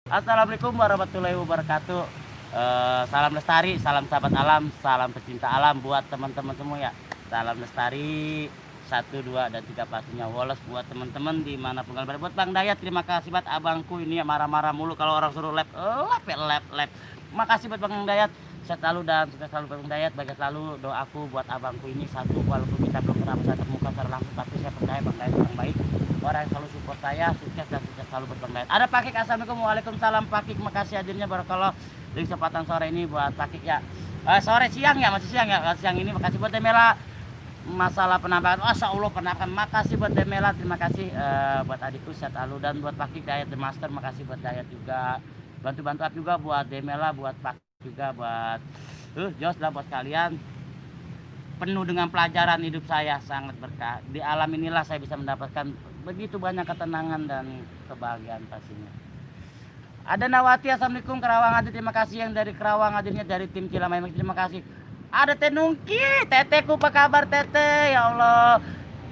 Assalamualaikum warahmatullahi wabarakatuh. Salam lestari, salam sahabat alam, salam pecinta alam buat teman-teman semua ya. Salam lestari, satu, dua, dan tiga pastinya. Woles buat teman-teman dimanapun kalian berada. Buat Bang Dayat, terima kasih buat abangku ini ya, marah-marah mulu kalau orang suruh lap. Makasih buat Bang Dayat. Sehat selalu dan sukses selalu Bang Dayat. Bagai selalu doaku buat abangku ini satu, walaupun kita belum pernah bisa ketemu secara langsung, tapi saya percaya Bang Dayat orang baik. Orang yang selalu support saya, sukses dan sukses selalu buat Bang Dayat. Ada Pakik, assalamualaikum, waalaikumsalam Pakik, makasih hadirnya barakallah di kesempatan sore ini buat Pakik ya. Siang ya, masih siang ya, siang ini makasih buat Demela masalah penambahan. Masya Allah penampakan, makasih buat Demela, terima kasih buat adikku sehat selalu, dan buat Pakik Dayat The Master, makasih buat Dayat juga, bantu-bantu juga buat Demela, buat Pakik juga, buat Jos lah, buat kalian. Penuh dengan pelajaran hidup saya, sangat berkah. Di alam inilah saya bisa mendapatkan begitu banyak ketenangan dan kebahagiaan pastinya. Ada Nawati, assalamualaikum, Kerawang hadir, terima kasih yang dari Kerawang hadirnya dari tim Cilamai, terima kasih. Ada Tenungki, teteku apa kabar Tete, ya Allah.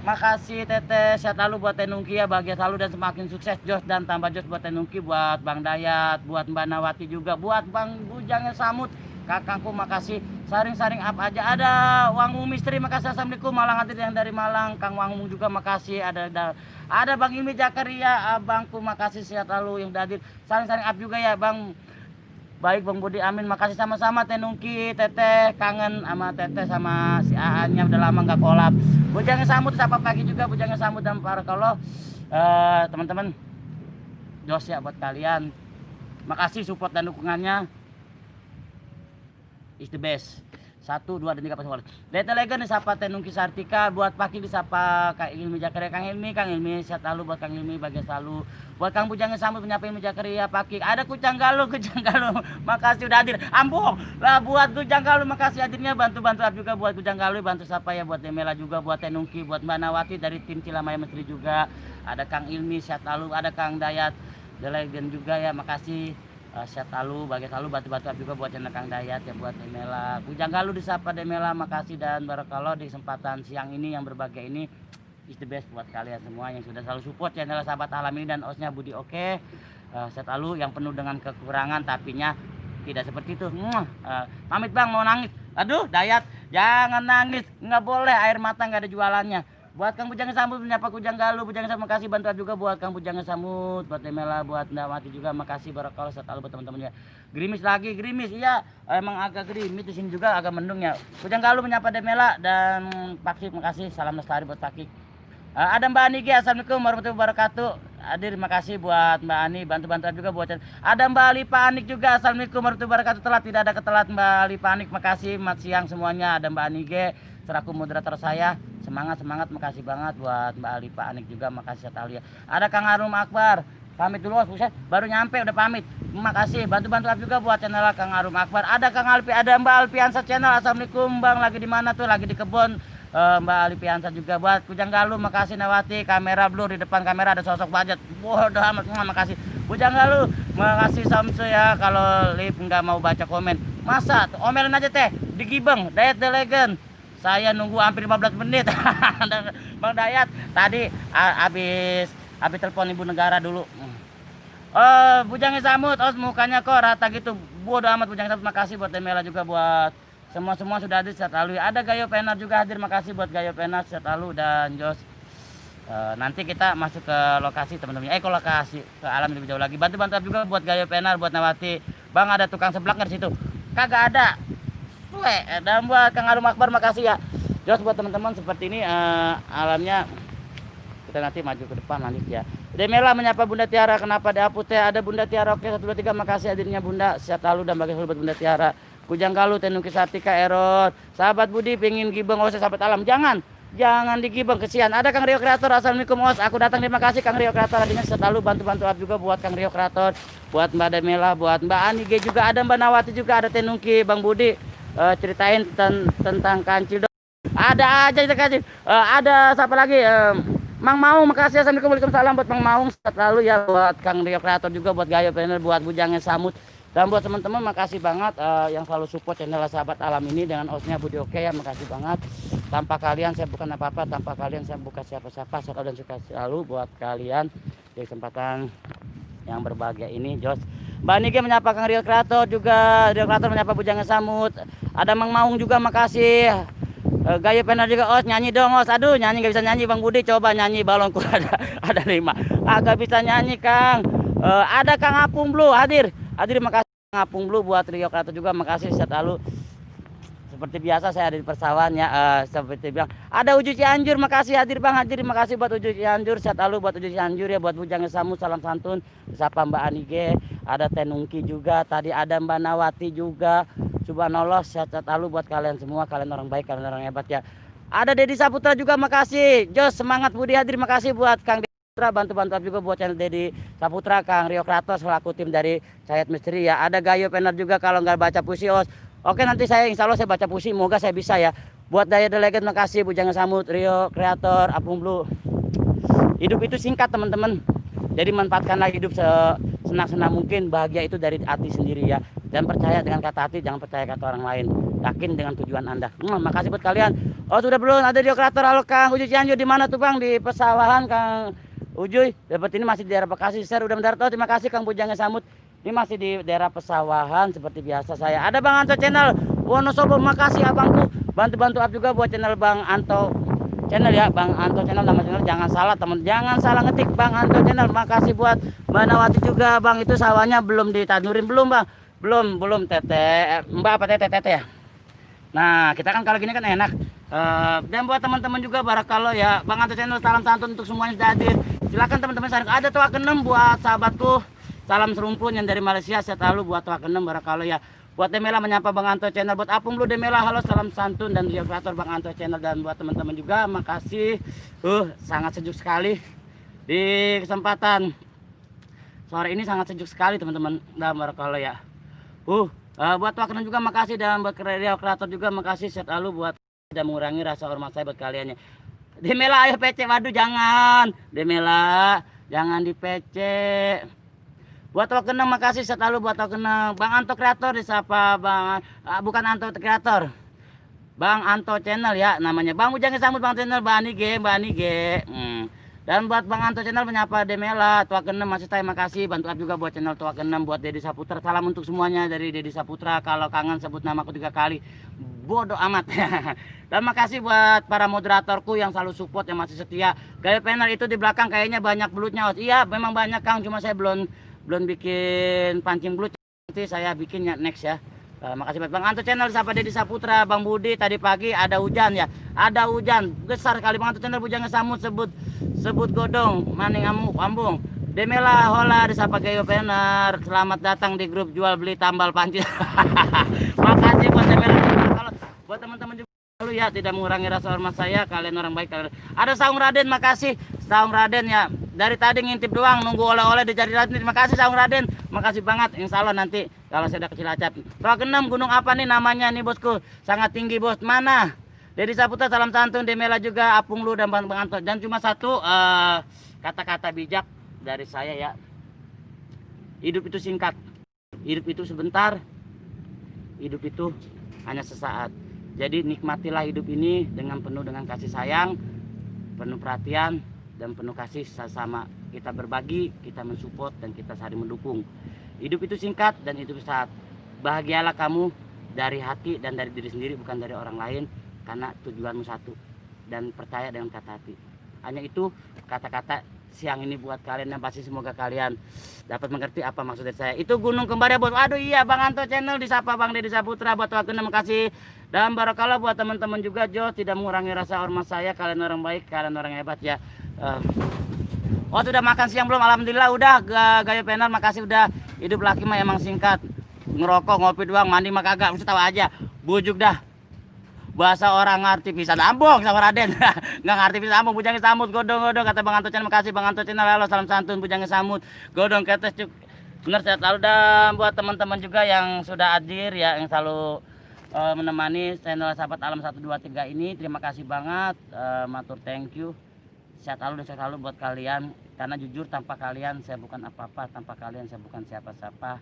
Makasih Tete, sehat selalu buat Tenungki ya, bahagia selalu dan semakin sukses Jos, dan tambah Jos buat Tenungki, buat Bang Dayat, buat Mbak Nawati juga, buat Bang Bujangnya Samut, kakangku makasih. Saring-saring apa aja, ada Wangu Misteri, makasih, assalamualaikum. Malang hadir yang dari Malang, Kang Wangu juga makasih. Ada Bang Ilmi Jakaria, abangku makasih, sehat selalu yang hadir. Saring-saring up juga ya Bang. Baik Bang Budi, amin, makasih sama-sama. Tenungki, Teteh, kangen sama Teteh sama si Aan-nya udah lama nggak kolab. Bujangnya Samut, siapa pagi juga Bujangnya Samut dan para kalau teman-teman Jos ya buat kalian. Makasih support dan dukungannya. Is the best. 1, 2, dan 3 pasang. Data Legend disapa Tenungki Sartika, buat Paki disapa Kang Ilmi Jakaria, Kang Ilmi sehat selalu buat Kang Ilmi, bahagia selalu. Buat Kang Bujangnya Sambil menyapa Ilmi Jakaria, Paki. Ada Kucang Galuh, makasih udah hadir. Ambung lah buat Kucang Galuh, makasih hadirnya, bantu-bantu juga buat Kucang Galuh, bantu siapa ya, buat Demela juga, buat Tenungki, buat Mbak Nawati dari tim Cilamaya Menteri juga. Ada Kang Ilmi sehat selalu, ada Kang Dayat The Legend juga ya, makasih. Sehat selalu, bahagia selalu, batu-batu juga buat channel Kang Dayat ya, buat Demela. Bujang Galuh disapa Demela, makasih, dan barakallah di kesempatan siang ini yang berbahagia ini. Is the best buat kalian semua yang sudah selalu support channel Sahabat Alam ini dan hostnya Budi Oke. Sehat selalu, yang penuh dengan kekurangan tapinya tidak seperti itu. Pamit Bang, mau nangis. Aduh Dayat, jangan nangis, nggak boleh, air mata nggak ada jualannya. Buat Kang Bujangnya Samut menyapa Kujang Galuh, Bujangnya Samut makasih, bantuan juga buat Kang Bujangnya Samut, buat Demela, buat Ndawati juga makasih, barakallah, sehat selalu buat teman-teman ya. Gerimis lagi, gerimis iya, emang agak gerimis di sini juga, agak mendung ya. Kujang Galuh menyapa Demela dan Pakik, makasih, salam lestari buat Pakik. Ada Mbak Ani, assalamualaikum warahmatullahi wabarakatuh. Hadir, makasih buat Mbak Ani, bantu-bantuan juga buat. Ada Mbak Alipa Anik juga, assalamualaikum warahmatullahi wabarakatuh. Telat, tidak ada ketelat Mbak Alipa Anik, makasih. Mat siang semuanya. Ada Mbak Ani selaku moderator saya, semangat, makasih banget buat Mbak Alipa Anik juga, makasih sekali ya. Ada Kang Arum Akbar, pamit dulu Bos, baru nyampe udah pamit, makasih. Bantu juga buat channel Kang Arum Akbar. Ada Kang Alpi, ada Mbak Alpiansa channel, assalamualaikum Bang, lagi di mana tuh? Lagi di kebun. Mbak Alpiansa juga, buat Kujang Galuh makasih. Nawati, kamera blur, di depan kamera ada sosok budget, bodoh amat, makasih. Kujang Galuh makasih. Samsu ya, kalau live nggak mau baca komen, masa omelin aja teh di Gibeng. Dayat The Legend, saya nunggu hampir 15 menit. Bang Dayat tadi habis telepon ibu negara dulu. Bujangnya Samut, mukanya kok rata gitu, bodoh amat. Bujangnya Samut makasih, buat Demela juga, buat semua sudah hadir, sehat selalu. Ada Gayo Penar juga hadir, makasih buat Gayo Penar, sehat selalu. Dan Jos, nanti kita masuk ke lokasi teman-teman, ke lokasi, ke alam lebih jauh lagi. Bantu juga buat Gayo Penar, buat Nawati. Bang, ada tukang seblak nggak di situ? Kagak ada. Dan buat Kang Arum Akbar makasih ya. Jos, buat teman-teman seperti ini alamnya, kita nanti maju ke depan lanjut ya. Demela menyapa Bunda Tiara, kenapa dihapus teh? Ada Bunda Tiara, oke, 1, 2, 3, makasih hadirnya Bunda, sehat selalu dan bahagia selalu buat Bunda Tiara. Kujang Galuh, Tenungki Sartika, Erot, sahabat Budi pengin Gibeng, sahabat alam, jangan di Gibeng, kesian. Ada Kang Rio Kreator, assalamualaikum Os, aku datang, terima kasih Kang Rio Kreator, hadirnya sehat selalu, bantu juga buat Kang Rio Kreator, buat Mbak Demela, buat Mbak Ani juga, ada Mbak Nawati juga, ada Tenungki, Bang Budi ceritain tentang kancil dong. Ada aja kita kasih. Ada siapa lagi? Mang Maung, makasih, assalamualaikum, waalaikumsalam buat Mang Maung, sehat selalu ya. Buat Kang Rio Kreator juga, buat Gayo Planner, buat Bujangnya Samut, dan buat teman-teman makasih banget yang selalu support channel Sahabat Alam ini dengan hostnya Budi Oke ya, makasih banget. Tanpa kalian saya bukan apa-apa, tanpa kalian saya bukan siapa-siapa. Sehat dan sukses selalu buat kalian di kesempatan yang berbahagia ini, Jos. Mbak Nike menyapa Kang Rio Kreator juga, Rio Kreator menyapa Bujangga Samut. Ada Mang Maung juga, makasih. Gayo Penar juga, Os nyanyi dong Os. Aduh nyanyi gak bisa nyanyi Bang Budi, coba nyanyi balonku ada 5. Agak bisa nyanyi Kang. Ada Kang Apung Blue hadir, makasih Kang Apung Blue. Buat Rio Kreator juga makasih sehat lalu. Seperti biasa saya ada di persawahan ya, seperti bilang. Ada Uju Cianjur, makasih hadir Bang, hadir. Makasih buat Uju Cianjur, sehat lalu buat Uju Cianjur ya, buat Bujangga Samut, salam santun. Sapa Mbak Anige, ada Tenungki juga, tadi ada Mbak Nawati juga. Subhanallah, sehat lalu buat kalian semua, kalian orang baik, kalian orang hebat ya. Ada Dedi Saputra juga, makasih. Jos semangat Budi hadir, makasih buat Kang Dedi Saputra, bantu juga buat channel Dedi Saputra, Kang Rio Kreator selaku tim dari Sayat Misteri ya. Ada Gayo Penar juga, kalau nggak baca puisi Os. Oke, nanti saya insya Allah saya baca puisi, semoga saya bisa ya. Buat Daya Delegat makasih, Bujangga Samut, Rio Kreator, Apung Blue. Hidup itu singkat teman-teman, jadi manfaatkanlah hidup sesenang-senang mungkin. Bahagia itu dari hati sendiri ya, dan percaya dengan kata hati, jangan percaya kata orang lain. Yakin dengan tujuan Anda. Makasih buat kalian. Oh sudah belum ada Rio Kreator. Halo Kang Uju Cianjur, di mana tuh Bang? Di Pesawahan Kang Ujuy. Dapat ini masih di daerah Bekasi. Share udah mendarat. Oh terima kasih Kang Bujangga Samut. Ini masih di daerah Pesawahan seperti biasa saya. Ada Bang Anto channel Wonosobo, makasih abangku. Bantu up juga buat channel Bang Anto channel ya. Bang Anto channel, nama channel jangan salah teman, jangan salah ngetik Bang Anto channel. Makasih buat Mbak Nawati juga Bang. Itu sawahnya belum ditanurin belum Bang? Belum Tete. Mbak apa Tete ya? Nah kita kan kalau gini kan enak. Dan buat teman-teman juga barakallah ya, Bang Anto channel salam santun untuk semuanya sudah hadir. Silakan teman-teman, ada Tua Kenem buat sahabatku. Salam serumpun yang dari Malaysia, sehat lalu buat Tua Kenem barakallah ya. Buat Demela menyapa Bang Anto channel, buat Apung Blue Demela, halo salam santun, dan Rio Kreator Bang Anto channel, dan buat teman-teman juga makasih. Sangat sejuk sekali di kesempatan sore ini, sangat sejuk sekali teman-teman, dan barakallah ya. Buat Tua Kenem juga makasih, dan buat Rio Kreator juga makasih, sehat lalu buat tidak mengurangi rasa hormat saya buat kalian ya. Demela ayo PC, waduh jangan Demela, jangan di PC. Buat Tua Kenem makasih, sehat lalu buat Tua Kenem. Bang Anto Kreator disapa Bang, bukan Anto Kreator, Bang Anto channel ya namanya. Bang Bujangga Samut, Bang channel Mbak Anige. Dan buat Bang Anto channel menyapa Demela, Tua Kenem masih saya makasih. Bantu up juga buat channel Tua Kenem, buat Dedi Saputra. Salam untuk semuanya dari Dedi Saputra. Kalau kangen sebut namaku 3 kali, bodoh amat. Dan makasih buat para moderatorku yang selalu support, yang masih setia. Gayo Penar itu di belakang kayaknya banyak belutnya. Iya memang banyak Kang, cuma saya belum bikin pancing belut, nanti saya bikinnya next ya. Makasih buat Bang Anto channel, siapa Dedi Saputra, Bang Budi. Tadi pagi ada hujan ya, ada hujan besar kali. Bang Anto channel Bujangga Samut sebut godong maning ambung. Demela hola disapa Gayo Penar, selamat datang di grup jual beli tambal panci. Makasih buat Demela. Kalau buat teman-teman juga lalu ya, tidak mengurangi rasa hormat saya, kalian orang baik. Ada Saung Raden, makasih Saung Raden ya, dari tadi ngintip doang nunggu oleh-oleh dicari Raden. Terima kasih Saung Raden, makasih banget. Insya Allah nanti kalau saya udah ke Cilacap. Tua Kenem gunung apa nih namanya nih bosku, sangat tinggi bos. Mana Dedi Saputra salam santun, Demela juga, Apung Lu dan Bang Anto. Dan cuma satu kata-kata bijak dari saya ya, hidup itu singkat, hidup itu sebentar, hidup itu hanya sesaat. Jadi nikmatilah hidup ini dengan penuh dengan kasih sayang, penuh perhatian, dan penuh kasih sama. Kita berbagi, kita mensupport, dan kita saling mendukung. Hidup itu singkat dan hidup saat. Bahagialah kamu dari hati dan dari diri sendiri, bukan dari orang lain, karena tujuanmu satu. Dan percaya dengan kata hati. Hanya itu kata-kata siang ini buat kalian, yang pasti semoga kalian dapat mengerti apa maksud dari saya. Itu gunung kembar ya bos. Aduh iya, Bang Anto channel disapa Bang Dedi Saputra, buat Tua Kenem makasih. Dan barakallah buat teman-teman juga, Jo tidak mengurangi rasa hormat saya, kalian orang baik, kalian orang hebat ya. Oh sudah makan siang belum? Alhamdulillah udah. Gayo Penar makasih udah. Hidup laki mah emang singkat, ngerokok ngopi doang, mandi mah kagak, mesti tahu aja. Bujuk dah, bahasa orang ngerti pisan ambong sama Raden. Nggak ngerti pisan ambong. Bujangga Samut godong-godong kata Bang Anto channel, makasih Bang Anto channel. Halo salam santun Bujangga Samut godong ketes cuk. Bener sehat lalu. Dan buat teman-teman juga yang sudah hadir ya, yang selalu menemani channel Sahabat Alam 123 ini, terima kasih banget. Matur thank you. Sehat lalu dan sehat lalu buat kalian, karena jujur tanpa kalian saya bukan apa-apa, tanpa kalian saya bukan siapa-siapa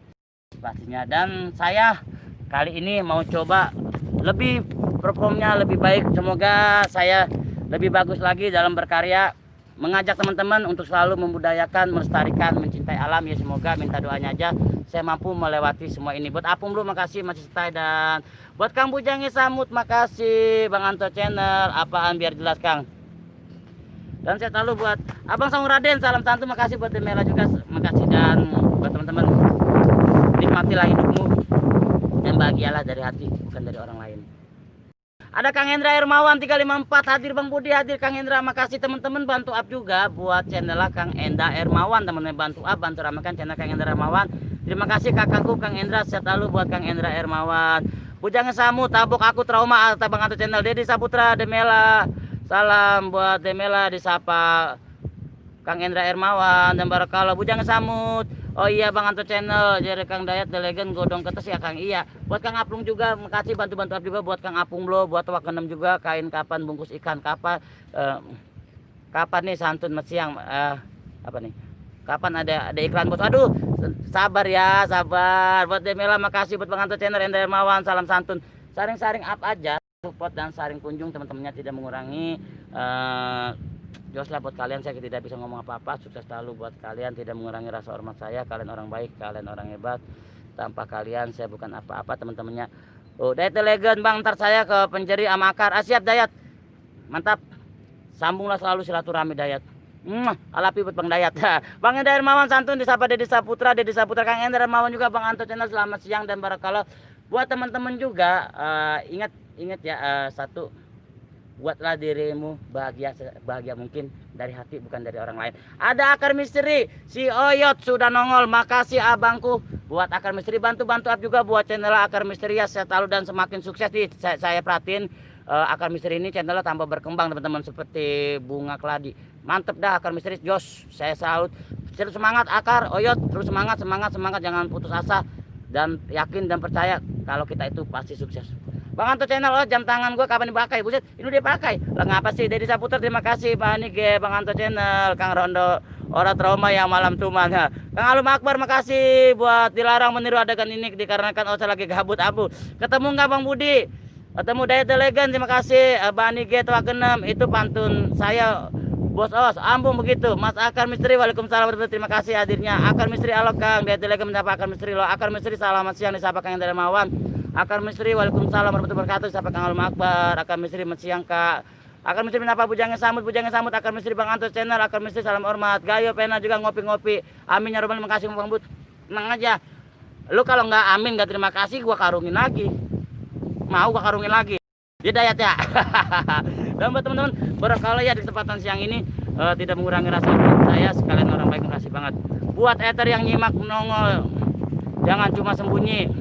pastinya. Dan saya kali ini mau coba lebih performnya lebih baik, semoga saya lebih bagus lagi dalam berkarya. mengajak teman-teman untuk selalu membudayakan, melestarikan, mencintai alam ya. Semoga minta doanya aja saya mampu melewati semua ini. Buat Apung dulu makasih masih stay, dan buat Kang Bujangi Samut makasih, Bang Anto Channel apaan biar jelas Kang. Dan saya selalu buat Abang Sang Raden salam santun, makasih buat Demela juga makasih, dan buat teman-teman nikmatilah hidupmu dan bahagialah dari hati bukan dari orang lain. Ada Kang Hendra Hermawan 354 hadir, Bang Budi hadir, Kang Hendra makasih. Teman-teman bantu up juga buat channel Kang Hendra Hermawan, teman-teman bantu up, bantu ramaikan channel Kang Hendra Hermawan. Terima kasih kakakku Kang Hendra, sehat selalu buat Kang Hendra Hermawan. Bujangan Samu tabok aku trauma atau Bang Anto Channel. Dedi Saputra Demela, salam buat Demela, disapa Kang Hendra Hermawan dan Barakallah. Bujangan Samut. Oh iya Bang Anto Channel, jadi Kang Dayat Delegen godong ketes ya Kang. Iya. Buat Kang Apung juga makasih bantu-bantu juga buat Kang Apung lo, buat Wak 6 juga kain kapan bungkus ikan kapan kapan nih santun siang apa nih? Kapan ada iklan bos? Aduh, sabar ya, sabar. Buat Demela makasih, buat Bang Anto Channel Hendra Hermawan salam santun. Saring-saring up aja, support dan saring kunjung teman-temannya tidak mengurangi Jos lah buat kalian, saya tidak bisa ngomong apa-apa. Sukses selalu buat kalian, tidak mengurangi rasa hormat saya. Kalian orang baik, kalian orang hebat. Tanpa kalian saya bukan apa-apa teman-temannya. Oh, Dayat Legend Bang, ntar saya ke Penjeri Amakar. Siap Dayat, mantap. Sambunglah selalu silaturahmi Dayat. Alapi buat Bang Dayat. Bang Hendra Hermawan santun disapa Dedi Saputra, Kang Hendra Hermawan juga, Bang Anto Channel selamat siang dan Barakallah. Buat teman-teman juga ingat ya, satu, buatlah dirimu bahagia mungkin dari hati bukan dari orang lain. Ada Akar Misteri, si Oyot sudah nongol, makasih abangku. Buat Akar Misteri bantu-bantu up juga buat channel Akar Misteri ya, saya tahu dan semakin sukses nih. Saya perhatiin Akar Misteri ini channelnya tambah berkembang teman-teman, seperti bunga keladi. Mantep dah Akar Misteri, jos, saya salut. Terus semangat Akar, Oyot, terus semangat jangan putus asa dan yakin dan percaya kalau kita itu pasti sukses. Bang Anto Channel, oh jam tangan gue kapan dipakai? Buset, ini dia pakai. Lah ngapa sih? Dedi Saputra terima kasih Pak Nige, Bang Anto Channel, Kang Rondo, orang trauma yang malam tuman. Kang Alum Akbar makasih buat dilarang meniru adegan ini dikarenakan Osa lagi gabut abu. Ketemu nggak Bang Budi? Ketemu Dayat Legend, terima kasih. Pak Nige Tua 6 itu pantun saya. Bos Os, ambung begitu. Mas Akar Misteri, waalaikumsalam warahmatullahi, terima kasih hadirnya. Akar Misteri, halo Kang. Dayat Legend menyapa Akar Misteri lo. Akar Misteri selamat siang disapa Kang Hendra Hermawan. Akar Misteri, waalaikumsalam warahmatullahi wabarakatuh. Sampai Kang Alum Akbar. Akar Misteri siang Kak. Akar Misteri menyapa Bujangan Samut. Akar Misteri Bang Anto Channel. Akar Misteri salam hormat. Gayo pena juga ngopi-ngopi. Amin ya robbal, makasih Bang Bud. Tenang aja. Lu kalau nggak amin nggak terima kasih, gua karungin lagi. Mau gua karungin lagi. Ya Dayat ya. Dan buat teman-teman, barangkali ya di kesempatan siang ini tidak mengurangi rasa hormat saya, sekalian orang baik, makasih banget. Buat Ether yang nyimak nongol, jangan cuma sembunyi.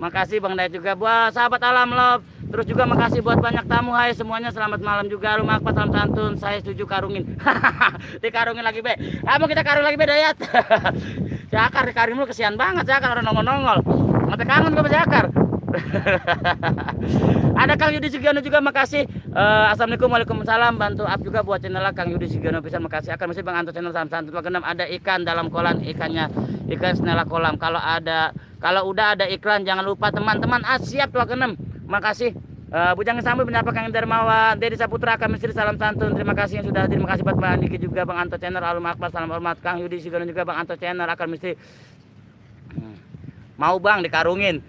Makasih Bang Dayat juga buat sahabat Alam Love. Terus juga makasih buat banyak tamu. Hai semuanya, selamat malam juga. Lu makpat salam santun. Saya setuju karungin. Dikarungin lagi be. Mau kita karung lagi be Dayat. Si Akar dikarungin lu kesian banget. Si Akar orang nongol-nongol. Mata kangen gue sama si Akar. Ada Kang Yudi Sugiono juga makasih. Assalamualaikum, waalaikumsalam. Bantu up juga buat channel Kang Yudi Sugiono bisa makasih. Akar masih Bang Anto Channel salam santun. Ada ikan dalam kolam, ikannya ikan snela kolam. Kalau udah ada iklan jangan lupa teman-teman. Siap tuh ke-6. Makasih. Bujangan Sambil menyapa Kang Hendra Hermawan, Dedi Saputra, Akar Misteri salam santun. Terima kasih yang sudah hadir. Terima kasih buat Bang Niki juga, Bang Anto Channel, Alum Akbar salam hormat. Kang Yudi Sugiono juga, Bang Anto Channel, Akar Misteri. Mau Bang dikarungin.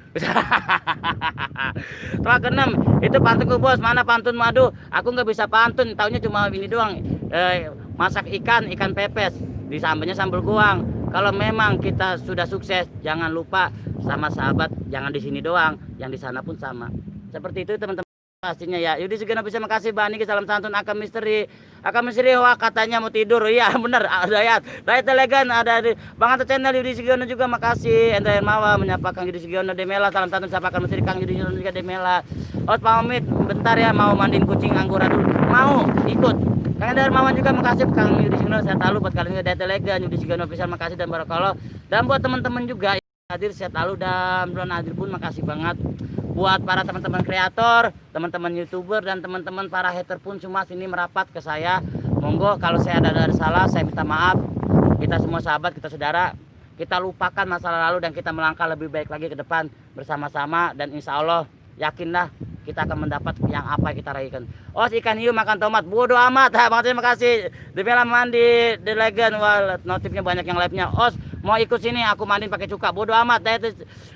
Tua ke-6 itu pantunku bos. Mana pantun madu? Aku nggak bisa pantun. Taunya cuma ini doang. Masak ikan pepes. Di sambalnya sambal goang. Kalau memang kita sudah sukses, jangan lupa sama sahabat. Jangan di sini doang, yang di sana pun sama. Seperti itu teman-teman. Pastinya ya. Yudi Sugiono bisa makasih Bani salam santun. Akar Misteri. Akar Misteri wah katanya mau tidur. Iya bener Dayat Legend ada di Bang Anto Channel. Yudi Sugiono juga makasih. Hendra Hermawan menyapa Kang Yudi Sugiono. Demela salam santun siapa Akar Misteri Kang Yudi Sugiono juga Demela. Os pamit bentar ya, mau mandiin kucing Anggora dulu. Mau ikut. Kang Hendra Hermawan juga makasih Kang Yudi Sugiono. Saya tahu buat kalian Dayat Legend. Yudi Sugiono bisa makasih dan Barakallah. Dan buat teman-teman juga hadir saya tahu dan belum hadir pun makasih banget. Buat para teman-teman kreator, teman-teman YouTuber dan teman-teman para hater pun semua sini merapat ke saya. Monggo kalau saya ada salah saya minta maaf. Kita semua sahabat, kita saudara, kita lupakan masa lalu dan kita melangkah lebih baik lagi ke depan bersama-sama dan insya Allah yakinlah kita akan mendapat yang apa yang kita raihkan. Os ikan hiu makan tomat, bodoh amat. Ha, terima kasih. Dibela mandi, The Legend, wah notifnya banyak yang live-nya. Os mau ikut sini, aku mandiin pakai cuka, bodoh amat.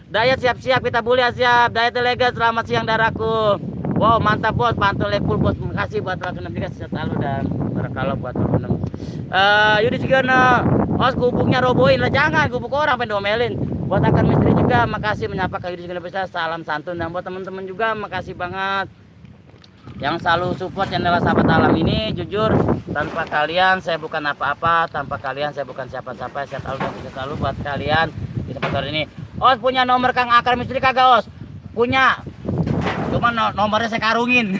Dayat siap-siap, kita boleh siap. Dayat The Legend, selamat siang daraku. Wow mantap bos, pantul lepul bos. Terima kasih buat waktu juga selalu dan berkala buat teman-teman. Yudi Sugiono, Os gubuknya robohin lah, jangan gubuk orang pendomelin. Buat akan misteri juga, makasih menyapa ke Yudi Sugiono bisa, salam santun. Dan buat teman-teman juga, makasih banget yang selalu support channel Sahabat Alam ini. Jujur, tanpa kalian saya bukan apa-apa, tanpa kalian saya bukan siapa-siapa. Saya selalu buat kalian di tempat ini. Os punya nomor Kang Akar Misteri kagak Os? Punya. Cuma nomornya saya karungin.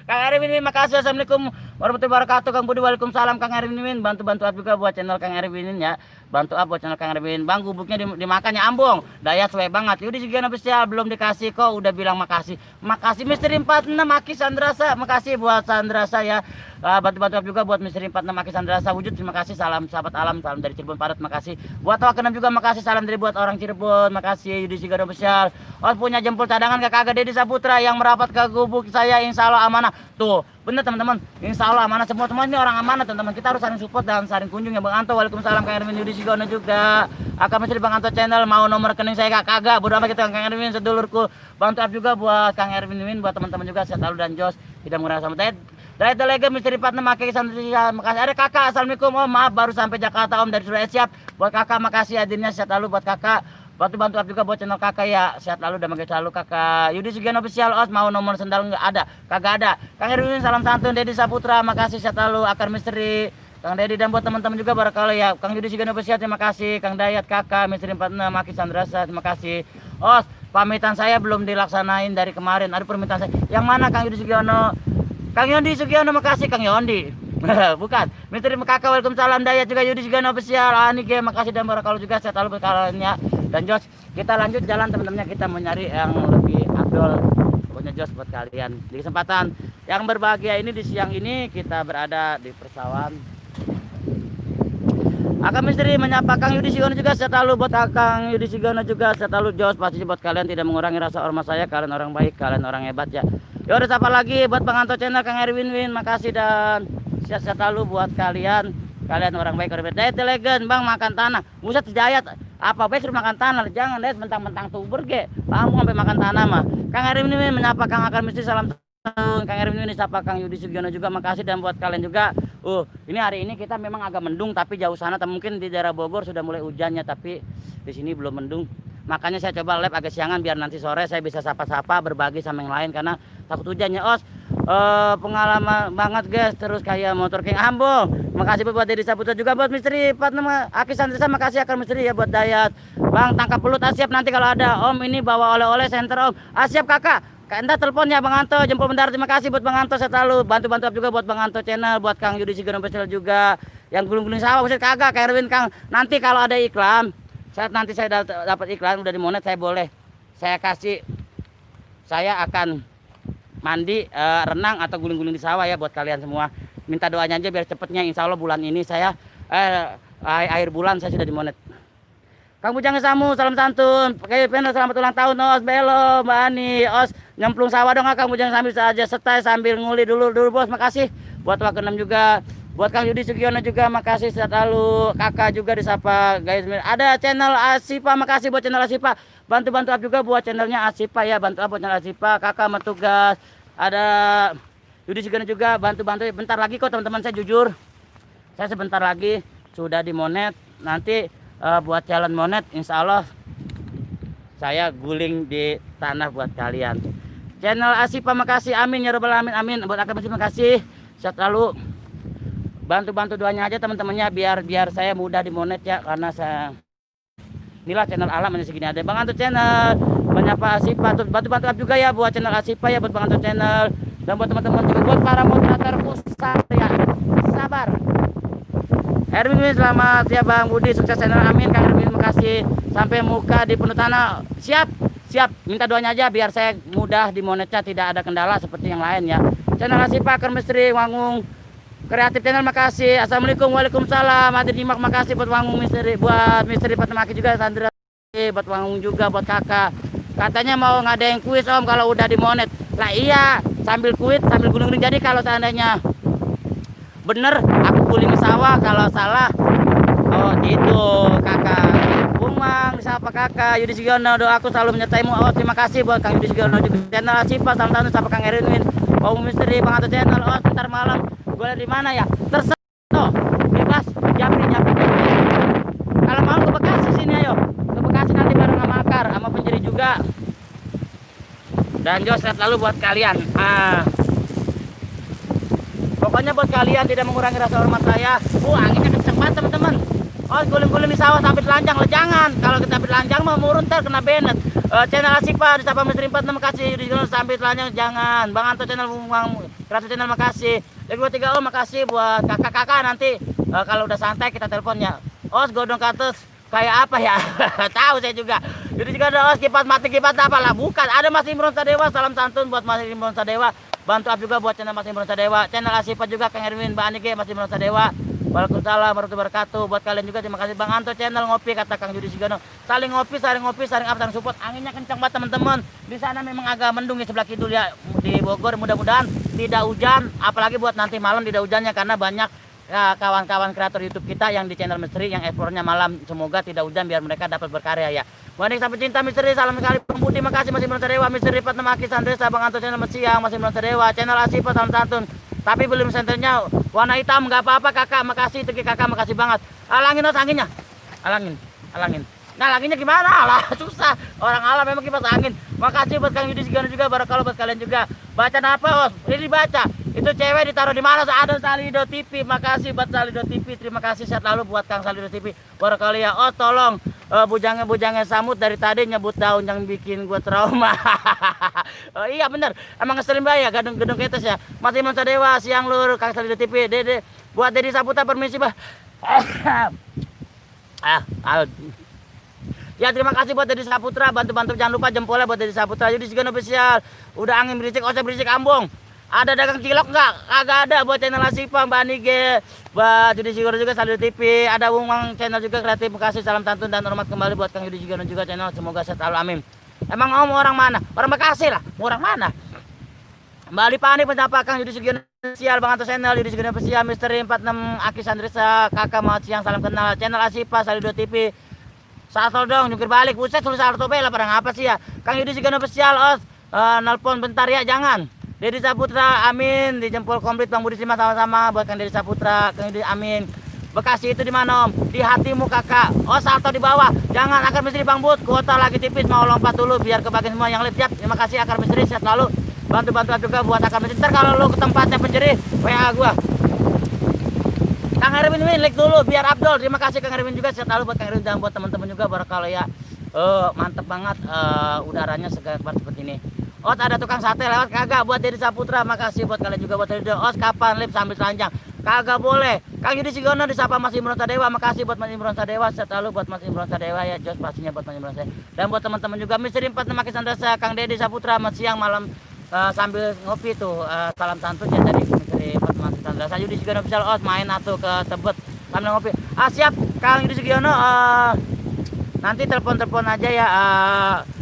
Kang Erwin, makasih. Assalamualaikum warahmatullahi wabarakatuh. Kang Budi, waalaikumsalam. Kang Erwin, bantu-bantu juga buat channel Kang Erwin ya. Bantu buat channel Kang Erwin. Bang, gubuknya dimakannya ambong. Daya suwe banget. Yudi juga official belum dikasih kok udah bilang makasih. Makasih Misteri 46 Aki Sandrasa. Makasih buat Sandrasa ya. Bantu-bantu juga buat Misteri 46 Aki Sandrasa. Wujud terima kasih. Salam Sahabat Alam, salam dari Cirebon Padat. Makasih. Buat Tawakenam juga makasih. Salam dari buat orang Cirebon. Makasih Yudi juga official. Os punya jempol cadangan ke Kagak Dedi Saputra yang merapat ke gubuk saya, insya Allah amanah. Tuh bener teman-teman, insya Allah amanah. Semua ini orang amanah teman-teman. Kita harus saling support dan saling kunjung ya Bang Anto. Waalaikumsalam Kang Erwin, Yudi Sigono juga. Akan masih di Bang Anto channel. Mau nomor rekening saya kagak, bodo amat kita Kang Erwin sedulurku. Bantu juga buat Kang Erwin, buat teman-teman juga sehat selalu dan Jos tidak mengurangi sama dari The Legend Misteri 46 Aki Sandrasa. Makasih. Ada kakak, assalamualaikum Om, maaf baru sampai Jakarta Om dari Surabaya. Siap buat kakak, makasih hadirnya sehat selalu buat kakak. Bantu juga buat channel kakak ya, sehat lalu dan makin selalu kakak. Yudi Sugiono official. Os mau nomor sendal nggak ada, kagak ada. Kang Erwin salam santun. Dedi Saputra makasih sehat lalu. Akar Misteri Kang Dedi dan buat teman-teman juga barangkali ya. Kang Yudi Sugiono official terima kasih. Kang Dayat kakak Misteri 46 Aki Sandrasa terima kasih. Os pamitan saya belum dilaksanain dari kemarin, ada permintaan saya. Yang mana Kang Yudi Sugiono? Kang Yondi Sugiono makasih Kang Yondi. Bukan Misteri kakak, waalaikumsalam. Dayat juga Yudi Sugiono official. Ani game makasih dan barangkali juga sehat lalu berkalanya. Dan Jos, kita lanjut jalan teman-temannya, kita mau nyari yang lebih abdol. Pokoknya Jos buat kalian. Di kesempatan yang berbahagia ini di siang ini kita berada di persawahan. Akang Misteri menyapa Kang Yudi Sugiono juga sehat lalu buat Kang Yudi Sugiono juga sehat lalu Jos. Pasti buat kalian tidak mengurangi rasa hormat saya. Kalian orang baik, kalian orang hebat ya. Ya udah sapa lagi buat Bang Anto channel Kang Erwin, makasih dan sehat lalu buat kalian. Kalian orang baik, orang baik. The Legend, Bang makan tanah. Buset Dayat. Apa baik suruh makan tanah, jangan lihat mentang-mentang tuber ge. Kamu sampai makan tanah mah. Kang Erwin ini menyapa Kang Akar Misteri salam. Kang Erwin ini sapa Kang Yudi Sugiono juga makasih dan buat kalian juga. Ini hari ini kita memang agak mendung tapi jauh sana mungkin di daerah Bogor sudah mulai hujannya tapi di sini belum mendung. Makanya saya coba live agak siangan biar nanti sore saya bisa sapa-sapa berbagi sama yang lain karena takut hujannya. Os pengalaman banget guys, terus kayak motor King Ambo. Makasih buat Dedi Saputra juga buat Misteri 46 Aki Sandrasa makasih Akar Misteri ya buat Dayat. Bang tangkap pelut siap nanti kalau ada Om ini bawa oleh-oleh center Om. Siap kakak. Entah teleponnya Bang Anto jempol mendarat. Terima kasih buat Bang Anto saya selalu bantu juga buat Bang Anto channel, buat Kang Yudi Sugiono official juga. Yang gulung-gulung sawah maksud kagak Kang Erwin Kang. Nanti kalau ada iklan, nanti saya dapat iklan udah di monet saya boleh. Saya kasih, saya akan mandi renang atau guling-guling di sawah ya buat kalian semua. Minta doanya aja biar cepetnya, insya Allah bulan ini saya akhir bulan saya sudah di monet. Kang Bujang Samu salam santun. Pakai penel selamat ulang tahun Os Belo Mbak Ani. Os nyemplung sawah dong Kang Bujang Samu bisa aja setai sambil nguli dulu bos. Makasih buat Tawakenam juga. Buat Kang Yudi Sugiono juga makasih sehat lalu. Kakak juga disapa guys. Ada channel Asipa, makasih buat channel Asipa. Bantu up juga buat channelnya Asipa ya. Bantu up buat channel Asipa. Kakak mau tugas. Ada Yudi Sugiono juga bantu bentar lagi kok teman-teman, saya jujur. Saya sebentar lagi sudah di monet. Nanti buat jalan monet insya Allah saya guling di tanah buat kalian. Channel Asipa makasih, amin ya robbal alamin, amin. Buat Akar Misteri makasih sehat lalu. Bantu doanya aja teman-temannya biar saya mudah di monet ya, karena saya inilah channel alam hanya segini ada. Bang Anto channel menyapa Asipa, bantu up juga ya buat channel Asipa ya buat Bang Anto channel. Dan buat teman-teman juga buat para moderator pusat ya, sabar. Erwin selamat ya Bang Budi, sukses channel, amin. Kang Erwin makasih. Sampai muka di penuh tanah, siap. Minta doanya aja biar saya mudah di monetnya, tidak ada kendala seperti yang lain ya. Channel Asipa Akar Misteri Wangung Kreatif channel makasih. Assalamualaikum, waalaikumsalam. Hadir nyimak makasih buat Wangung Misteri, buat Misteri 46 Aki juga Sandra, buat Wangung juga buat kakak. Katanya mau ngadain kuis Om kalau udah dimonet. Lah iya, sambil kuis sambil gunung-gunung. Jadi kalau seandainya bener aku guling sawah, kalau salah oh gitu kakak. Umang disapa kakak Yudi Sugiono, doaku selalu menyertaimu. Oh terima kasih buat Kang Yudi Sugiono juga. Channel Asipa salam satu sapa Kang Erwin. Mau misteri Bang Ato channel. Oh sebentar malam gue di mana ya? Terserah bebas japri. Kalau mau ke Bekasi sini ayo. Ke Bekasi nanti bareng sama Akar sama penjeri juga. Dan Jos selalu buat kalian. Pokoknya buat kalian tidak mengurangi rasa hormat saya. Anginnya kenceng banget teman-teman. Oh guling-guling di sawah sampai telanjang lah, jangan. Kalau kita sampai telanjang mau murun ntar kena benet. Channel Asipa di Sapa Misteri 4 makasih. Di sampai telanjang jangan. Bang Anto channel Bang Ratu channel makasih. Lagi 23 makasih buat kakak-kakak nanti. Kalau udah santai kita teleponnya. Godong ke atas kayak apa ya? Tahu saya juga. Jadi juga ada kipas mati kipas apa lah? Bukan. Ada Mas Imron Sadewa. Salam santun buat Mas Imron Sadewa. Bantu up juga buat channel Mas Imron Sadewa. Channel Asipa juga Kang Erwin, Mbak Anike, Mas Imron Sadewa. Waalaikumsalam warahmatullahi wabarakatuh. Buat kalian juga terima kasih. Bang Anto channel ngopi kata Kang Yudi Sugiono. Saling ngopi, saling up, saling support. Anginnya kencang banget teman-teman. Di sana memang agak mendung di sebelah kidul ya di Bogor. Mudah-mudahan tidak hujan. Apalagi buat nanti malam tidak hujannya karena banyak kawan-kawan kreator YouTube kita yang di channel misteri yang explore-nya malam. Semoga tidak hujan biar mereka dapat berkarya ya. Waning sampai cinta misteri. Salam sekali Bang Budi. Makasih Mas Imron Sadewa. Misteri Pat Namaki Sandresa. Bang Anto channel Siang. Mas Imron Sadewa. Channel Asipa salam santun. Tapi belum senternya warna hitam nggak apa-apa kakak. Makasih Teki kakak makasih banget. Alangin anginnya. Alangin. Nah anginnya gimana lah susah. Orang alam memang kipas angin. Makasih buat Kang Yudi Sugiono juga. Barakallah buat kalian juga. Baca apa Ini dibaca. Itu cewek ditaruh di mana? Ada Salido TV. Makasih buat Salido TV. Terima kasih sehat lalu buat Kang Salido TV. Barakallah ya. Tolong bujangnya samut dari tadi nyebut daun yang bikin gua trauma. Iya bener. Emang ngeselin ya gedung ketes ya. Mas Imron Sadewa siang lur Kang Salido TV. Dede buat Dedi Saputra permisi bah. Ya terima kasih buat Dedi Saputra, bantu-bantu jangan lupa jempolnya buat Dedi Saputra. Yudi Sugiono official. Udah angin berisik, berisik ambung. Ada dagang cilok enggak? Kagak ada buat channel Asipa, Mbak Nige, buat Yudi Sugiono juga Salido TV. Ada Umang channel juga kreatif. Makasih salam santun dan hormat kembali buat Kang Yudi Sugiono juga channel. Semoga sehat selalu amin. Emang Om orang mana? Orang Bekasi lah. Orang mana? Mbak Ali Panik penyapa Kang Yudi Sugiono official, Bang Anto channel Yudi Sugiono official, Misteri 46 Aki Sandresa, Kakak Mahat Siang salam kenal. Channel Asipa Salido TV. Satu dong jungkir balik. Buset tulis Arto Bela pada ngapa sih ya? Kang Yudi Sugiono official nelpon bentar ya jangan. Dedi Saputra amin di jempol komplit Bang Budi Sima sama-sama buat Kang Dedi Saputra. Kang Yudi amin. Bekasi itu di mana Om? Di hatimu kakak. Salto di bawah. Jangan Akar Misteri Bang Bud. Kuota lagi tipis mau lompat dulu biar kebagian semua yang lihat. Siap. Terima kasih Akar Misteri sehat lalu. Bantu-bantu juga buat Akar Misteri. Ntar kalau lo ke tempatnya penjeri WA gua. Kang Erwin like dulu biar Abdul. Terima kasih Kang Erwin juga sehat lalu buat Kang Erwin dan buat teman-teman juga barakallah ya. Mantep banget udaranya segar seperti ini. Ada tukang sate lewat kagak buat Dedi Saputra. Makasih buat kalian juga buat Dedi. Kapan live sambil telanjang? Kagak boleh. Kang Yudi Sugiono disapa Mas Imron Sadewa. Makasih buat Mas Imron Sadewa. Sehat lalu buat Mas Imron Sadewa ya. Jos pastinya buat Mas Imron Sadewa. Dan buat teman-teman juga Misteri 4 Namaki Sandresa, Kang Dedi Saputra siang malam sambil ngopi tuh salam santun ya dari Misteri 4 Namaki Sandresa. Yudi Sugiono official main atau ke Tebet sambil ngopi. Siap Kang Yudi Sugiono nanti telepon aja ya.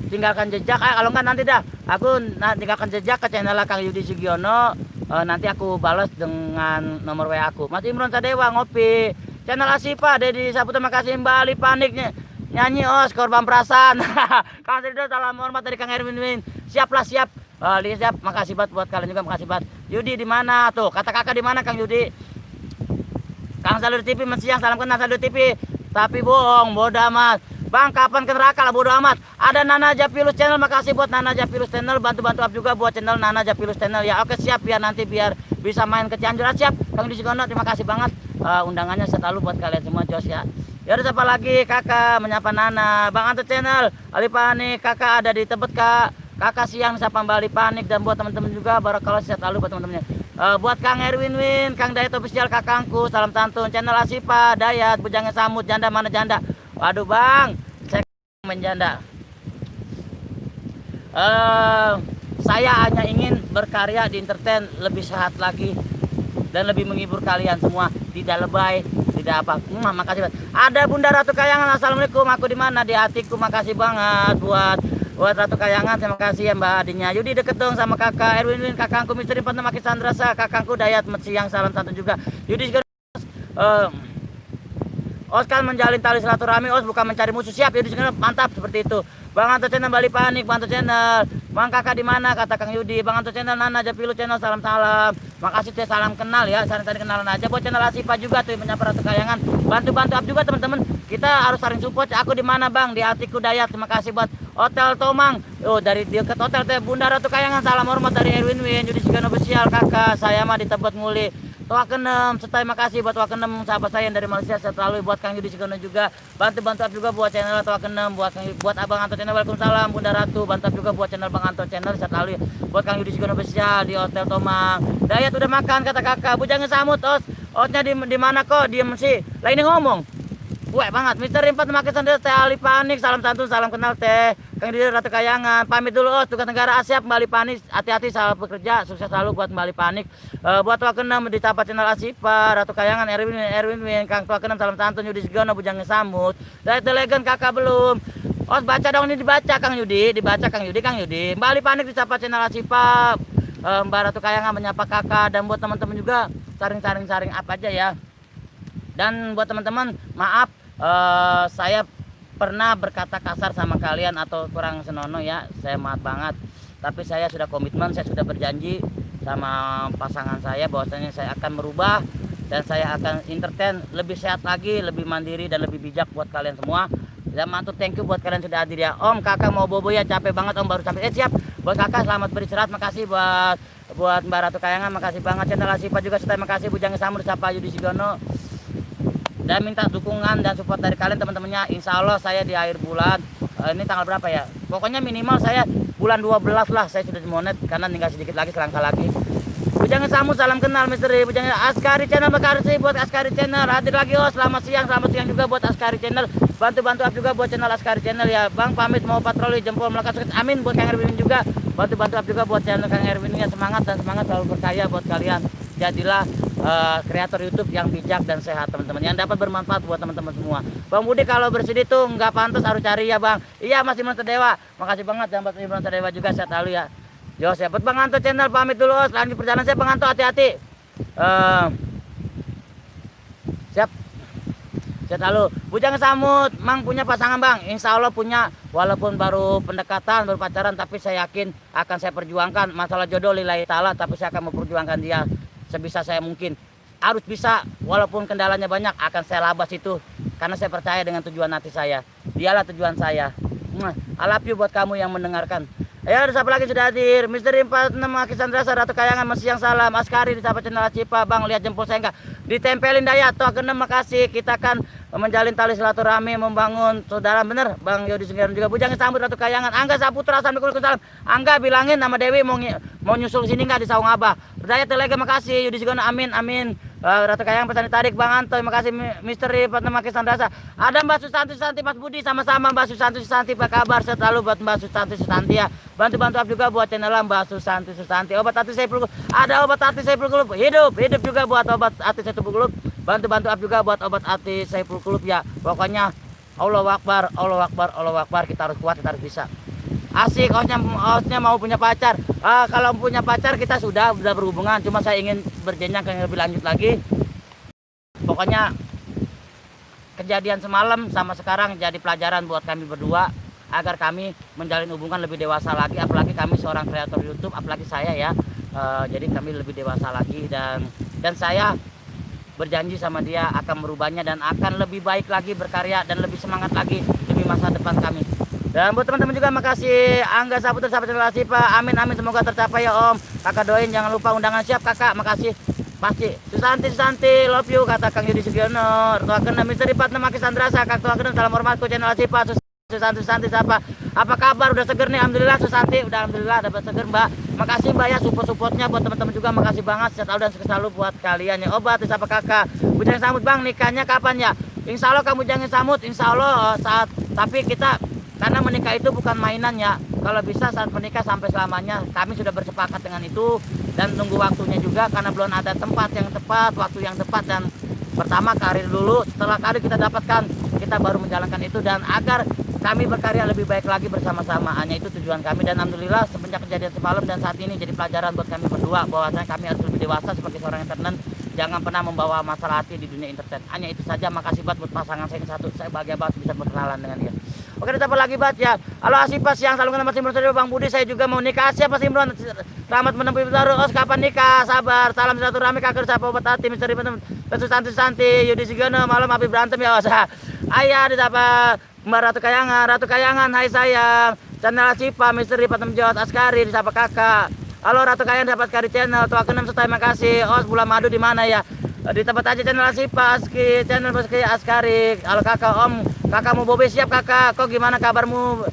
Tinggalkan jejak kalau enggak nanti dah aku tinggalkan jejak ke channel Kang Yudi Sugiono. Nanti aku balas dengan nomor WA aku. Mas Imron Sadewa ngopi channel Asipa Dedi Saputra. Makasih Mbak Ali Paniknya nyanyi korban perasaan. Kang Salido salam hormat dari Kang Erwin. Siaplah siap. Siap. Makasih banget buat kalian juga makasih banget. Yudi di mana tuh? Kata kakak di mana Kang Yudi? Kang Salido TV siang salam kenal Salido TV. Tapi bohong bodoh amat. Bang kapan ke neraka lah bodo amat. Ada Nana Japilus channel. Makasih buat Nana Japilus channel. Bantu-bantu up juga buat channel Nana Japilus channel ya. Oke siap biar nanti biar bisa main ke Cianjur. Siap Kang Yudi Sugiono terima kasih banget undangannya selalu buat kalian semua Jos ya. Ya udah siapa lagi kakak menyapa Nana. Bang Anto channel Ali Panik kakak ada di Tebet kak. Kakak siang siapa Mbak Ali Panik dan buat teman-teman juga barakallah sehat lalu buat teman-temannya. Buat Kang Erwin Kang Dayat official kakangku salam santun. Channel Asipa Dayat bujangnya samut janda mana janda. Waduh bang, saya menjanda. Saya hanya ingin berkarya di entertain lebih sehat lagi dan lebih menghibur kalian semua. Tidak lebay, tidak apa. Makasih banget. Ada Bunda Ratu Kayangan, assalamualaikum. Aku di mana? Di hatiku. Makasih banget buat Buat Ratu Kayangan, terima kasih ya Mbak Adinya. Yudi deket dong sama kakak Erwin, kakangku Misteri Pantem Maki Sandrasa, kakangku Dayat Siang, salam santun juga. Yudi juga Os kan menjalin tali silaturahmi, Os bukan mencari musuh. Siap, Yudi sekarang mantap seperti itu. Bang Anto Channel Bali Panik, Bang Anto Channel. Bang kakak di mana? Kata Kang Yudi. Bang Anto Channel, Nana Japilu Channel, salam-salam. Makasih teh, salam kenal ya. Saling kenalan aja. Buat channel Asipa juga tuh menyapa Ratu Kayangan. Bantu-bantu up juga teman-teman. Kita harus saling support. Aku di mana Bang? Di Atiku Dayat. Terima kasih buat Hotel Tomang. Oh, dari dekat hotel teh Bunda Ratu Kayangan. Salam hormat dari Erwin Win. Yudi Sigano Official kakak. Saya mah di Tebet Nguli. Toa Kenem, terima kasih buat Toa Kenem, sahabat saya yang dari Malaysia. Saya selalu buat Kang Yudi Sigono juga. Bantu up juga buat channel Toa Kenem, buat Abang Anto Channel. Waalaikumsalam Bunda Ratu. Bantu up juga buat channel Bang Anto Channel. Saya selalu buat Kang Yudi Sigono Official di Hotel Tomang. Dayat udah makan kata kakak. Bujangnya samut, Osnya di mana kok? Diem sih. Lah ini ngomong. Wah banget, Misteri Empat Maki Sandrasa, Teh Ali Panik, salam santun, salam kenal Teh. Kang Yudi Ratu Kayangan, pamit dulu tugas negara Asyap, Bali Panik, hati-hati salah bekerja, sukses selalu buat Bali Panik. Buat Tua Kenam di Tapa Channel Asipa, Ratu Kayangan, Erwin, Kang Tua Kenam, salam santun, Yudi Sigono, Bujangnya Samut. Dari Telegan kakak belum. Os baca dong, ini dibaca Kang Yudi, Kang Yudi. Bali Panik di Tapa Channel Asipa, Mbak Ratu Kayangan menyapa kakak, dan buat teman-teman juga saring apa aja ya. Dan buat teman-teman, maaf saya pernah berkata kasar sama kalian atau kurang senonoh ya, saya maaf banget. Tapi saya sudah komitmen, saya sudah berjanji sama pasangan saya bahwasanya saya akan merubah dan saya akan entertain lebih sehat lagi, lebih mandiri dan lebih bijak buat kalian semua. Dan mantu thank you buat kalian sudah hadir ya. Om kakak mau bobo ya, capek banget Om baru sampai. Siap. Buat kakak selamat beristirahat, makasih buat Mbak Ratu Kayangan, makasih banget. Channel Asipa juga terima kasih. Bujang Samur, Sapa Yudi Sigono. Dan minta dukungan dan support dari kalian teman-temannya. Insya Allah saya di akhir bulan ini tanggal berapa ya, pokoknya minimal saya bulan 12 lah saya sudah monet, karena tinggal sedikit lagi, selangkah lagi. Bujang Samu, salam kenal Misteri. Bujang Askari Channel, makasih buat Askari Channel hadir lagi. Selamat siang juga buat Askari Channel. Bantu up juga buat channel Askari Channel ya. Bang pamit mau patroli, jempol melekat sukses, amin. Buat Kang Erwin juga bantu up juga buat channel Kang Erwin ya. Semangat selalu percaya buat kalian. Jadilah kreator YouTube yang bijak dan sehat teman-teman, yang dapat bermanfaat buat teman-teman semua. Bang Budi kalau bersedih tuh nggak pantas, harus cari ya Bang. Iya Mas Monster Dewa, makasih banget dan buat Monster Dewa juga, sehat selalu ya. Yo saya buat Bang Anto Channel pamit dulu, lanjut perjalanan saya Bang Anto, hati-hati. Siap. Sehat selalu. Bujang Samut, Mang punya pasangan Bang? Insya Allah punya, walaupun baru pendekatan, baru pacaran, tapi saya yakin akan saya perjuangkan. Masalah jodoh lillahi ta'ala, tapi saya akan memperjuangkan dia sebisa saya mungkin. Harus bisa, walaupun kendalanya banyak, akan saya labas itu, karena saya percaya dengan tujuan hati saya. Dialah tujuan saya. I love you buat kamu yang mendengarkan. Ya, ada siapa lagi sudah hadir? Misteri 46 Maki Sandrasa, Ratu Kayangan, masih yang salam. Askari di Sahabat Channel Cipa, Bang lihat jempol saya enggak? Ditempelin Dayat, Toa Kenem, makasih. Kita kan menjalin tali silaturahmi, membangun saudara, bener Bang Yudi Singgaran juga. Bujang Sambut, Ratu Kayangan. Angga Saputra, assalamualaikum. Angga bilangin nama Dewi mau nyusul sini enggak di Saung Abah. Dayat Telega, makasih. Yudi Singgaran, amin amin. Ratu Kayangan pesan ditarik. Bang Anto, makasih. Misteri 46 Maki Sandrasa. Ada Mbak Susanti, Mas Budi, sama-sama Mbak Susanti, apa kabar? Selalu buat Mbak Susanti ya. Bantu up juga buat channel Mbak Susanti. Obat hati saya peluk. Ada obat hati saya peluk. Hidup juga buat obat hati saya peluk. Bantu up juga buat obat hati saya peluk ya. Pokoknya Allahu Akbar, kita harus kuat, kita harus bisa. Asik, osnya mau punya pacar. Kalau punya pacar kita sudah berhubungan, cuma saya ingin berjenjang ke lebih lanjut lagi. Pokoknya kejadian semalam sama sekarang jadi pelajaran buat kami berdua, agar kami menjalin hubungan lebih dewasa lagi, apalagi kami seorang kreator YouTube, apalagi saya ya. Jadi kami lebih dewasa lagi, dan saya berjanji sama dia akan merubahnya dan akan lebih baik lagi berkarya dan lebih semangat lagi demi masa depan kami. Dan buat teman-teman juga makasih. Angga Saputra, Sahabat Channel Asipa, amin semoga tercapai ya Om. Kakak doain jangan lupa undangan, siap Kakak, makasih. Pasti. Susanti, love you kata Kang Yudi Sugiono. Toa Kenem, Misteri 46 Maki Sandrasa, Kak Toa Kenem, salam hormatku Channel Asipa. Susanti siapa? Apa kabar? Udah seger nih, alhamdulillah Susanti, udah alhamdulillah dapat seger Mbak. Makasih Mbak ya supportnya buat teman-teman juga, makasih banget. Sehat selalu dan sukses selalu buat kalian ya. Obat siapa Kakak? Bujang Samut Bang, nikahnya kapan ya? Insya Allah kamu jangan Samut, insya Allah saat, tapi kita karena menikah itu bukan mainan ya. Kalau bisa saat menikah sampai selamanya. Kami sudah bersepakat dengan itu dan tunggu waktunya juga, karena belum ada tempat yang tepat, waktu yang tepat. Dan pertama karir dulu, setelah karir kita dapatkan, kita baru menjalankan itu. Dan agar kami berkarya lebih baik lagi bersama-sama. Hanya itu tujuan kami, dan alhamdulillah semenjak kejadian semalam dan saat ini jadi pelajaran buat kami berdua bahwasanya kami harus lebih dewasa sebagai seorang entertainer. Jangan pernah membawa masalah hati di dunia entertain. Hanya itu saja. Makasih banget buat pasangan saya yang satu. Saya bahagia banget bisa berkenalan dengan dia. Oke, kita apa lagi banget ya. Halo Asipas yang selalu kenal Mas Imron Sadeo, Bang Budi. Saya juga mau nikah. Siapa Mas Imron? Selamat menempuh baru. Kapan nikah? Sabar. Salam silaturahmi kakak siapa obat hati misteri penuh. Santi Yudi Sigono malam habis berantem ya wasa. Ayah disapa Mbak Ratu Kayangan. Ratu Kayangan, hai sayang. Channel Cipa misteri Patem Jawat Askari disapa kakak. Halo Ratu Kayangan dapat kari channel. Tua kenem setai makasih. Os bulan madu di mana ya? Di tempat aja channel Cipa Aski channel Askari. Halo kakak Om. Kakak mau bobe siap kakak. Kok gimana kabarmu?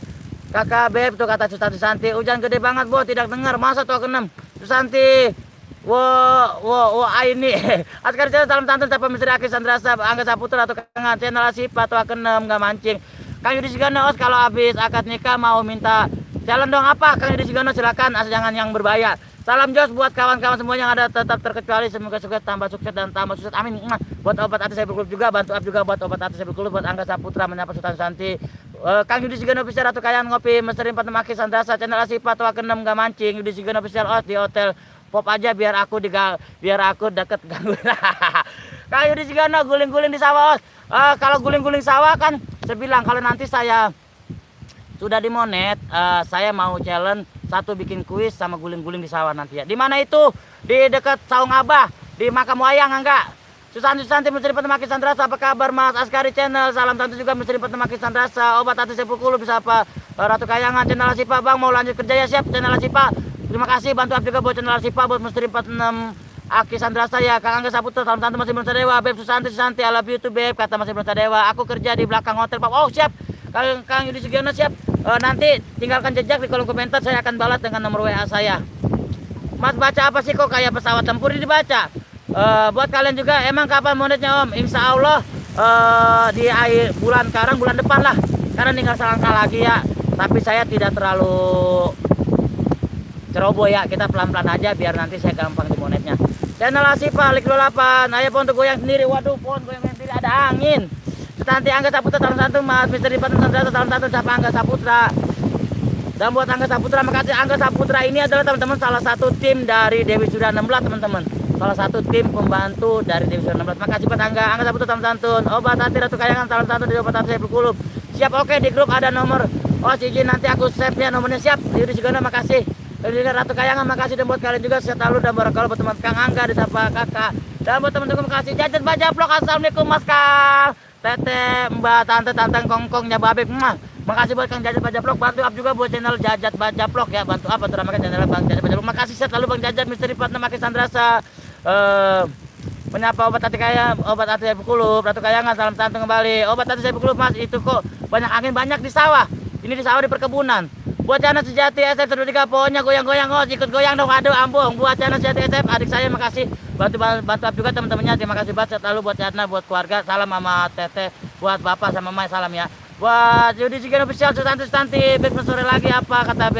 Kakak Beb tuh kata Susanti. Hujan gede banget bo tidak dengar. Masa tua kenem Susanti. Wo ini Askari channel salam tantun siapa misteri Aki Sandrasa Angga Saputra atau Kangen channel Sipa atau kenem nggak mancing. Kang Yudi Sigano Os kalau habis akad nikah mau minta jalan dong apa Kang Yudi Sigano silakan asal jangan yang berbahaya. Salam Jos buat kawan-kawan semua yang ada tetap terkecuali semoga sukses tambah sukses dan tambah sukses amin. Buat obat hati saya berkulub juga bantu up juga buat obat hati saya berkulub buat Angga Saputra menyapa Sultan Santi. Kang Yudi Sigano official Ratu Kayan ngopi misteri Patemaki Sandrasa channel Sipa atau kenem nggak mancing. Yudi Sigano official Os di hotel pop aja biar aku deket gangguin. Kayu di Sigano guling-guling di sawah. Kalau guling-guling sawah kan saya bilang kalau nanti saya sudah di monet, saya mau challenge satu bikin kuis sama guling-guling di sawah nanti ya. Di mana itu? Di dekat Saung Abah, di Makam Wayang enggak? Susanti misteri Patemaki Sandrasa apa kabar Mas Askari channel salam tante juga misteri Patemaki Sandrasa obat hati sepuluh kulu bisa apa Ratu Kayangan channel Sipa Bang mau lanjut kerja ya siap channel Sipa. Terima kasih bantu up juga buat channel Sipa buat misteri 46 Aki Sandrasa ya Kang Angga Saputra salam tante Mas Imron Sadewa Beb Susanti I love you too Beb kata Mas Imron Sadewa aku kerja di belakang hotel Pak. Oh siap Kang Yudi Sugiono siap. Nanti tinggalkan jejak di kolom komentar saya akan balas dengan nomor WA saya. Mas baca apa sih kok kayak pesawat tempur ini dibaca. Buat kalian juga emang kapan monetnya Om? Insya Allah di akhir bulan sekarang bulan depan lah karena tinggal selangkah lagi ya tapi saya tidak terlalu ceroboh ya kita pelan-pelan aja biar nanti saya gampang di monetnya. Channel Asipa Lik 28 ayo pohon untuk goyang sendiri. Waduh pohon goyang sendiri ada angin. Nanti Angga Saputra salam satu Mas misteri Patem Sandrasa salam satu siapa Angga Saputra. Dan buat Angga Saputra makasih. Angga Saputra ini adalah teman-teman salah satu tim dari Dewi Surya 16 teman-teman. Salah satu tim pembantu dari Dewi Surya 16. Makasih buat Angga Saputra salam santun. Obat hati Ratu Kayangan salam santun dari obat hati saya berkulub. Siap oke di grup ada nomor. Oh izin nanti aku save ya nomornya siap. Yudi Sigana makasih. Ratu Kayangan makasih dan buat kalian juga sehat selalu dan barakal buat teman Kang Angga disapa kakak. Dan buat teman-teman makasih jajan baja vlog assalamualaikum Mas Kang. Teteh Mbak Tante Tantang Kongkongnya Babek. Makasih buat Kang Jajat Baca Vlog. Bantu up juga buat channel Jajat Baca Vlog ya. Bantu up atau ramakan channel Bang Jajat Baca Vlog. Makasih sehat selalu Bang Jajat misteri Patemaki Sandrasa. Menyapa obat hati kaya, obat hati saya berkulub. Ratu Kayangan salam tante kembali. Obat hati saya berkulub Mas itu kok banyak angin banyak di sawah. Ini di sawah di perkebunan. Buat channel Sejati SF 3 pohonnya goyang-goyang oh ikut goyang dong aduh ambung. Buat channel Sejati SF adik saya makasih bantu up juga teman-temannya terima kasih banget selalu buat channel buat keluarga salam mama teteh buat bapak sama mama salam ya. Buat Yudi Sigana official Susanti besok sore lagi apa kata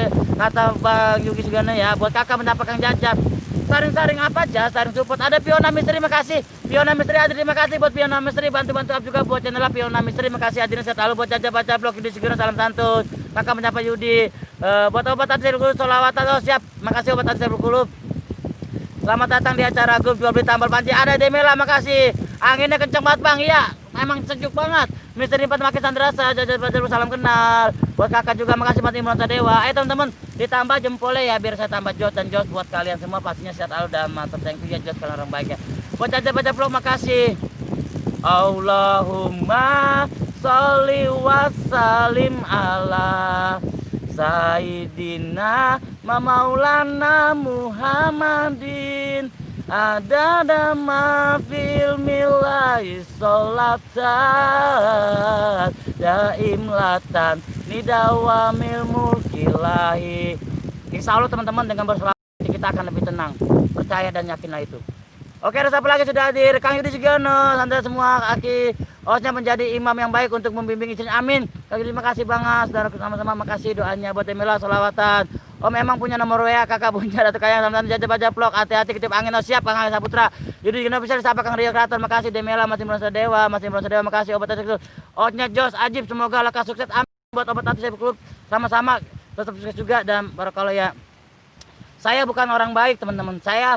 Bang Yudi Sigana ya buat kakak mendapatkan jajat saring-saring apa aja saring support ada Piona Misteri makasih Piona Misteri hadir terima kasih buat Piona Misteri bantu up juga buat channel Piona Misteri makasih hadirnya selalu buat Jajat Baca Vlog Yudi Sigana salam santun kakak menyapa Yudi buat obat hati saya berkulub solawatan oh siap makasih obat hati saya berkulub. Selamat datang di acara grup jual beli tambal panci ada Demela makasih anginnya kenceng banget Bang iya emang sejuk banget misteri Patemaki Sandrasa Jajat Baca Vlog salam kenal buat kakak juga makasih Mas Imron Sadewa teman-teman ditambah jempolnya ya biar saya tambah jos dan jos buat kalian semua pastinya sehat selalu dan mantap thank you ya jos kalian orang baik ya buat Jajat Baca Vlog makasih Allahumma sholli wa salim ala Sayyidina Maulana Muhammadin ada dama fil milai sholatan daimlatan nidawamil mulkilahi. Insya Allah teman-teman dengan bersolat kita akan lebih tenang percaya dan yakinlah itu. Oke, ada siapa lagi sudah hadir? Kang Yudi Sugiono, Anda semua Aki Osnya menjadi imam yang baik untuk membimbing istrinya. Amin. Kang Yudi makasih banget, saudara sama-sama makasih doanya buat Emila solawatan. Om emang punya nomor WA, kakak punya Ratu Kayangan sama Jajat Baca Vlog. Hati-hati ketip angin oh siap Kang Angga Saputra. Yudi Sugiono bisa disapa Kang Rio Kreator, makasih Demela, Mas Imron Sadewa makasih obat itu. Osnya Jos Ajib semoga lekas sukses. Amin. buat Obat Hati Cyber Club sama-sama tetap sukses juga. Dan barakallah ya, saya bukan orang baik teman-teman, saya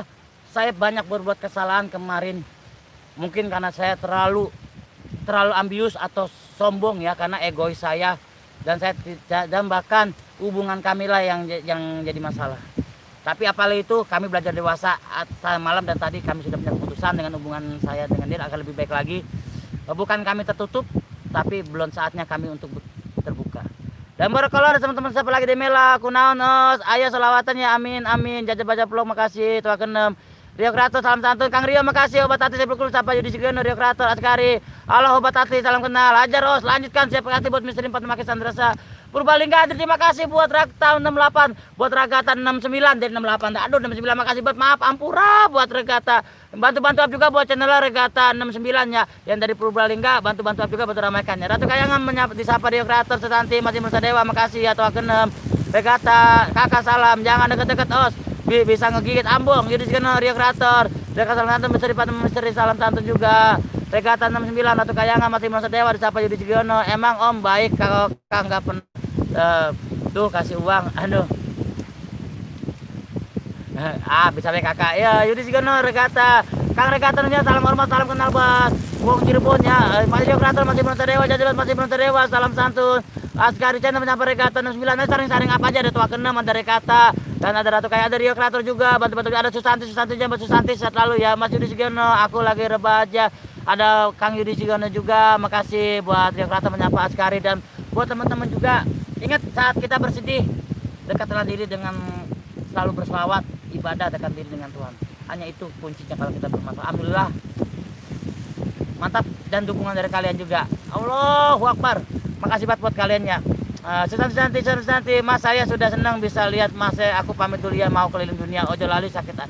banyak berbuat kesalahan kemarin, mungkin karena saya terlalu ambius atau sombong ya, karena egois saya, dan bahkan hubungan kami lah yang jadi masalah. Tapi apalagi itu kami belajar dewasa malam, dan tadi kami sudah punya keputusan dengan hubungan saya dengan dia akan lebih baik lagi. Bukan kami tertutup, tapi belum saatnya kami untuk terbuka. Dan barakallah ada teman-teman siapa lagi Demela, kunaon ayah selawatan ya, amin amin. Jajah baca vlog makasih, tua keenem. Rio Kreator salam santun, Kang Rio makasih. Obat Hati Cyber Club siapa Yudi Sigeno, Rio Kreator Askari. Halo Obat Hati salam kenal. Ajar Os, lanjutkan siapa kasih buat Misteri 4 memakai Sandrasa. Purbalingga Adri terima kasih buat Rakta 68, buat Ragata 69 dari 68. Aduh 69 makasih buat maaf Ampura buat Regata. Bantu-bantu up juga buat channel Regata 69 ya. Yang dari Purbalingga bantu-bantu up juga buat ramaikannya. Ratu Kayangan menyapa disapa Rio Kreator Setanti masih Mersa Dewa makasih ya tua keenem. Regata kakak salam jangan deket-deket Os. Bisa ngegigit ambong. Yudi Sigeno Rio Kreator. Regata salam santun misteri salam santun juga. Regata 69 Ratu Kayangan masih Mersa Dewa disapa Yudi Sigeno. Emang Om baik kalau Kang nggak pernah tuh kasih uang, aduh. Bisa baik kakak ya. Yudi Sigeno Regata Kang Regata nya salam hormat salam kenal buat Wong Cirebon ya. Masih Kreator masih Mersa Dewa, Jajalan masih Mersa Dewa salam santun. Askari channel menyapa Regata 69 saring-saring apa aja, ada tua keenem, ada Regata dan ada Ratu Kayak, ada Rio Kreator juga bantu-bantu, ada Susanti jangan Susanti sehat lalu ya. Mas Yudi Sigeno aku lagi rebah aja, ada Kang Yudi Sigeno juga makasih buat Rio Kreator menyapa Askari. Dan buat teman-teman juga ingat saat kita bersedih dekatlah diri dengan selalu berselawat, ibadah dekat diri dengan Tuhan, hanya itu kuncinya kalau kita bermasalah. Alhamdulillah mantap, dan dukungan dari kalian juga. Allahu Akbar, makasih banget buat kalian ya. Susanti Mas saya sudah senang bisa lihat Mas, aku pamit dulu ya mau keliling dunia, ojo lali sakit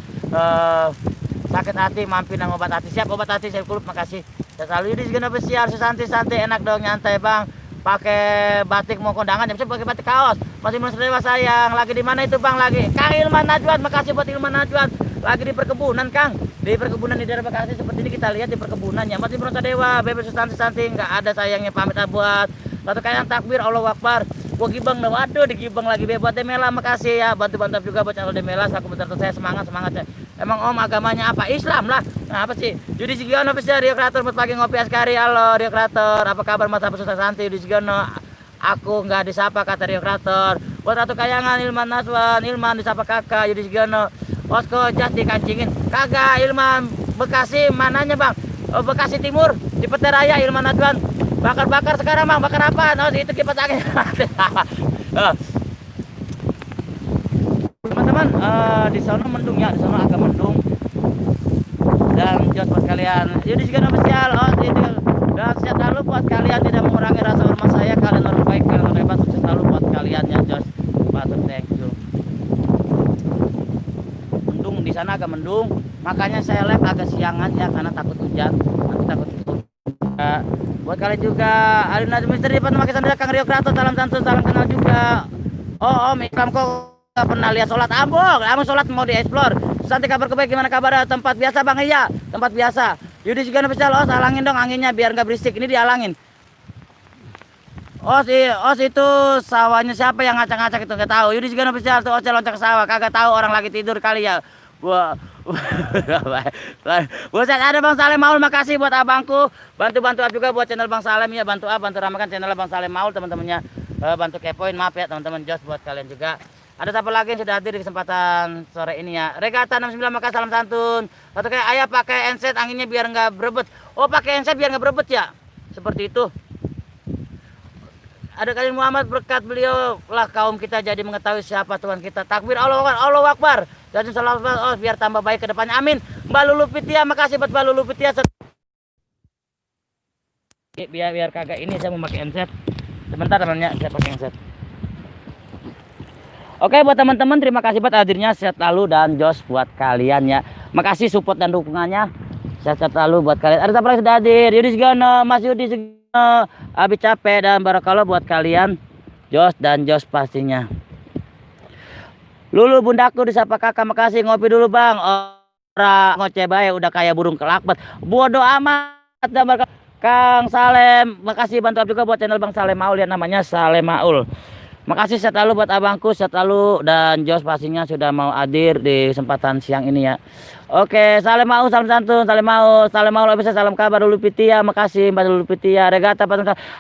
hati mampir nang Obat Hati. Siap Obat Hati saya klub makasih. Dan selalu Yudi Sigeno besiar Susanti enak dong nyantai Bang. Pakai batik mau kondangan ya, bisa pakai batik kaos. Masih Mersa Dewa sayang. Lagi di mana itu Bang? Lagi Kang Ilman Najwan, makasih buat Ilman Najwan. Lagi di perkebunan Kang. Di perkebunan di daerah Bekasi seperti ini kita lihat di perkebunannya. Masih Mersa Dewa, Bebe Susanti enggak ada sayangnya pamit buat. Satu kayak takbir Allahu Akbar. Gua gibeng waduh digibeng lagi buat Demela makasih ya. Bantu-bantu juga buat channel Demela. Aku betul saya semangat ya. Emang Om agamanya apa? Islam lah. Nah, apa sih? Yudi Sigeno bisa Rio Kreator buat pagi ngopi Askari. Halo Rio Kreator, apa kabar Mas Abu Susanti? Yudi Sigeno aku nggak disapa kata Rio Kreator. Buat Ratu Kayangan Ilman Naswan, Ilman disapa kakak Yudi Sigeno. Osko jas dikancingin. Kagak Ilman Bekasi mananya Bang? Oh, Bekasi Timur di Peteraya Ilman Naswan. Bakar-bakar sekarang Bang, bakar apa? Oh, itu kipas angin. Teman-teman di sana mendung ya, di sana agak mendung. Dan jos buat kalian Yudi Sigeno spesial dan sehat selalu buat kalian, tidak mengurangi rasa hormat saya, kalian orang baik, kalian orang hebat, sukses selalu buat kalian ya jos. Patut thank you. Mendung di sana agak mendung, makanya saya live agak siangan ya karena takut hujan, nanti takut buat kalian juga. Alina Misteri Depan memakai sandal Kang Rio Kreator salam santun salam kenal juga. Om Ikram kok gak pernah lihat sholat ambong, sholat mau dieksplor. Santi kabar kebaik gimana kabar? Tempat biasa Bang, iya tempat biasa. Yudi Sigeno spesial Os halangin dong anginnya biar nggak berisik, ini dihalangin. Os itu sawahnya siapa yang ngacak-ngacak itu nggak tahu. Yudi Sigeno spesial tuh Ocel loncat ke sawah, kagak tahu orang lagi tidur kali ya. Gua buset ada Bang Salem Maul makasih buat abangku, bantu juga buat channel Bang Salem ya, bantu ramaikan channel Bang Salem Maul teman-temannya, bantu kepoin maaf ya teman-teman. Jos buat kalian juga. Ada siapa lagi yang sudah hadir di kesempatan sore ini ya? Regata 69 maka salam santun. Atau kayak ayah pakai enset anginnya biar nggak berebet. Oh pakai enset biar nggak berebet ya? Seperti itu. Ada kalian Muhammad berkat beliau lah kaum kita jadi mengetahui siapa Tuhan kita. Takbir Allahu Akbar. Jadi selalu biar tambah baik ke depannya. Amin. Mbak Lulu Pitia makasih buat Mbak Lulu Pitia. Biar kagak ini saya mau pakai enset. Sebentar temannya saya pakai enset. Oke buat teman-teman terima kasih buat hadirnya, sehat lalu dan jos buat kalian ya. Makasih support dan dukungannya. Sehat lalu buat kalian. Ada siapa lagi sudah hadir? Yudi Sigeno, Mas Yudi Sigeno, Abi capek dan barakallah buat kalian. Jos dan jos pastinya. Lulu bundaku disapa kakak makasih ngopi dulu Bang. Orang ngoceh bae udah kayak burung kelakbat. Bodoh amat dan barakallah. Kang Salem, makasih bantu juga buat channel Bang Salem Maul, lihat namanya Salem Maul. Makasih sehat selalu buat abangku, sehat selalu, dan Jos pastinya sudah mau hadir di kesempatan siang ini ya. Oke, Salem Maul, salam santun, Salem Maul, bisa salam kabar dulu Pitia, makasih Mbak dulu Pitia, Regata,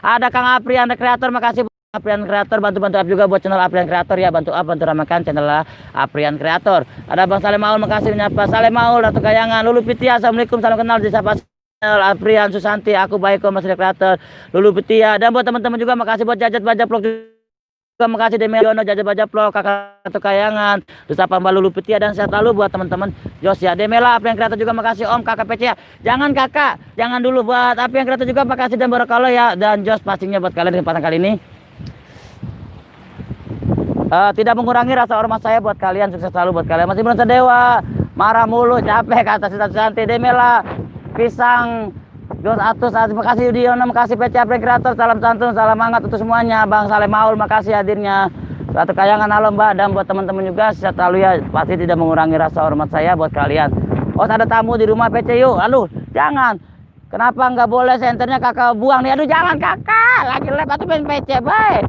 ada Kang Aprian Kreator, makasih Aprian Kreator, bantu up juga buat channel Aprian Kreator ya, bantu ramakan channel Aprian Kreator. Ada Bang Salem Maul, makasih menyapa Salem Maul, Ratu Kayangan, Lulu Pitia, assalamualaikum, salam kenal, disapa Aprian Susanti, aku baik kok Mas Kreator, Lulu Pitia, dan buat teman-teman juga makasih buat Jajat Bajak Vlog juga, makasih Demeliono, Jajat Bajak Vlog, Kakak Ratu Kayangan, disapa Mbak Lulu Pitia, dan sehat selalu buat teman-teman Jos ya. Demela Aprian Kreator juga makasih Om, Kakak PC ya. Jangan Kakak, jangan dulu buat Aprian Kreator juga makasih, dan Barakallah ya, dan Jos pastinya buat kalian di kesempatan kali ini. Tidak mengurangi rasa hormat saya buat kalian, sukses selalu buat kalian. Masih Bronsa Dewa, marah mulu, capek kata Santi, Demela, Pisang, Jos Atus, terima kasih Yudiono, makasih PC Aprian Kreator, salam santun, salam hangat untuk semuanya. Bang Salem Maul, makasih hadirnya. Ratu Kayangan, halo Mbak, dan buat teman-teman juga sehat selalu ya, pasti tidak mengurangi rasa hormat saya buat kalian. Oh, ada tamu di rumah PC yuk, aduh, jangan. Kenapa nggak boleh senternya kakak buang nih? Aduh jangan kakak, lagi live atau main PC baik.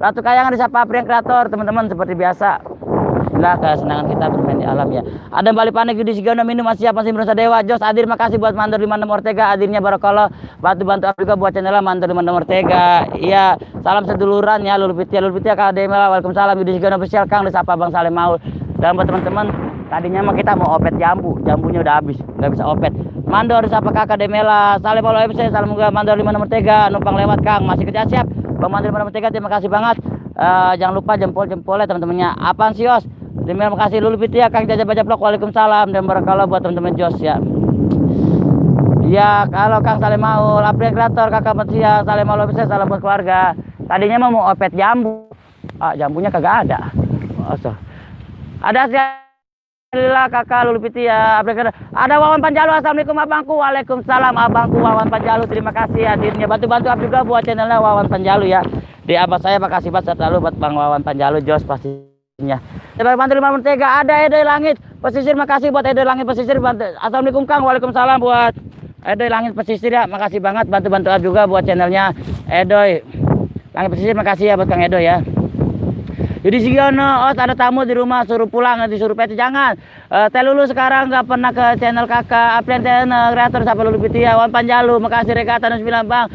Ratu Kayangan disapa Aprian Kreator, teman-teman seperti biasa. Inilah kesenangan kita bermain di alam ya. Ada Bali Panik Yudi Sigono minum masih siapa sih Bronsa Dewa. Jos hadir, makasih buat Mandor 56 Ortega, hadirnya Barakallah. Bantu juga buat channel Mandor 56 Ortega. Iya, salam seduluran ya Lulu Pitia Kak Demela. Waalaikumsalam Yudi Sigono official Kang, disapa Bang Salem Maul. Dan buat teman-teman, tadinya mah kita mau opet jambunya udah habis, nggak bisa opet. Mandor disapa Kakak Demela, Salem Maul MC, salam juga Mandor 56 Ortega, numpang lewat Kang, masih kerja siap. Bang Mandor 56 Ortega, terima kasih banget. Jangan lupa jempol-jempolnya teman-temannya. Apaan sih Yos? Terima kasih Lulu Pitia, Kang Jajak Bajak Vlog, waalaikumsalam, dan Barakallah buat teman-teman Jos ya. Ya, kalau Kang Salem Maul, Aprian Kreator, Kakak Matia, Salem Maul bisa salam buat keluarga. Tadinya mau opet jambu. Jambunya kagak ada. Ada Alhamdulillah Kakak Lulu Pitia, Aprian Kreator. Ada Wawan Panjalu, assalamualaikum abangku, waalaikumsalam abangku Wawan Panjalu, terima kasih hadirnya. Bantu up juga buat channelnya Wawan Panjalu ya. Di abang saya makasih banget selalu buat Bang Wawan Panjalu, Jos pastinya. Bantu 5 Mentega, ada Edoy Langit Pesisir, makasih buat Edoy Langit Pesisir. Assalamualaikum Kang, waalaikumsalam buat Edoy Langit Pesisir ya, makasih banget bantu juga buat channelnya Edoy Langit Pesisir, makasih ya buat Kang Edoy ya. Jadi Sigiono, ada tamu di rumah, suruh pulang, nanti suruh PC, jangan. Teh Lulu sekarang nggak pernah ke channel kakak Aprian Kreator, sampai Lulu Pitia, Wan Panjalu, makasih Regata 9 Bang.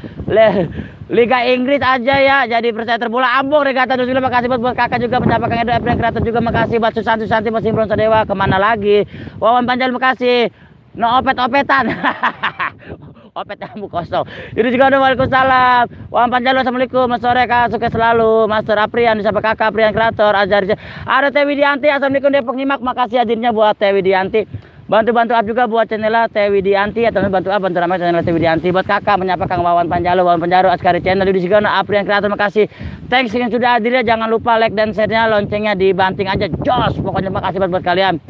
Liga Inggris aja ya, jadi percaya terbola Ambung Regata 29, makasih buat kakak juga, menyapa Kang Edo Aprian Kreator juga, makasih buat Susanti masih Bronsa Dewa, kemana lagi. Wawan Panjalu makasih, no opet-opetan. Opet kamu kosong. Jadi juga ada waalaikumsalam. Wawan Panjalu, assalamualaikum, mas sore kak, sukses selalu. Master Aprian, disapa kakak Aprian Kreator, Azhar. Ada Teh Widianti, assalamualaikum Depok Nyimak, makasih hadirnya buat Teh Widianti. Bantu up juga buat channel Teh Widianti, atau bantu ramai channel Teh Widianti. Buat kakak menyapa Kang Wawan Panjalu, Askari channel di Sigono, Aprian Kreator, makasih. Thanks yang sudah hadir ya, jangan lupa like dan share-nya, loncengnya dibanting aja, jos. Pokoknya makasih buat kalian.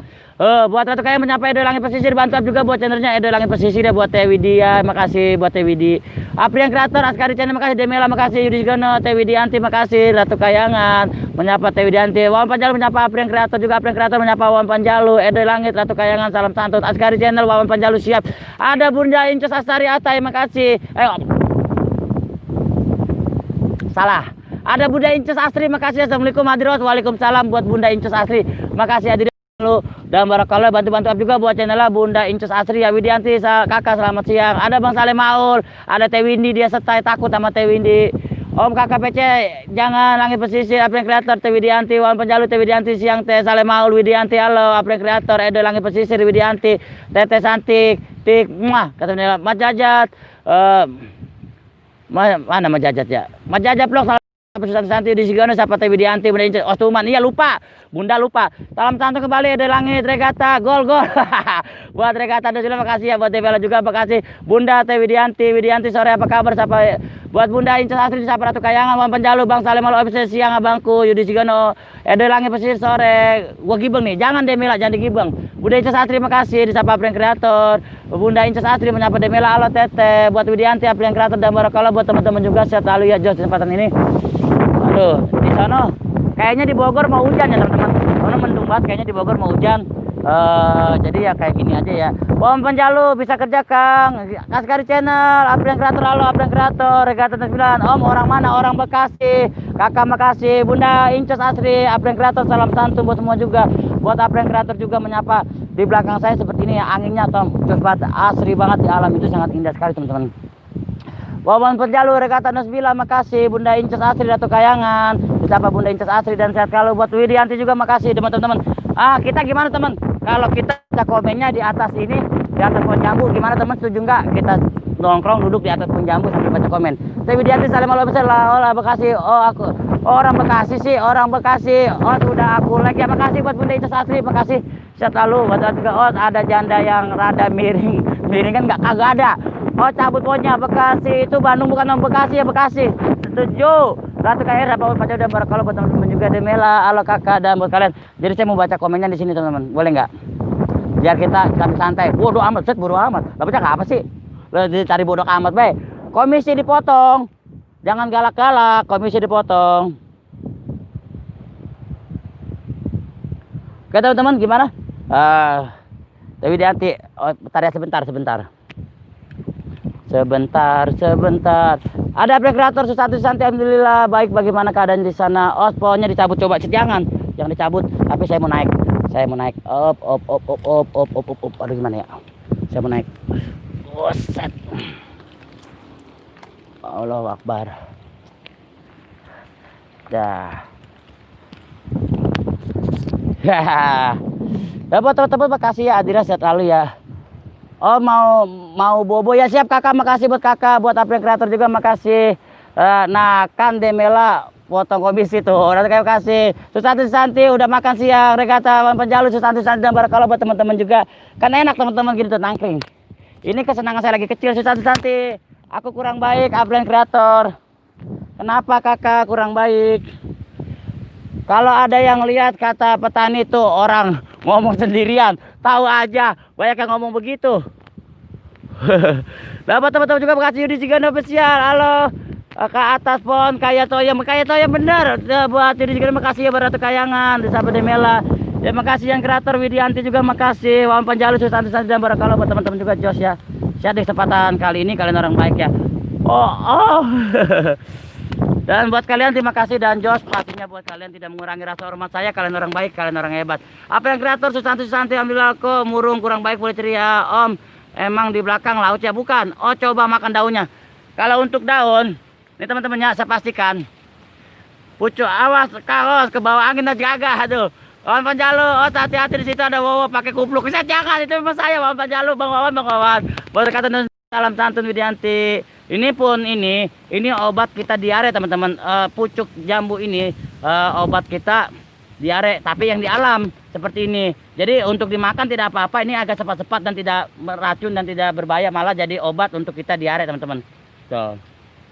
Buat Ratu Kayangan menyapa Edoy Langit Pesisir, bantu juga buat channelnya Edoy Langit Pesisir ya, buat Teh Widia, makasih buat Teh Widi. Aprian Kreator, Askari channel, makasih. Demela, makasih. Yudi Sigono, Teh Widianti, makasih. Ratu Kayangan menyapa Teh Widianti. Wawan Panjalu menyapa Aprian Kreator juga, Aprian Kreator menyapa Wawan Panjalu. Edoy Langit, Ratu Kayangan, salam santun. Askari channel, Wawan Panjalu siap. Ada Bunda Incus Astari Atai, makasih. Salah. Ada Bunda Incus Astri, makasih. Assalamualaikum hadirat, waalaikumsalam buat Bunda Incus Astri, makasih hadir. Dan Barakallah, bantu up juga buat channel Bunda Incus Asri ya, Widianti, kakak selamat siang. Ada Bang Salem Maul, ada Teh Windy, dia setai takut sama Teh Windy. Om kakak PC, jangan Langit Pesisir, Aprian Kreator, Teh Widianti, Wawan Panjalu, Teh Widianti siang, Teh Salem Maul, Widianti, halo, Aprian Kreator, Edoy Langit Pesisir, Widianti, Teh Santik, tik, katanya Mas Jajat, mana Mas Jajat ya? Mas Jajat Vlog, Santi di Sigono, siapa Teh Widianti, Bunda Incus, Ostuman, iya lupa, Bunda lupa. Salam santun kembali, Edoy Langit, Regata, gol. Buat Regata, terima kasih ya, buat Teh Bella juga, makasih. Bunda Teh Widianti sore apa kabar, siapa? Buat Bunda Incus Asri, siapa Ratu Kayangan, Wawan Panjalu, Bang Salem Maul official siang abangku, Yudi Sigono, Edoy Langit Pesisir sore. Gua gibeng nih, jangan Demela, jangan digibeng. Bunda Incus Asri, makasih, disapa Aprian Kreator. Bunda Incus Asri menyapa Demela, halo Tete. Buat Widianti, Aprian Kreator, dan Barakallah buat teman-teman juga, sehat selalu ya, Jos kesempatan ini. Aduh, di sana kayaknya di Bogor mau hujan ya teman-teman. Karena mendung banget, kayaknya di Bogor mau hujan. Jadi ya kayak gini aja ya. Om Panjalu bisa kerja Kang. Kaskari channel, April Kreator, halo April Kreator, Regata 9. Om orang mana? Orang Bekasi. Kakak Makasih, Bunda Incos Asri, April Kreator, salam santun buat semua juga. Buat April Kreator juga menyapa. Di belakang saya seperti ini ya, anginnya atau cepat asri banget di alam itu sangat indah sekali teman-teman. Wawan Penjalu, Regata 9, makasih. Bunda Incos Asri, Dato Kayangan. Disapa Bunda Incos Asri dan sehat kalau buat Widianti juga makasih teman-teman. Kita gimana teman? Kalau kita baca komennya di atas ini, di atas pohon jambu, gimana teman? Setuju nggak kita nongkrong duduk di atas pohon jambu sambil baca komen? Saya Widianti, salam Allah besar lah, Bekasi. Aku orang Bekasi sih, orang Bekasi. Sudah aku like ya, makasih buat Bunda Incos Asri, makasih. Sehat lalu buat juga. Ada janda yang rada miring kan nggak, kagak ada. Cabut pohonnya Bekasi itu Bandung, bukan Bekasi ya, Bekasi. Setuju. Ratu KR apa baca udah barakallah buat teman-teman juga. Demela, halo kakak dan buat kalian. Jadi saya mau baca komennya di sini teman-teman. Boleh nggak? Biar kita santai. Bodoh amat, bodoh amat. Lah baca apa sih? Lah cari bodoh amat, be. Komisi dipotong. Jangan galak-galak, komisi dipotong. Oke teman-teman, gimana? Tapi Widianti, sebentar. Sebentar. Ada April Kreator Susatu Santi, alhamdulillah baik. Bagaimana keadaan di sana? Pohonnya dicabut, coba jangan dicabut. Tapi saya mau naik. Op. Aduh gimana ya? Saya mau naik. Set. Allahu Akbar. Dah. Dapat teman-teman, makasih ya Adira, sehat lalu ya. Mau bobo ya, siap kakak, makasih buat kakak, buat April Kreator juga makasih. Nah kan Demela potong komisi tuh, udah kayak kasih. Susatu Santi udah makan siang, Regata Penjalu, Susatu Santi dan barakallah buat teman-teman juga. Kan enak teman-teman gitu nangkring. Ini kesenangan saya lagi kecil. Susatu Santi, aku kurang baik April Kreator. Kenapa kakak kurang baik? Kalau ada yang lihat kata petani tuh orang ngomong sendirian, tahu aja banyak yang ngomong begitu. Dapat teman-teman juga makasih Yudi Sigano spesial. Halo ke atas pohon kaya toyem bener. Buat Yudi Sigano makasih ya, Baratu Kayangan, Disapa Demela. Ya makasih yang kreator Widianti juga makasih. Wawan Panjalu, Susanti dan barakallah buat teman-teman juga Jos ya. Siap di kesempatan kali ini kalian orang baik ya. Dan buat kalian terima kasih dan Jos, pastinya buat kalian tidak mengurangi rasa hormat saya. Kalian orang baik, kalian orang hebat. Apa yang kreator Susanti, alhamdulillah kok murung kurang baik boleh ceria. Om, emang di belakang laut ya? Bukan. Coba makan daunnya. Kalau untuk daun, ini teman-temannya saya pastikan. Pucuk, awas kaos ke bawah angin dan gagah. Aduh. Wawan Panjalu, hati-hati di situ ada Wowo pakai kupluk. Saya jangan, itu memang saya Wawan Panjalu, Bang Wawan. Buat kata salam santun Widianti. Ini obat kita diare teman-teman. Pucuk jambu ini obat kita diare, tapi yang di alam seperti ini. Jadi untuk dimakan tidak apa-apa, ini agak cepat-cepat dan tidak beracun dan tidak berbahaya, malah jadi obat untuk kita diare teman-teman. Tuh.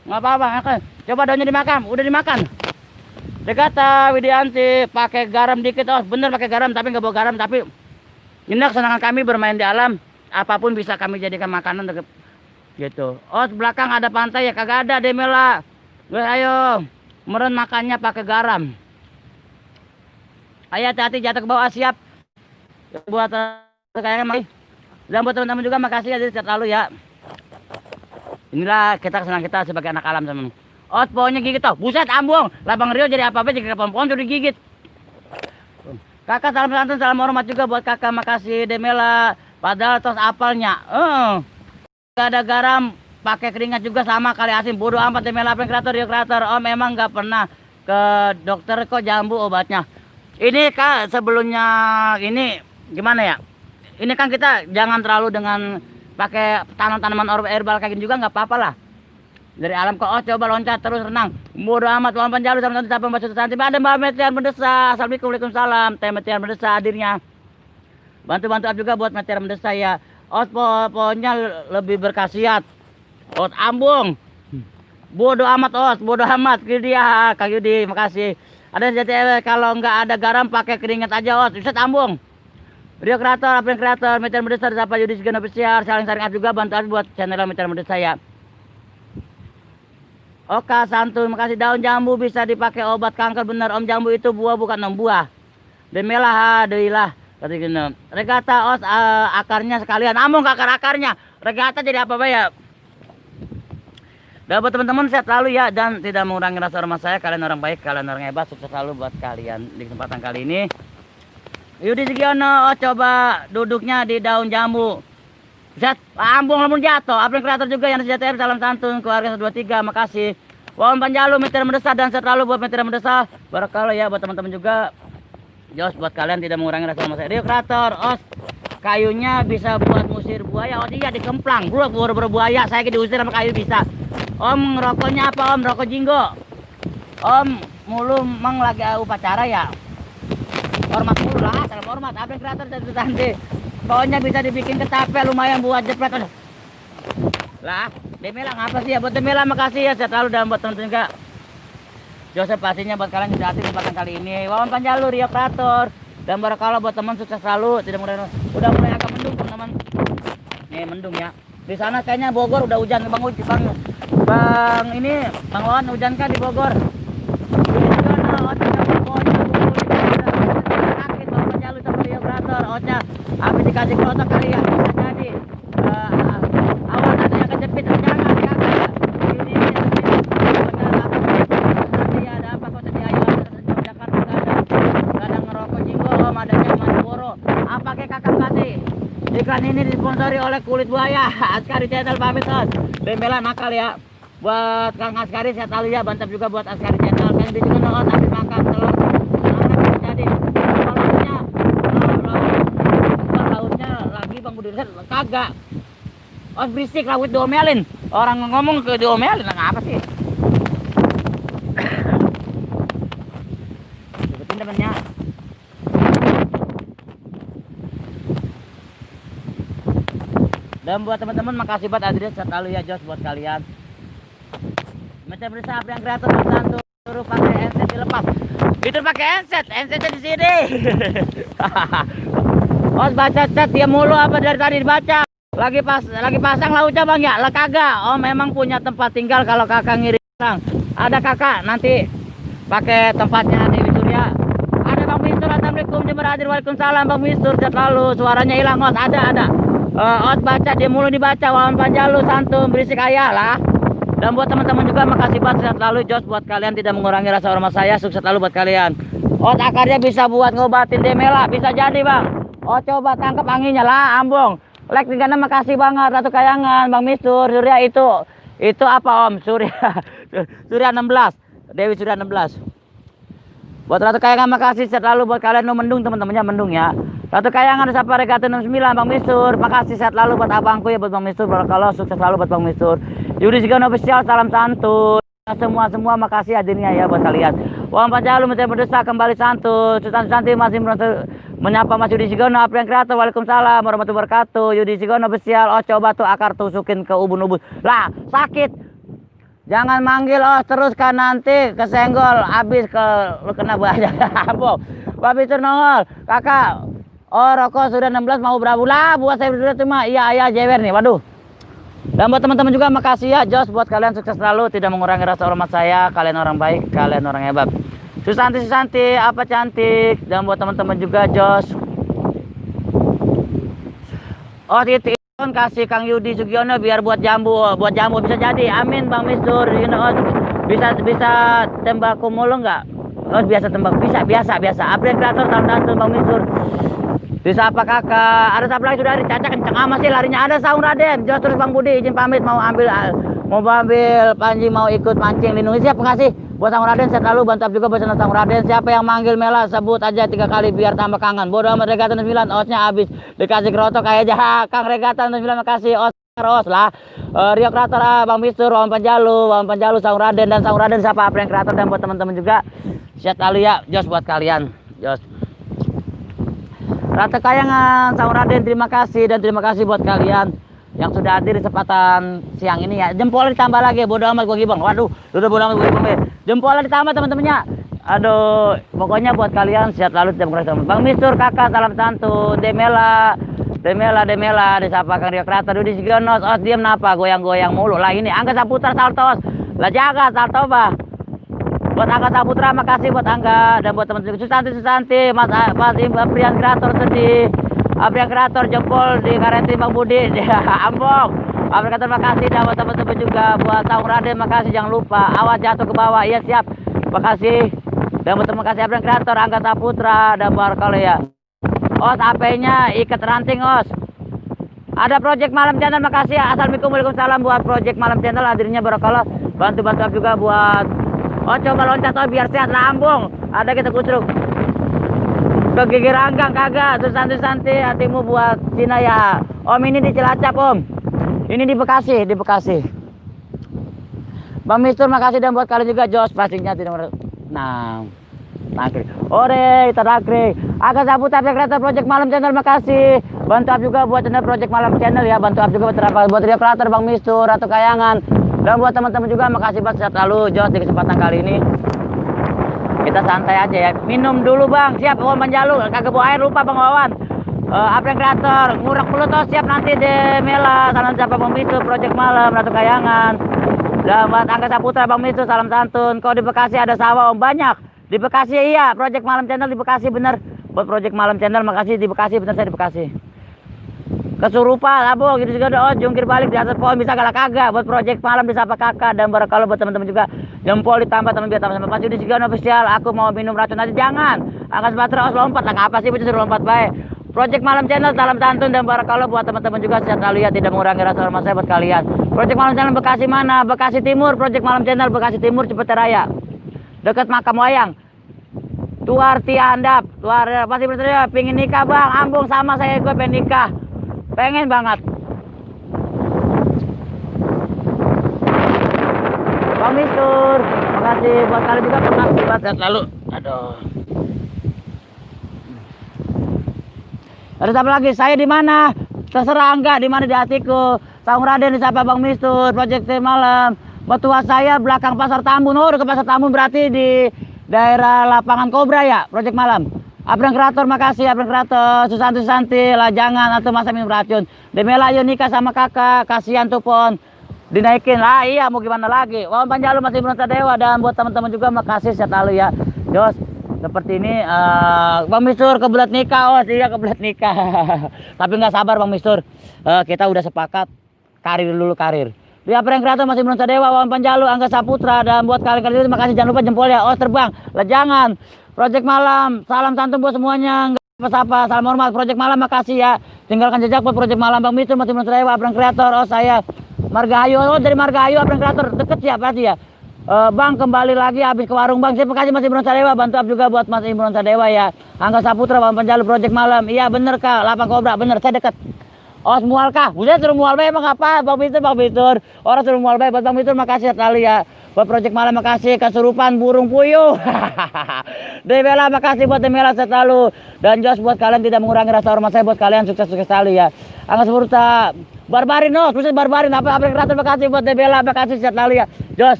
Nggak apa-apa, coba daunnya dimakan, udah dimakan. Dekata Widianti pakai garam dikit, bener pakai garam tapi nggak bawa garam, tapi ini kesenangan kami bermain di alam, apapun bisa kami jadikan makanan gitu. Belakang ada pantai ya? Kagak ada Demela. Ayo meren makannya pakai garam. Ayo hati-hati jatuh ke bawah, siap. Buat kayaknya mai. Dan buat teman-teman juga makasih ya, sehat lalu ya. Inilah kita kesenangan kita sebagai anak alam teman. Pohonnya gigit tuh. Buset ambung. Labang Rio jadi apa-apa jadi pohon-pohon tuh digigit. Kakak salam santun, salam hormat juga buat kakak, makasih Demela. Padahal tos apalnya. Gak ada garam, pakai keringat juga sama kali asin. Bodoh amat Demela, Kreator, Rio Kreator. Om emang gak pernah ke dokter kok jambu obatnya. Ini kak sebelumnya ini gimana ya? Ini kan kita jangan terlalu dengan pakai tanaman herbal kayak gini juga nggak apa-apa lah. Dari alam kok coba loncat terus renang. Bodoh amat Wawan Panjalu sama sampai Mbak Susanti. Ada Mbak Metian Mendesa. Assalamualaikum, waalaikumsalam. Teh Metian Mendesa hadirnya. Bantu juga buat Metian Mendesa ya. Pohonnya lebih berkhasiat. Ambung. Bodoh amat bodoh amat. Dia Kak Yudi, makasih. Ada jadi kalau nggak ada garam pakai keringat aja bisa ambung. Rio Kreator, April Kreator, Metian Mendesa, siapa Yudi Sigano spesial, saling juga bantu buat channel Metian Mendesa ya. Oka santuy, makasih. Daun jambu bisa dipakai obat kanker, bener Om. Jambu itu buah bukan buah. Demela, alhamdulillah. Tadi gini, regata os akarnya sekalian, amung ke akar-akarnya. Regata jadi apa ya? Dan buat teman-teman sehat selalu ya, dan tidak mengurangi rasa hormat saya. Kalian orang baik, kalian orang hebat, sukses selalu buat kalian di kesempatan kali ini. Yudi Sugiono, oh coba duduknya di daun jambu. Set, ambung lamun jatuh. Apren kreator juga yang SJTR, salam santun keluarga 123, makasih. Wawan Panjalu, Mitra Mendesa, dan sehat selalu buat Mitra Mendesa. Barakallah ya buat teman-teman juga. Jos buat kalian tidak mengurangi rasa hormat saya. Rio kreator, os kayunya bisa buat musir buaya. Oh iya dikemplang, bro buaya. Saya diusir sama kayu bisa. Om rokoknya apa om? Rokok jinggo. Om mulu mang lagi upacara ya. Hormat mulu lah, salam hormat. Apren kreator dari tante. Pokoknya bisa dibikin ketape lumayan buat jepret. Lah, Demela ngapa sih ya? Buat Demela makasih ya, sehat selalu dan buat teman-teman juga. Joseph pastinya buat kalian sudah hadir kesempatan kali ini. Wawan Panjalu, Rio Kreator, dan barakallah buat teman sukses selalu. Tidak mulai, udah mulai agak mendung teman-teman. Nih mendung ya. Di sana kayaknya Bogor udah hujan bang ini Bang Wawan hujan kan di Bogor. Habis dikasih kelotok kali ya, bisa jadi awal ada yang kejepit, jangan kakak. Ini ya ada apa kok tadi ayo Jakarta kadang ngerokok jinggo om, adanya Marlboro. Apa kayak kakak kati? Iklan ini disponsori oleh kulit buaya. Askari channel pamit os. Demela nakal ya. Buat Kang Askari sehat selalu ya, bantap juga buat Askari channel. Kan di juga nonton habis makan telur. Jadi Bang Budi kagak. Oh berisik lawit diomelin. Orang ngomong ke diomelin apa sih? Sebutin temennya. Dan buat teman-teman makasih buat adres selalu ya Jos buat kalian. Macam berusaha apa yang kreator tertentu suruh pakai handset dilepas. Itu pakai handsetnya di sini. Oh baca chat dia mulu apa dari tadi dibaca. Lagi pasang lautnya bang ya? Lah kagak. Oh memang punya tempat tinggal kalau kakak ngirim orang. Ada kakak nanti pakai tempatnya Dewi Surya. Ada Bang Mistur, assalamualaikum Jember hadir, waalaikumsalam Bang Mistur sehat selalu. Suaranya hilang os, ada. Os baca dia mulu dibaca. Wawan Panjalu santun berisik ayah lah. Dan buat teman-teman juga makasih banget sehat selalu Jos buat kalian tidak mengurangi rasa hormat saya, sukses selalu buat kalian. Os akarnya bisa buat ngobatin Demela, bisa jadi bang. Oh coba tangkap anginnya lah ambung. Like 36 makasih banget Ratu Kayangan Bang Mistur Surya itu apa om? Surya 16 Dewi Surya 16. Buat Ratu Kayangan makasih selalu buat kalian. Mendung teman-temannya mendung ya. Ratu Kayangan Sapa Regata 69 Bang Mistur makasih sehat selalu buat abangku ya buat Bang Mistur. Kalau sukses selalu buat Bang Mistur. Yudi Sugiono official salam santun. Semua makasih hadirnya ya buat kalian. Wawan Panjalu Mitra Mendesa kembali santun. Susanti masih menyapa Mas Yudi Sugiono, Apren Kreator, waalaikumsalam warahmatullahi wabarakatuh. Yudi Sugiono official. Oh coba tuh akar tusukin ke ubun-ubun. Lah sakit. Jangan manggil os terus kan nanti kesenggol habis lu kena buaya. Babi ternongol. Kakak. Oh rokok sudah 16 mau berapa lah buat saya berdua cuma iya jewer nih. Waduh. Dan buat teman-teman juga makasih ya Jos buat kalian sukses selalu tidak mengurangi rasa hormat saya. Kalian orang baik, kalian orang hebat. Susanti apa cantik. Dan buat teman-teman juga Jos. Oh titik kasih Kang Yudi Sugiono biar buat jambu bisa jadi. Amin Bang Mistur. You know, bisa tembakau mulu nggak? Oh biasa tembak biasa. Apren Kreator tahun Bang Mistur. Bisa apa kakak? Ada siapa lagi sudah Caca kenceng amat sih larinya. Ada Saung Raden. Jos terus Bang Budi izin pamit mau ambil Panji mau ikut mancing lindungi siapa ngasih buat Saung Raden sehat lalu bantap juga buat Saung Raden. Siapa yang manggil Mela sebut aja 3 kali biar tambah kangen. Bodoh amat Regata 9 osnya habis dikasih kerotok kayak aja. Kang Regata 9 makasih os lah. Rio Kreator Bang Mistur, Wawan Panjalu Saung Raden dan Saung Raden siapa Apren Kreator dan buat teman-teman juga sehat lalu ya Jos buat kalian Jos. Rata Kayangan, Saung Raden terima kasih dan terima kasih buat kalian yang sudah hadir di kesempatan siang ini ya. Jempolnya ditambah lagi, bodo amat gua gibang. Waduh, udah bodo amat gua gibang. Jempolnya ditambah teman-temannya. Aduh, pokoknya buat kalian sehat lalu tidak mengurangi. Bang Mistur kakak salam santun. Demela disapa Kang Rio Kreator Yudi Sugiono. Oh diam napa goyang-goyang mulu lah ini. Angga Saputra saltos. Lah jaga salto bah. Buat Angga Saputra makasih buat Angga, dan buat teman-teman Susanti, Mas Aprian Kreator sedih, Aprian Kreator jempol di Karenti Bang Budi di Ambong. Aprian Kreator makasih, dan buat teman-teman juga buat Taung Raden makasih, jangan lupa awas jatuh ke bawah. Iya siap, makasih. Dan buat teman kasih Aprian Kreator, Angga Saputra, dan barangkali ya. Os AP-nya ikat ranting Os. Ada project malam channel makasih ya. Assalamualaikum waalaikumsalam buat project malam channel hadirnya barakallah. Bantu juga buat coba loncat biar sehat lambung. Ada kita kucruk. Ke gigi ranggang kagak. Susanti hatimu buat Cina ya. Om ini di Cilacap Om. Ini di Bekasi. Bang Mistur makasih, dan buat kalian juga Jos pastinya tidak. Nah. Nakri. Ore, Nakri. Agak sabut tapi kreator project malam channel makasih. Bantu up juga buat channel project malam channel ya. Bantu up juga buat dia kreator Bang Mistur atau Kayangan. Dan buat teman-teman juga makasih banget sehat lalu Jos di kesempatan kali ini. Kita santai aja ya. Minum dulu Bang. Siap Wawan Panjalu. Kagak bawa air lupa Bang Wawan. Apa yang kreator ngurak mulut siap nanti deh Mela. Salam siapa Bang Mistur project malam atau Kayangan. Dan buat Angga Saputra Bang Mistur salam santun. Kalau di Bekasi ada sawah Om banyak. Di Bekasi iya, project malam channel di Bekasi bener. Buat project malam channel makasih di Bekasi, bener saya di Bekasi. Kesurupan, abang gitu juga ada jungkir balik di atas pohon bisa galak kagak. Buat project malam disapa kakak, dan barangkali buat teman-teman juga jempol ditambah teman biar tambah sama pasti di Sigan official. Aku mau minum racun aja jangan. Angkat Sumatera lompat lah apa sih itu suruh lompat baik. Project malam channel salam santun, dan barangkali buat teman-teman juga sehat lalu ya, tidak mengurangi rasa hormat saya buat kalian. Project malam channel Bekasi mana? Bekasi Timur, project malam channel Bekasi Timur Cipete Raya. Dekat makam wayang. Tuarti Handap, pasti bersedia pingin nikah Bang, Ambung sama saya gue pengen nikah. Pengen banget. Bang Mistur, makasih buat kalian juga makasih banget lalu. Aduh. Ada apa lagi? Saya di mana? Terserah enggak di mana di hatiku. Taung Raden disapa Bang Mistur, project malam. Betua saya belakang Pasar Tambun. Oh, ke Pasar Tambun berarti di daerah Lapangan Kobra ya, project malam. Aprian Kreator makasih, Aprian Kreator, Susanti lah jangan atau masa minum racun. Demela yuk nikah sama kakak, kasihan tuh pon. Dinaikin lah, iya mau gimana lagi. Wawan Panjalu masih Bronta Dewa, dan buat teman-teman juga makasih sehat lalu ya. Jos, seperti ini Bang Mistur kebelet nikah, iya kebelet nikah. Tapi nggak sabar Bang Mistur. Kita udah sepakat karir dulu karir. Di Aprian Kreator masih Bronta Dewa, Wawan Panjalu, Angga Saputra, dan buat kalian terima kasih, jangan lupa jempol ya. Terbang, lah jangan. Project malam, salam santun buat semuanya, nggak apa-apa, salam hormat. Project malam makasih ya. Tinggalkan jejak buat project malam Bang Mistur masih Bronta Dewa, Aprian Kreator. Saya Margahayu, dari Margahayu Aprian Kreator deket ya berarti ya. Bang kembali lagi habis ke warung Bang. Terima kasih masih Bronta Dewa, bantu up juga buat Mas Bronta Dewa ya. Angga Saputra, Wawan Panjalu project malam. Iya bener Kak, Lapang Kobra bener, saya deket. Mual kah? Udah suruh mual bae emang apa? Bang Mistur. Orang suruh mual bae buat Bang Mistur makasih sekali ya. Buat project malam makasih, kesurupan burung puyuh. Demela makasih buat Demela selalu. Dan Jos buat kalian tidak mengurangi rasa hormat saya buat kalian, sukses sekali ya. Angga Saputra, Barbarin terus Barbarin apa Kreator makasih buat Demela makasih sekali ya. Jos.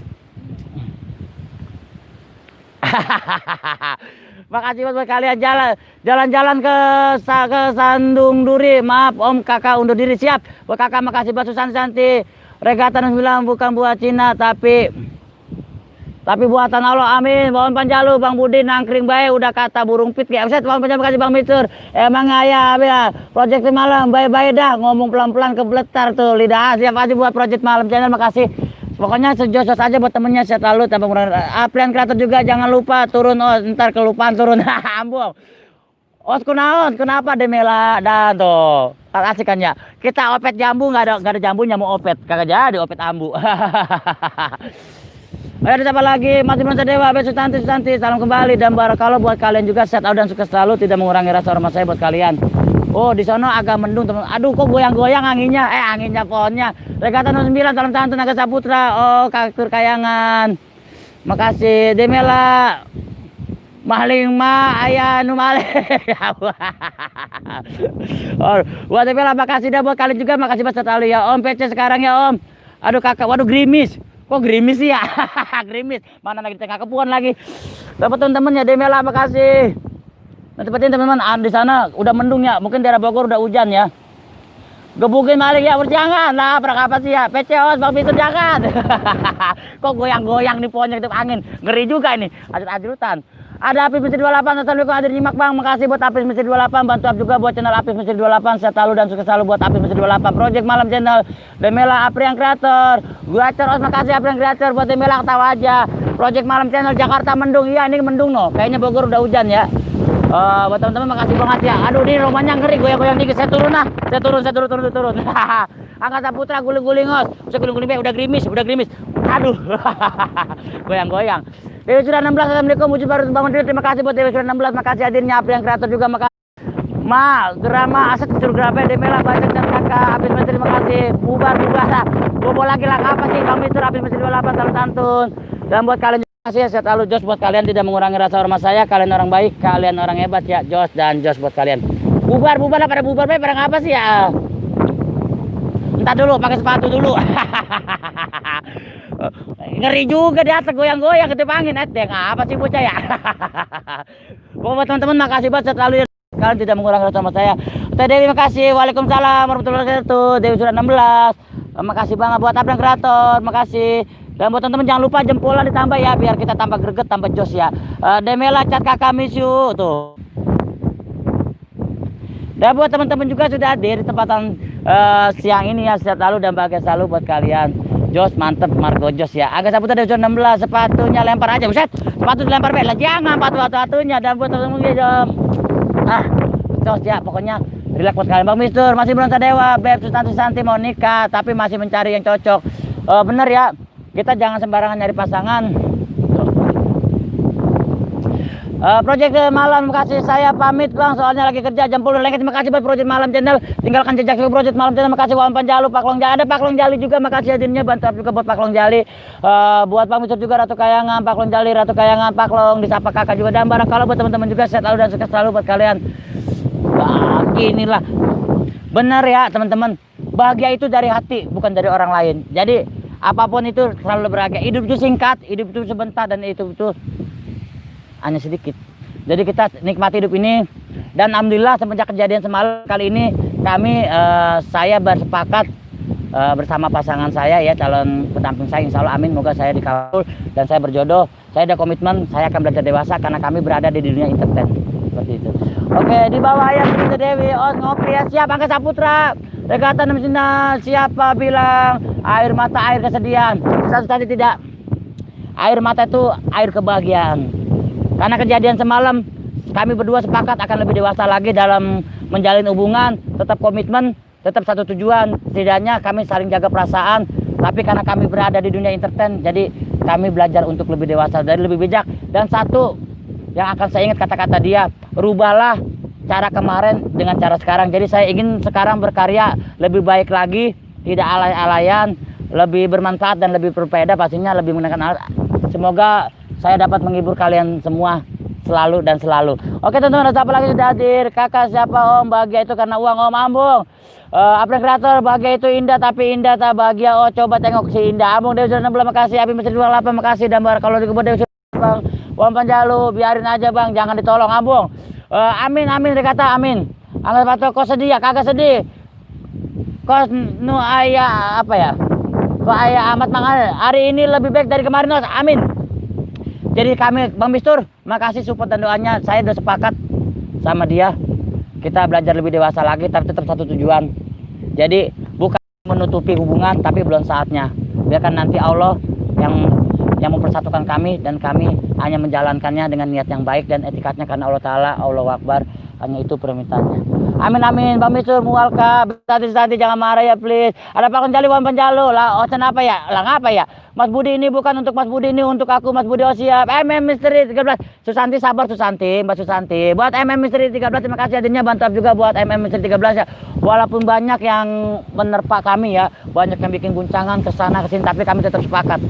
Makasih buat kalian jalan-jalan ke Sandung Duri. Maaf Om kakak undur diri siap. Buat kakak makasih buat Susanti. Regatan bilang bukan buat Cina tapi buatan Allah amin. Wawan Panjalu Bang Budi nangkring bae udah kata burung pit kayak set. Wawan Panjalu makasih Bang Mistur. Emang ayah ya project malam bae dah ngomong pelan-pelan kebeletar tuh lidah. Siap aja buat project malam channel makasih. Pokoknya sejos aja buat temennya sehat lalu tanpa mengurangi. Aprian Kreator juga jangan lupa turun ntar kelupaan turun. Ambung. Kunaon kenapa Demela dan tuh asik kan ya. Kita opet jambu nggak ada jambunya mau opet kagak jadi opet ambu. Ayo ada siapa lagi masih Bronta Dewa Susanti salam kembali, dan barakallah buat kalian juga sehat dan sukses selalu tidak mengurangi rasa hormat saya buat kalian. Oh di sana agak mendung teman. Aduh kok goyang-goyang anginnya pohonnya. Regatan 9 salam santun Angga Saputra. Kaktur Kayangan. Makasih Demela. Mahling ayah nu malih. Buat Demela makasih dah buat kalian juga makasih banget sekali ya Om PC sekarang ya Om. Aduh kakak waduh gerimis. Kok gerimis sih ya? Gerimis. Mana lagi tengah kepuan lagi. Dapat teman-teman ya Demela makasih. Nah, seperti teman-teman di sana udah mendung ya, mungkin daerah Bogor udah hujan ya. Gebukin maling ya, jangan lah, apa sih ya, PCOS Bang Mister jangan. Kok goyang-goyang nih pohonnya itu angin, ngeri juga ini, ajut-ajutan. Ada Apis Misteri 28, assalamualaikum hadir nyimak Bang, makasih buat Apis Misteri 28, bantu up juga buat channel Apis Misteri 28, sehat selalu dan sukses selalu buat Apis Misteri 28, Project Malam Channel, Demela Apriang Creator, gua Ceros, makasih Apriang Creator, buat Demela ketawa aja, Project Malam Channel Jakarta mendung, iya ini mendung no, kayaknya Bogor udah hujan ya. Buat teman-teman makasih banget ya. Aduh ini rumahnya ngeri, goyang-goyang dikit. Saya turun nah. Saya turun. Angkasa Putra guling-guling os. Saya guling-guling udah gerimis. Aduh. Goyang-goyang. Dewi sudah 16, assalamualaikum. Wujud baru bangun diri. Terima kasih buat Dewi sudah 16. Makasih hadirnya Apriang Kreator juga. Makasih. Gerama Aset Kecur Grabe Demela Bacet dan kakak Apis Misteri. Terima kasih. Bubar. Bobo lagi lah apa sih Bang Mister Apis Misteri 28 salam santun. Dan buat kalian kasih sehat selalu Jos, buat kalian tidak mengurangi rasa hormat saya, kalian orang baik, kalian orang hebat ya Jos, dan Jos buat kalian. Bubar lah pada bubar barang apa sih ya? Entar dulu pakai sepatu dulu. Ngeri juga di atas goyang-goyang ketip angin apa sih bocah ya? Buat teman-teman makasih banget selalu ya. Kalian tidak mengurangi rasa hormat saya. Teh Dewi makasih. Waalaikumsalam warahmatullahi wabarakatuh. Dewi sudah 16. Makasih banget buat Apriang Kreator, makasih. Dan buat teman-teman jangan lupa jempolan ditambah ya biar kita tambah greget, tambah jos ya. Demela cat kakak miss you tuh. Dan buat teman-teman juga sudah hadir di tempatan siang ini ya, sehat selalu dan bahagia selalu buat kalian. Jos mantep Margo Jos ya. Agak sapu tadi 16 sepatunya lempar aja. Buset. Sepatu dilempar lah jangan sepatunya. Dan buat teman-teman ya Jos ya pokoknya relax buat kalian. Bang Mister masih belum Dewa, Beb Susanti mau nikah tapi masih mencari yang cocok. Bener ya. Kita jangan sembarangan nyari pasangan. Project Malam makasih, saya pamit Bang soalnya lagi kerja jam 10 lengket. Terima kasih buat Project Malam Channel, tinggalkan jejak Project Malam Channel. Makasih Wawan Panjalu, Pak Long Jali, ada Pak Long Jali juga makasih hadirnya, bantu juga buat Pak Long Jali. Buat Pak Mister juga Ratu Kayangan, Pak Long Jali, Ratu Kayangan, Pak Long disapa kakak juga, dan barangkali buat teman-teman juga sehat selalu dan sukses selalu buat kalian. Inilah benar ya teman-teman, bahagia itu dari hati bukan dari orang lain. Jadi apapun itu selalu berbahagia. Hidup itu singkat, hidup itu sebentar, dan itu hanya sedikit. Jadi kita nikmati hidup ini. Dan alhamdulillah semenjak kejadian semalam kali ini kami saya bersepakat bersama pasangan saya ya, calon pendamping saya, insya Allah amin, moga saya dikabul dan saya berjodoh. Saya ada komitmen, saya akan belajar dewasa karena kami berada di dunia entertain seperti itu. Oke, di bawah ayam Mister Dewi, ngopi ya, siap Angkasa Putra. Regatan mesinnya siapa bilang air mata air kesedihan, satu tadi tidak. Air mata itu air kebahagiaan. Karena kejadian semalam kami berdua sepakat akan lebih dewasa lagi dalam menjalin hubungan, tetap komitmen, tetap satu tujuan. Setidaknya kami saling jaga perasaan. Tapi karena kami berada di dunia entertain, jadi kami belajar untuk lebih dewasa dan lebih bijak. Dan satu yang akan saya ingat kata-kata dia, rubahlah cara kemarin dengan cara sekarang. Jadi saya ingin sekarang berkarya lebih baik lagi, tidak alay-alayan, lebih bermanfaat dan lebih berbeda, pastinya lebih menggunakan alat. Semoga saya dapat menghibur kalian semua selalu dan selalu. Oke teman-teman, siapa lagi sudah hadir? Kakak siapa Om? Bahagia itu karena uang Om Ambung. Apriang Kreator, bahagia itu indah tapi indah tak bahagia. Oh coba tengok si indah. Ambung Dewi sudah 16 makasih. Apis Misteri 28 makasih. Dan kalau dikebut Dewi sudah Bang. Wawan Panjalu biarin aja Bang, jangan ditolong Ambung. Amin dia kata amin. Angkat batu kok sedih ya? Kagak sedih. Kok nu ayah apa ya? Kok ayah amat mangal. Hari ini lebih baik dari kemarin. Amin. Jadi kami Bang Mistur, makasih support dan doanya. Saya udah sepakat sama dia. Kita belajar lebih dewasa lagi tapi tetap satu tujuan. Jadi bukan menutupi hubungan tapi belum saatnya. Biarkan nanti Allah yang mempersatukan kami dan kami hanya menjalankannya dengan niat yang baik dan etikatnya karena Allah Ta'ala, Allahu Akbar, hanya itu permintaannya. Amin Bang Mistur, mualka, nanti jangan marah ya please. Ada Pak Lonjali, Wawan Panjalu lah, ocean apa ya? Lah ngapa ya? Mas Budi ini bukan untuk Mas Budi, ini untuk aku Mas Budi. Oh siap. Misteri 13. Susanti sabar Susanti, Mbak Susanti. Buat Misteri 13 terima kasih hadirnya, bantu juga buat Misteri 13 ya. Walaupun banyak yang menerpa kami ya, banyak yang bikin guncangan kesana kesini, tapi kami tetap sepakat.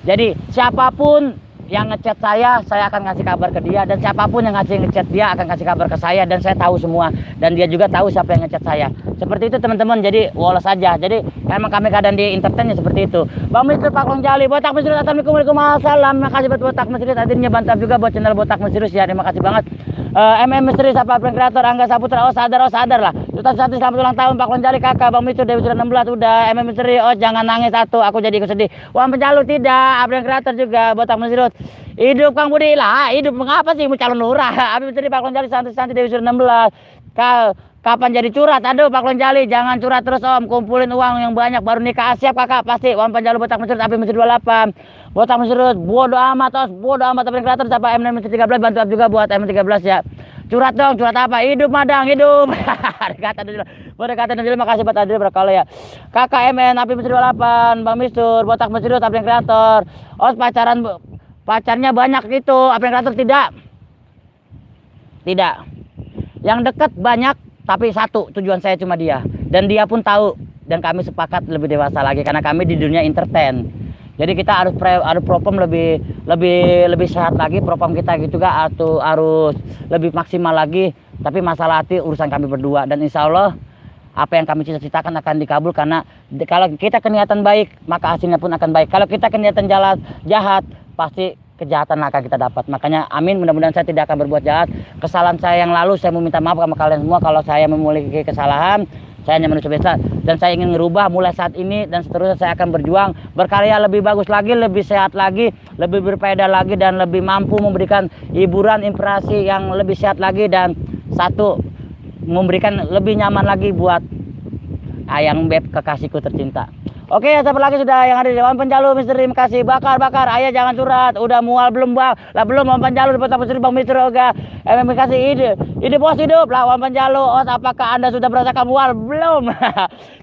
Jadi siapapun yang ngechat saya akan ngasih kabar ke dia, dan siapapun yang ngechat dia akan kasih kabar ke saya, dan saya tahu semua, dan dia juga tahu siapa yang ngechat saya. Seperti itu teman-teman, jadi wolos aja. Jadi emang kami keadaan di entertainnya seperti itu. Bang Mister Pak Long Jali, Botak Misterius, assalamualaikum waalaikumsalam. Makasih buat Botak Misterius hadirnya, bantu juga buat channel Botak Misterius ya, terima kasih banget. Misterius apa Apriang Kreator, Angga Saputra, oh sadar lah. Sultan Santi selamat ulang tahun Pak Lonjali kakak, Bang Micu Dewi sudah 16 udah, Misteri oh jangan nangis satu, aku jadi ikut sedih. Wan Penjalu tidak, Abang Kreator juga, Botak Mesirut. Hidup Kang Budi lah, hidup mengapa sih mau calon lurah? Abi Misteri Pak Lonjali Santi Dewi sudah 16. Kapan jadi curhat? Aduh Pak Lonjali jangan curhat terus Om, kumpulin uang yang banyak baru nikah. Siap kakak pasti. Wan Penjalu Botak Mesirut, Abi Misteri 28. Botak Mesirut, bodo amat Os, bodo amat Abang Kreator siapa M13 bantu juga buat M13 ya. Curhat dong, curhat apa? Hidup madang, hidup. Kata dulu. Boleh kata dulu, makasih buat Adil berkala ya. Kakak MN, Api Mesir 28, Bang Mistur, Botak Mesir, Abang Kreator. Os pacarnya banyak gitu, Abang Kreator tidak. Tidak. Yang dekat banyak, tapi satu tujuan saya cuma dia. Dan dia pun tahu. Dan kami sepakat lebih dewasa lagi karena kami di dunia entertain. Jadi kita harus perform lebih sehat lagi, perform kita gitu juga atau harus lebih maksimal lagi. Tapi masalah hati urusan kami berdua dan insya Allah apa yang kami cita-citakan akan dikabul karena kalau kita keniatan baik maka hasilnya pun akan baik. Kalau kita keniatan jahat pasti kejahatan akan kita dapat. Makanya amin, mudah-mudahan saya tidak akan berbuat jahat. Kesalahan saya yang lalu saya meminta maaf sama kalian semua kalau saya memiliki kesalahan. Saya hanya manusia biasa dan saya ingin merubah mulai saat ini dan seterusnya saya akan berjuang berkarya lebih bagus lagi, lebih sehat lagi, lebih berfaedah lagi dan lebih mampu memberikan hiburan inspirasi yang lebih sehat lagi dan satu memberikan lebih nyaman lagi buat Ayang Beb kekasihku tercinta. Oke, siapa lagi sudah yang ada di Wan Penjalu Misteri makasih bakar ayah jangan curhat udah mual belum bang lah belum Wan Penjalu di Botak Misteri Bang Misteri oga kasih ide bos hidup lah Wan Penjalu. Oh apakah anda sudah merasakan mual belum?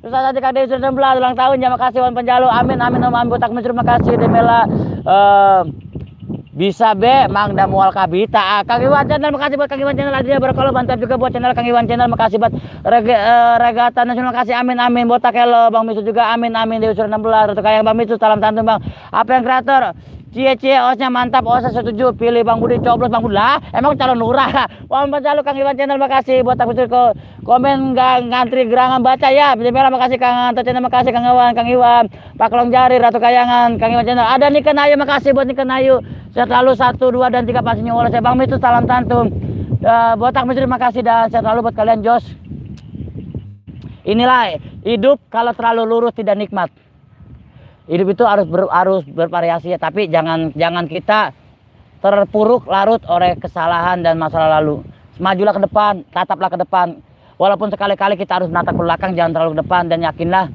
Susah saja KD sudah 16 ulang tahun ya makasih Wan Penjalu amin Om Botak Misteri makasih Demela bisa be mang da mual kabita Kang Iwan channel makasih buat Kang Iwan channel adanya berkala bantuan juga buat channel Kang Iwan channel makasih buat regata nasional kasih amin Botak hello Bang Misu juga amin Dewi sudah 16 Ratu Kayang Bang Misu salam santun Bang apa yang kreator cie osnya mantap osnya setuju pilih Bang Budi coblos Bang Budi lah emang calon lurah Wan Penjalu Kang Iwan channel makasih Botak Misu komen ngantri gerangan baca ya bila makasih Kang Anto channel makasih Kang Iwan Pak Longjari Ratu Kayangan Kang Iwan channel ada Niken Ayu makasih buat Niken Ayu sehat lalu 1, 2 dan 3 pastinya oleh saya Bang Mitu salam tantun Botak Mitu terima kasih dan sehat lalu buat kalian Jos. Inilah hidup kalau terlalu lurus tidak nikmat. Hidup itu harus bervariasi ya tapi jangan kita terpuruk larut oleh kesalahan dan masalah lalu. Majulah ke depan, tataplah ke depan. Walaupun sekali-kali kita harus menatap ke belakang jangan terlalu ke depan dan yakinlah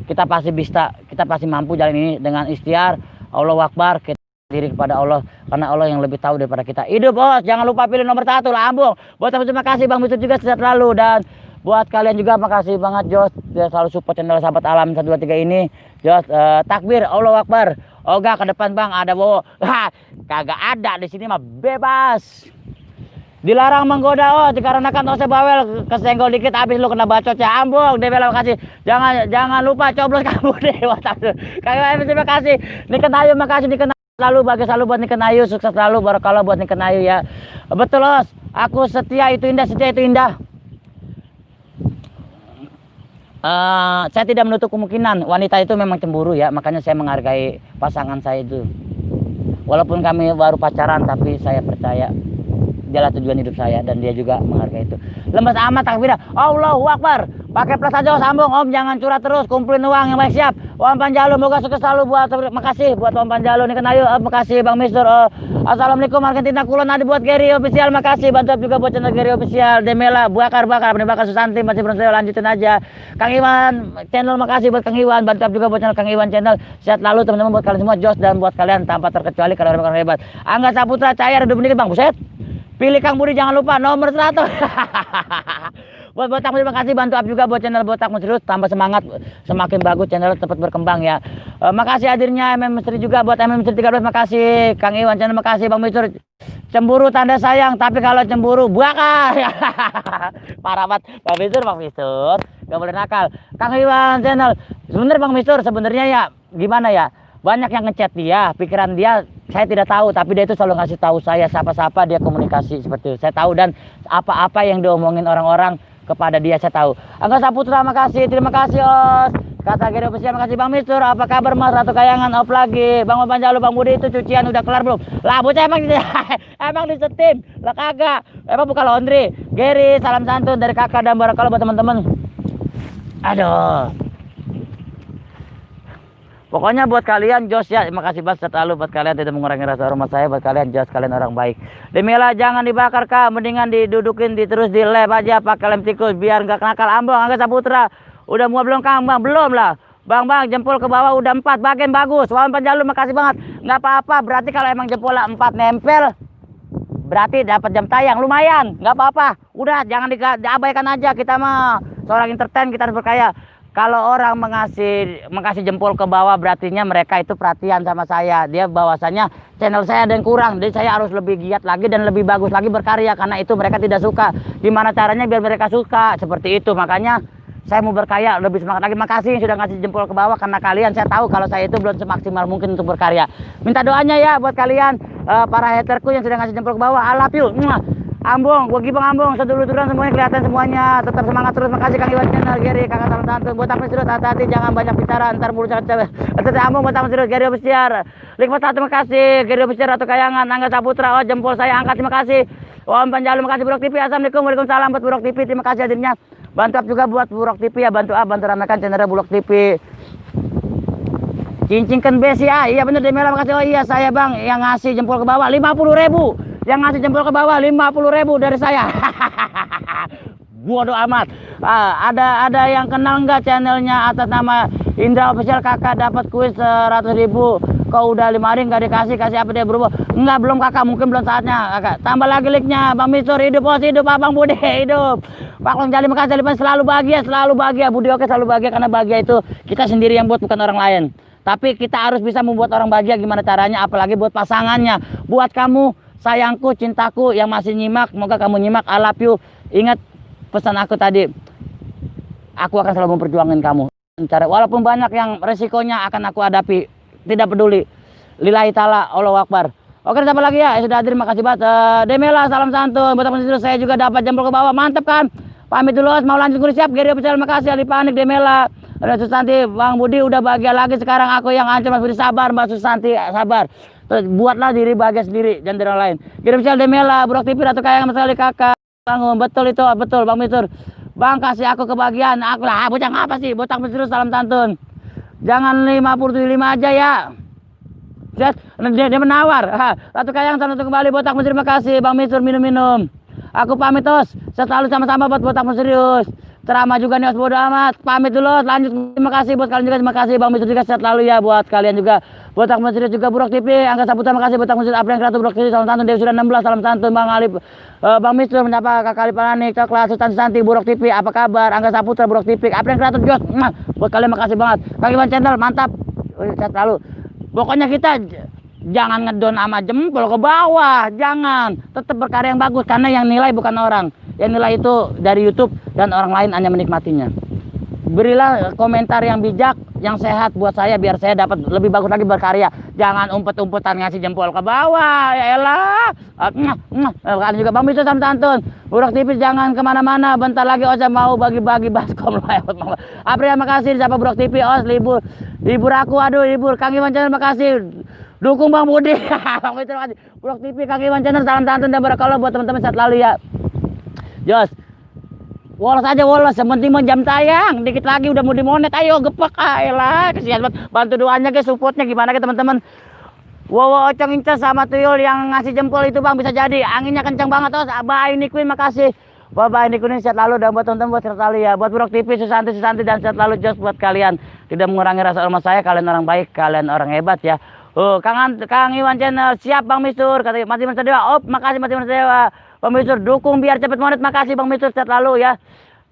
kita pasti bisa, kita pasti mampu jalan ini dengan ikhtiar. Allahu Akbar kita diri kepada Allah karena Allah yang lebih tahu daripada kita. Hidup bos jangan lupa pilih nomor 1 lah Ambung. Buat terima kasih Bang Mitu juga sehat lalu dan buat kalian juga makasih banget Jos dia selalu support channel sahabat alam 123 ini Jos. Takbir Allahu Akbar oga ke depan Bang ada bawa kagak ada di sini mah bebas dilarang menggoda dikarenakan ose bawel kesenggol dikit habis lu kena bacot ya Ambung dia bilang makasih jangan lupa coblos kamu deh kagak terima kasih Niken Ayu makasih Niken selalu bagus selalu buat Niken Ayu sukses selalu barakallah buat Niken Ayu ya betul Os aku setia itu indah saya tidak menutup kemungkinan wanita itu memang cemburu ya makanya saya menghargai pasangan saya itu walaupun kami baru pacaran tapi saya percaya dialah tujuan hidup saya dan dia juga menghargai itu lemes amat takbir Allahu Akbar pakai plus aja sambung Om jangan curhat terus kumpulin uang yang baik siap Wan Penjalu moga sukses selalu buat makasih buat Wan Penjalu Niken Ayu makasih Bang Mister Assalamualaikum Argentina Kulon ada buat Gary official makasih bantu juga buat channel Gary official Demela bakar Susanti masih belum saya lanjutin aja Kang Iwan channel makasih buat Kang Iwan bantu juga buat channel Kang Iwan channel sehat lalu teman-teman buat kalian semua Jos dan buat kalian tanpa terkecuali kalau orang hebat Angga Saputra cair udah menit Bang buset pilih Kang Budi jangan lupa nomor 100 buat Botak terima kasih bantu up juga buat channel Botak terus tambah semangat semakin bagus channel cepat berkembang ya makasih hadirnya Misteri juga buat Misteri 13 makasih Kang Iwan channel makasih Bang Misteri cemburu tanda sayang tapi kalau cemburu bakar parah banget Bang Misteri gak boleh nakal Kang Iwan channel sebenarnya Bang Misteri sebenarnya ya gimana ya banyak yang ngechat dia pikiran dia saya tidak tahu tapi dia itu selalu ngasih tahu saya siapa dia komunikasi seperti itu saya tahu dan apa-apa yang diomongin orang-orang kepada dia, saya tahu. Angga Saputra makasih, terima kasih Os. Kata Geri Official, makasih Bang Mistur. Apa kabar Mas Ratu Kayangan? Off lagi. Bang Panjalu, Bang Budi itu cucian udah kelar belum? Lah bocah emang emang disetim. Lah kagak. Emang bukan laundry. Geri, salam santun dari kakak dan barakallah buat teman-teman. Aduh. Pokoknya buat kalian Jos ya, terima kasih banget selalu buat kalian tidak mengurangi rasa hormat saya, buat kalian Jos, kalian orang baik. Demela jangan dibakar Kak, mendingan didudukin terus di lab aja pakai lem tikus biar nggak nakal. Ambong Angga Saputra udah muat belum Kang? Bang belum lah. Bang jempol ke bawah udah 4, bagian bagus. Wawan Panjalu makasih banget. Nggak apa-apa, berarti kalau emang jempol 4 nempel berarti dapat jam tayang lumayan, nggak apa-apa. Udah jangan diabaikan aja, kita mah seorang entertain, kita harus berkaya. Kalau orang mengasih jempol ke bawah berartinya mereka itu perhatian sama saya. Dia bahwasanya channel saya ada yang kurang, jadi saya harus lebih giat lagi dan lebih bagus lagi berkarya, karena itu mereka tidak suka. Gimana caranya biar mereka suka? Seperti itu. Makanya saya mau berkarya lebih semangat lagi. Makasih yang sudah ngasih jempol ke bawah, karena kalian saya tahu kalau saya itu belum semaksimal mungkin untuk berkarya. Minta doanya ya buat kalian para haterku yang sudah ngasih jempol ke bawah. I love you. Ambong, gua Bang Ambong, sedulur-duluran semuanya kelihatan semuanya. Tetap semangat terus. Makasih Kang Iwan Channel, Geri, Kakak salam santun. Buat Tamis terus, hati-hati jangan banyak bicara, ntar mulut cewek. Hati-hati Ambong, buat Tamis terus, Geri Official. Likmat terima kasih, Geri Official Ratu Kayangan, Angga Saputra, oh jempol saya angkat, terima kasih. Wawan Panjalu, makasih Burok TV. Assalamualaikum, waalaikumsalam buat Burok TV, terima kasih hadirnya. Bantu up juga buat Burok TV ya, bantu ramekan channel Burok TV. Cincingkan besi ya, iya bener Demela makasih. Oh iya saya Bang yang ngasih jempol ke bawah 50.000. Yang ngasih jempol ke bawah 50.000 dari saya. Bodoh amat. Ada yang kenal nggak channelnya atas nama Indra Official? Kakak dapat kuis 100.000. Kau udah 5 hari nggak dikasih, kasih apa dia berubah? Enggak, belum kakak, mungkin belum saatnya kakak. Tambah lagi linknya. Bang Mistur hidup bos, hidup Abang Budi hidup. Pak Long Jali makasih, selalu bahagia. Budi oke selalu bahagia, karena bahagia itu kita sendiri yang buat, bukan orang lain. Tapi kita harus bisa membuat orang bahagia, gimana caranya, apalagi buat pasangannya. Buat kamu sayangku, cintaku yang masih nyimak, semoga kamu nyimak. I love you. Ingat pesan aku tadi, aku akan selalu memperjuangkan kamu. Walaupun banyak yang resikonya akan aku hadapi, tidak peduli. Lillahi ta'ala, Allahu Akbar. Oke, apa lagi ya? Sudah hadir, makasih banget. Demela, salam santun. Buat teman terus, saya juga dapat jempol ke bawah. Mantap kan? Pamit dulu, mau lanjut kuris siap. Geri Official, makasih. Ali Panik, Demela. Ada Susanti, Bang Budi udah bahagia lagi. Sekarang aku yang hancur, Mas Budi sabar. Mbak Susanti, sabar. Terus buatlah diri bahagia sendiri, jangan dari orang lain. Geri Official, Demela, Burok TV, Ratu Kayangan, Mas Ali kakak. Bang, betul itu, betul Bang Mistur. Bang kasih aku kebahagiaan. Aku lah, bocah ngapa sih? Botak terus, salam santun. Jangan 55 aja ya. Dia menawar. Ratu Kayangan, salam santun kembali. Botak terima kasih. Bang Mistur minum-minum. Aku pamit Os. Selalu sama-sama buat botak serius. Ceramah juga nih Os, bodo amat. Pamit dulu Os, lanjut. Terima kasih buat kalian juga, terima kasih Bang Mistur juga, sehat selalu ya buat kalian juga. Botak serius juga Burok TV, Angga Saputra makasih. Botak serius April Ratu Burok TV, salam santun. Dewi sudah 16, salam santun. Bang Alif, Bang Mistur menyapa Kakak Alif Panik, Coklat, Susanti Burok TV, apa kabar? Angga Saputra Burok TV, April Ratu Jos. Buat kalian makasih banget. Kang Iwan Channel mantap. Sehat selalu. Pokoknya kita jangan ngedon sama jempol ke bawah, jangan. Tetap berkarya yang bagus, karena yang nilai bukan orang. Yang nilai itu dari YouTube dan orang lain hanya menikmatinya. Berilah komentar yang bijak, yang sehat buat saya biar saya dapat lebih bagus lagi berkarya. Jangan umpet-umpetan ngasih jempol ke bawah, ya elah. Kalian juga Bang Mistur sama santun. Burok TV jangan kemana-mana, bentar lagi Os mau bagi-bagi baskom. April makasih, siapa Burok TV Os libur aku, aduh libur. Kang Iwan Channel makasih. Dukung Bang Budi. Bang Mistur makasih. Burok TV, Kang Iwan Channel, salam santun dan barakallah buat teman-teman sehat lalu ya. Jos, wolos aja wolos, yang penting mau jam tayang. Dikit lagi udah mau dimonet, ayo gepek elah. Kasihan banget, bantu doanya guys, supportnya gimana ke teman-teman. Wow, Ocong Inces sama Tuyul yang ngasih jempol itu Bang, bisa jadi anginnya kencang banget Os. Bye ini Queen, makasih. Bye ini Queen, sehat lalu dan buat teman-teman buat sehat lalu ya. Buat Burok TV, Susanti dan sehat lalu Jos buat kalian. Tidak mengurangi rasa hormat saya, kalian orang baik, kalian orang hebat ya. Kang Iwan Channel siap Bang Mistur, katanya Mati Mas Dewa. Makasih Mati Mas Dewa. Bang Mistur dukung biar cepet monet, makasih Bang Mistur, sehat lalu ya.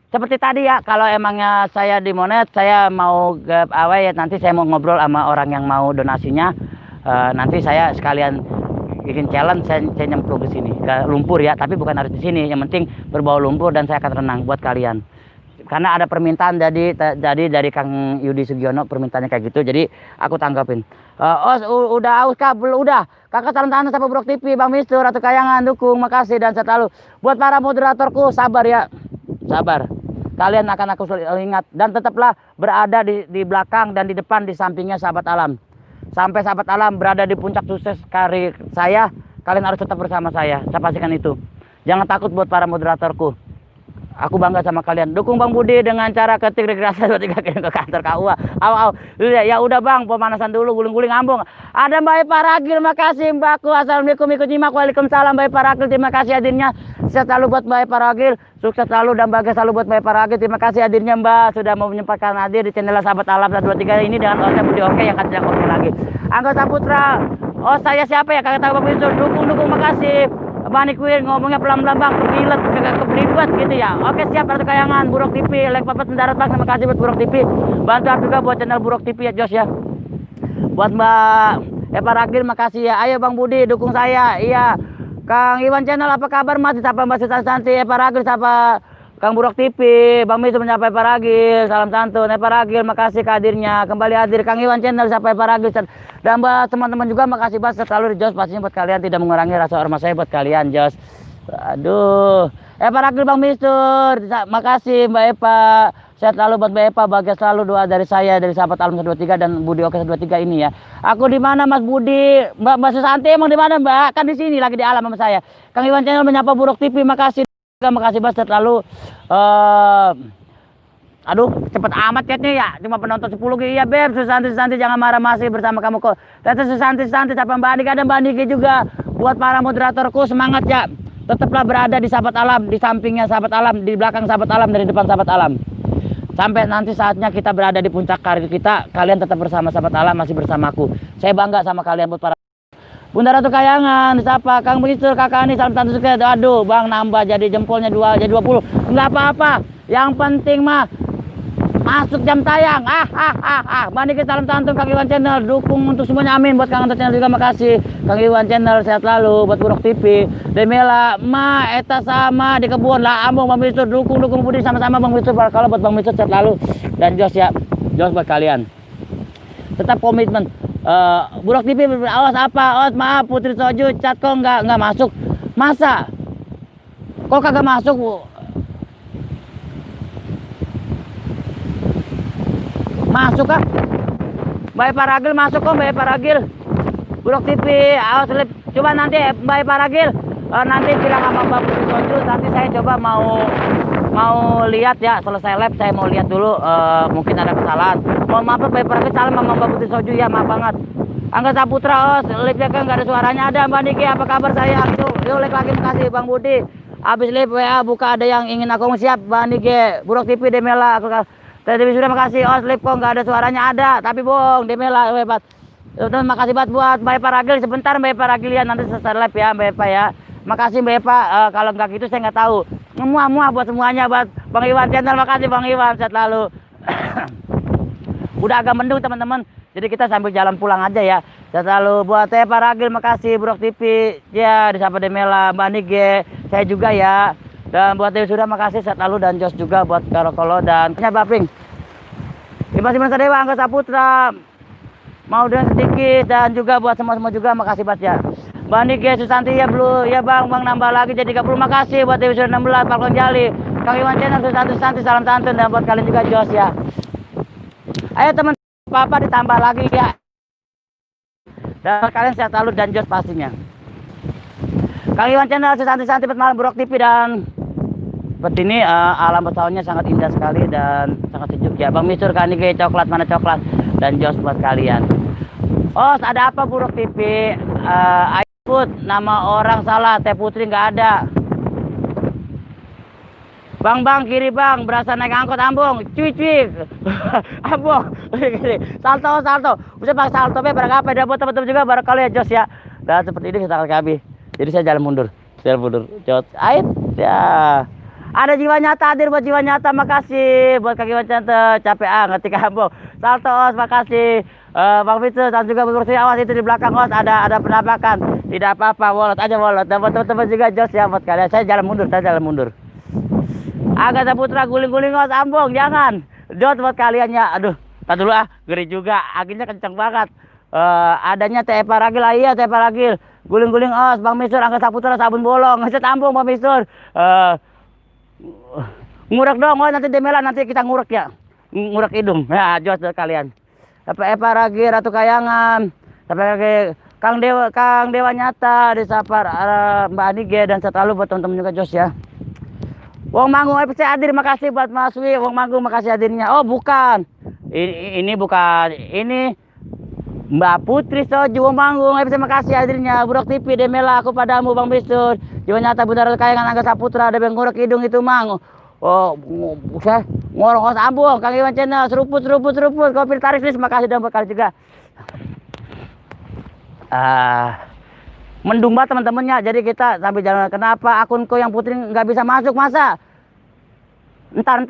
Seperti tadi ya, kalau emangnya saya di monet, saya mau ya nanti saya mau ngobrol sama orang yang mau donasinya. Nanti saya sekalian bikin challenge, saya nyemplung ke sini, ke lumpur ya, tapi bukan harus di sini. Yang penting berbau lumpur dan saya akan renang buat kalian. Karena ada permintaan dari Kang Yudi Sugiono, permintaannya kayak gitu, jadi aku tanggapin. Udah aus kabel, udah. Kakak salam tangan sama Burok TV, Bang Mistur, Ratu Kayangan, dukung, makasih dan sehat lalu. Buat para moderatorku, sabar ya. sabar. Kalian akan aku ingat dan tetaplah berada di belakang dan di depan di sampingnya sahabat alam. Sampai sahabat alam berada di puncak sukses karir saya, kalian harus tetap bersama saya pastikan itu. Jangan takut buat para moderatorku. Aku bangga sama kalian. Dukung Bang Budi dengan cara ketik regrasa 23 ke kantor KUA. Ya udah Bang, pemanasan dulu, guling-guling ngambung. Ada Mbak Epa Ragil, makasih Mbakku. Assalamualaikum, ikut nyimak. Waalaikumsalam Mbak Epa Ragil. Terima kasih hadirnya. Sehat selalu buat Mbak Epa Ragil. Sukses selalu dan bahagia selalu buat Mbak Epa Ragil. Terima kasih hadirnya Mbak sudah mau menyempatkan hadir di channel Sahabat Alam 123 ini dengan hostnya Budi Oke yang katanya oke lagi. Angga Saputra. Oh saya siapa ya? Kakak tahu Bang Yusuf. Dukung, makasih. Bani Queen ngomongnya pelan-pelan Bang, keblibat gitu ya. Oke siap, Ratu Kayangan, Buruk TV, like papat mendarat Bang, terima kasih buat Buruk TV. Bantu juga buat channel Buruk TV ya Jos ya. Buat Mbak Epa Ragil makasih ya. Ayo Bang Budi dukung saya. Iya. Kang Iwan channel apa kabar Mas? Siapa Mbak Santi, Epa Ragil, siapa Kang Buruk TV, Bang Misu menyapa Epa Ragil, salam santun Epa Ragil, makasih kehadirnya. Kembali hadir Kang Iwan channel siapa Epa Ragil. Dan buat teman-teman juga makasih banget selalu di Jos, pastinya buat kalian tidak mengurangi rasa hormat saya buat kalian Jos. Aduh, Epa Ragil Bang Mistur, makasih Mbak Epa. Sehat selalu buat Mbak Epa, bahagia selalu doa dari saya dari sahabat Alam 123 dan Budi Oke 123 ini ya. Aku di mana Mas Budi? Mbak Susanti emang di mana Mbak? Kan di sini lagi di alam sama saya. Kang Iwan channel menyapa Buruk TV, makasih banget sehat selalu. Aduh, cepet amat chatnya ya. Cuma penonton 10 gitu. Iya, Beb. Susanti jangan marah, masih bersama kamu kok. Tete Susanti siapa Mbak Aniki, ada Mbak Aniki juga. Buat para moderatorku semangat ya. Tetaplah berada di sahabat alam, di sampingnya sahabat alam, di belakang sahabat alam, dari depan sahabat alam. Sampai nanti saatnya kita berada di puncak karir kita, kalian tetap bersama sahabat alam, masih bersamaku. Saya bangga sama kalian buat para Bunda Ratu Kayangan, siapa? Kang Minister, Kakak ini salam satu sukses. Aduh, Bang nambah jadi jempolnya 2 jadi 20. Enggak apa-apa. Yang penting mah masuk jam tayang. Bani kita salam santun Kang Iwan channel, dukung untuk semuanya, amin. Buat Kang Anto channel juga makasih. Kang Iwan channel sehat selalu, buat Buruk TV. Demela eta sama di kebun lah ambung Bang Mistur, dukung Budi sama-sama Bang Mistur. Kalau buat Bang Mistur sehat selalu dan Jos ya. Jos buat kalian. Tetap komitmen. Buruk TV awas apa? Awas maaf Putri Soju chat kok nggak masuk. Masa? Kok kagak masuk? Masuk kah? Mbak Epa Ragil masuk kok Mbak Epa Ragil. Buruk TV, awas lip. Coba nanti Mbak Epa Ragil nanti bilang sama Mbak Putri Soju, nanti saya coba mau lihat ya, selesai live saya mau lihat dulu, mungkin ada kesalahan. Mohon maaf Mbak Epa Ragil, salam sama Mbak Putri Soju ya, maaf banget. Angga Saputra, live-nya kan nggak ada suaranya. Ada Mbak Niki, apa kabar sayang? Yuk like lagi, makasih Bang Budi. Habis live WA buka, ada yang ingin aku siap Mbak Niki. Buruk TV Demela, tadi sudah makasih. Live kok nggak ada suaranya, ada tapi bohong. Demela hebat. Terus makasih banget buat Mbak Epa Ragil. Sebentar Mbak Epa Ragil ya, nanti selesai live ya Mbak Epa ya. Makasih Mbak Epa, kalau nggak gitu saya nggak tahu. Muah buat semuanya, buat Bang Iwan channel, makasih Bang Iwan, sehat lalu. Udah agak mendung teman-teman, jadi kita sambil jalan pulang aja ya. Sehat lalu buat Epa Ragil, makasih. Buruk TV ya, disapa Demela, Mbak Nige, saya juga ya. Dan buat Dewi sudah makasih, sehat lalu, dan Jos juga buat Kolo dan Baping. Terima kasih Dewa, Angga Saputra, mau dengan sedikit, dan juga buat semua juga makasih banget ya. Mbak Niki, Susanti ya Blue, ya Bang nambah lagi jadi 30, makasih buat Dewi sudah 16, Pak Jali, Kang Iwan channel, Susanti, salam santun, dan buat kalian juga Jos ya. Ayo teman Papa ditambah lagi ya. Dan kalian sehat selalu dan Jos pastinya. Kang Iwan channel, Susanti, malam Buruk TV, dan seperti ini alam tahunnya sangat indah sekali dan sangat sejuk ya. Bang Mistur, Kanike, coklat mana coklat, dan Jos buat kalian. Oh ada apa Buruk TV? Put, nama orang salah, Teh Putri nggak ada. Bang kiri bang, berasa naik angkot ambung, cuy ambung, salto, bisa pakai salto berapa? Dapat teman-teman juga barakali ya Jos ya. Dan seperti ini kita kami. Jadi saya jalan mundur, Jos, ait ya. Ada jiwa nyata hadir buat jiwa nyata, makasih buat kaki macam capek ngetik ambung, salto makasih. Bang Fitri dan juga bersih, awas itu di belakang Os ada penampakan. Tidak apa-apa, wolot aja wolot. Dan buat teman-teman juga Jos ya buat kalian. Saya jalan mundur. Agak Saputra guling-guling Os ambung, jangan. Jos buat kalian ya. Aduh, tar dulu ngeri juga. Anginnya kenceng banget. Adanya Teh Epa Ragil, iya Teh Epa Ragil. Guling-guling Os, Bang Mistur, Angga Saputra sabun bolong. Ngeset ambung Bang Mistur. Ngurek dong, oh nanti Demela nanti kita ngurek ya. Ngurek hidung. Ya, jos kalian. Epa Ragi Ratu Kayangan. Sampai lagi Kang Dewa Nyata di Sapar Mbak Anige dan selalu buat teman-teman juga jos ya. Wong Manggung FC hadir, makasih buat Mas Wi. Wong Manggung makasih hadirnya. Oh bukan, ini bukan, ini Mbak Putri Soju. Wong Manggung FC makasih hadirnya. Buruk TV Demela aku padamu Bang Bisur. Jiwa Nyata Bunda Ratu Kayangan Angga Saputra ada bengkorek hidung itu Mang. Oh, saya ngorong ambung Kang Iwan Channel seruput kopi tarik list makasih dan berkali juga. Mendung banget teman-temannya, jadi kita sambil jalan. Kenapa akunku yang Putri nggak bisa masuk masa? Ntar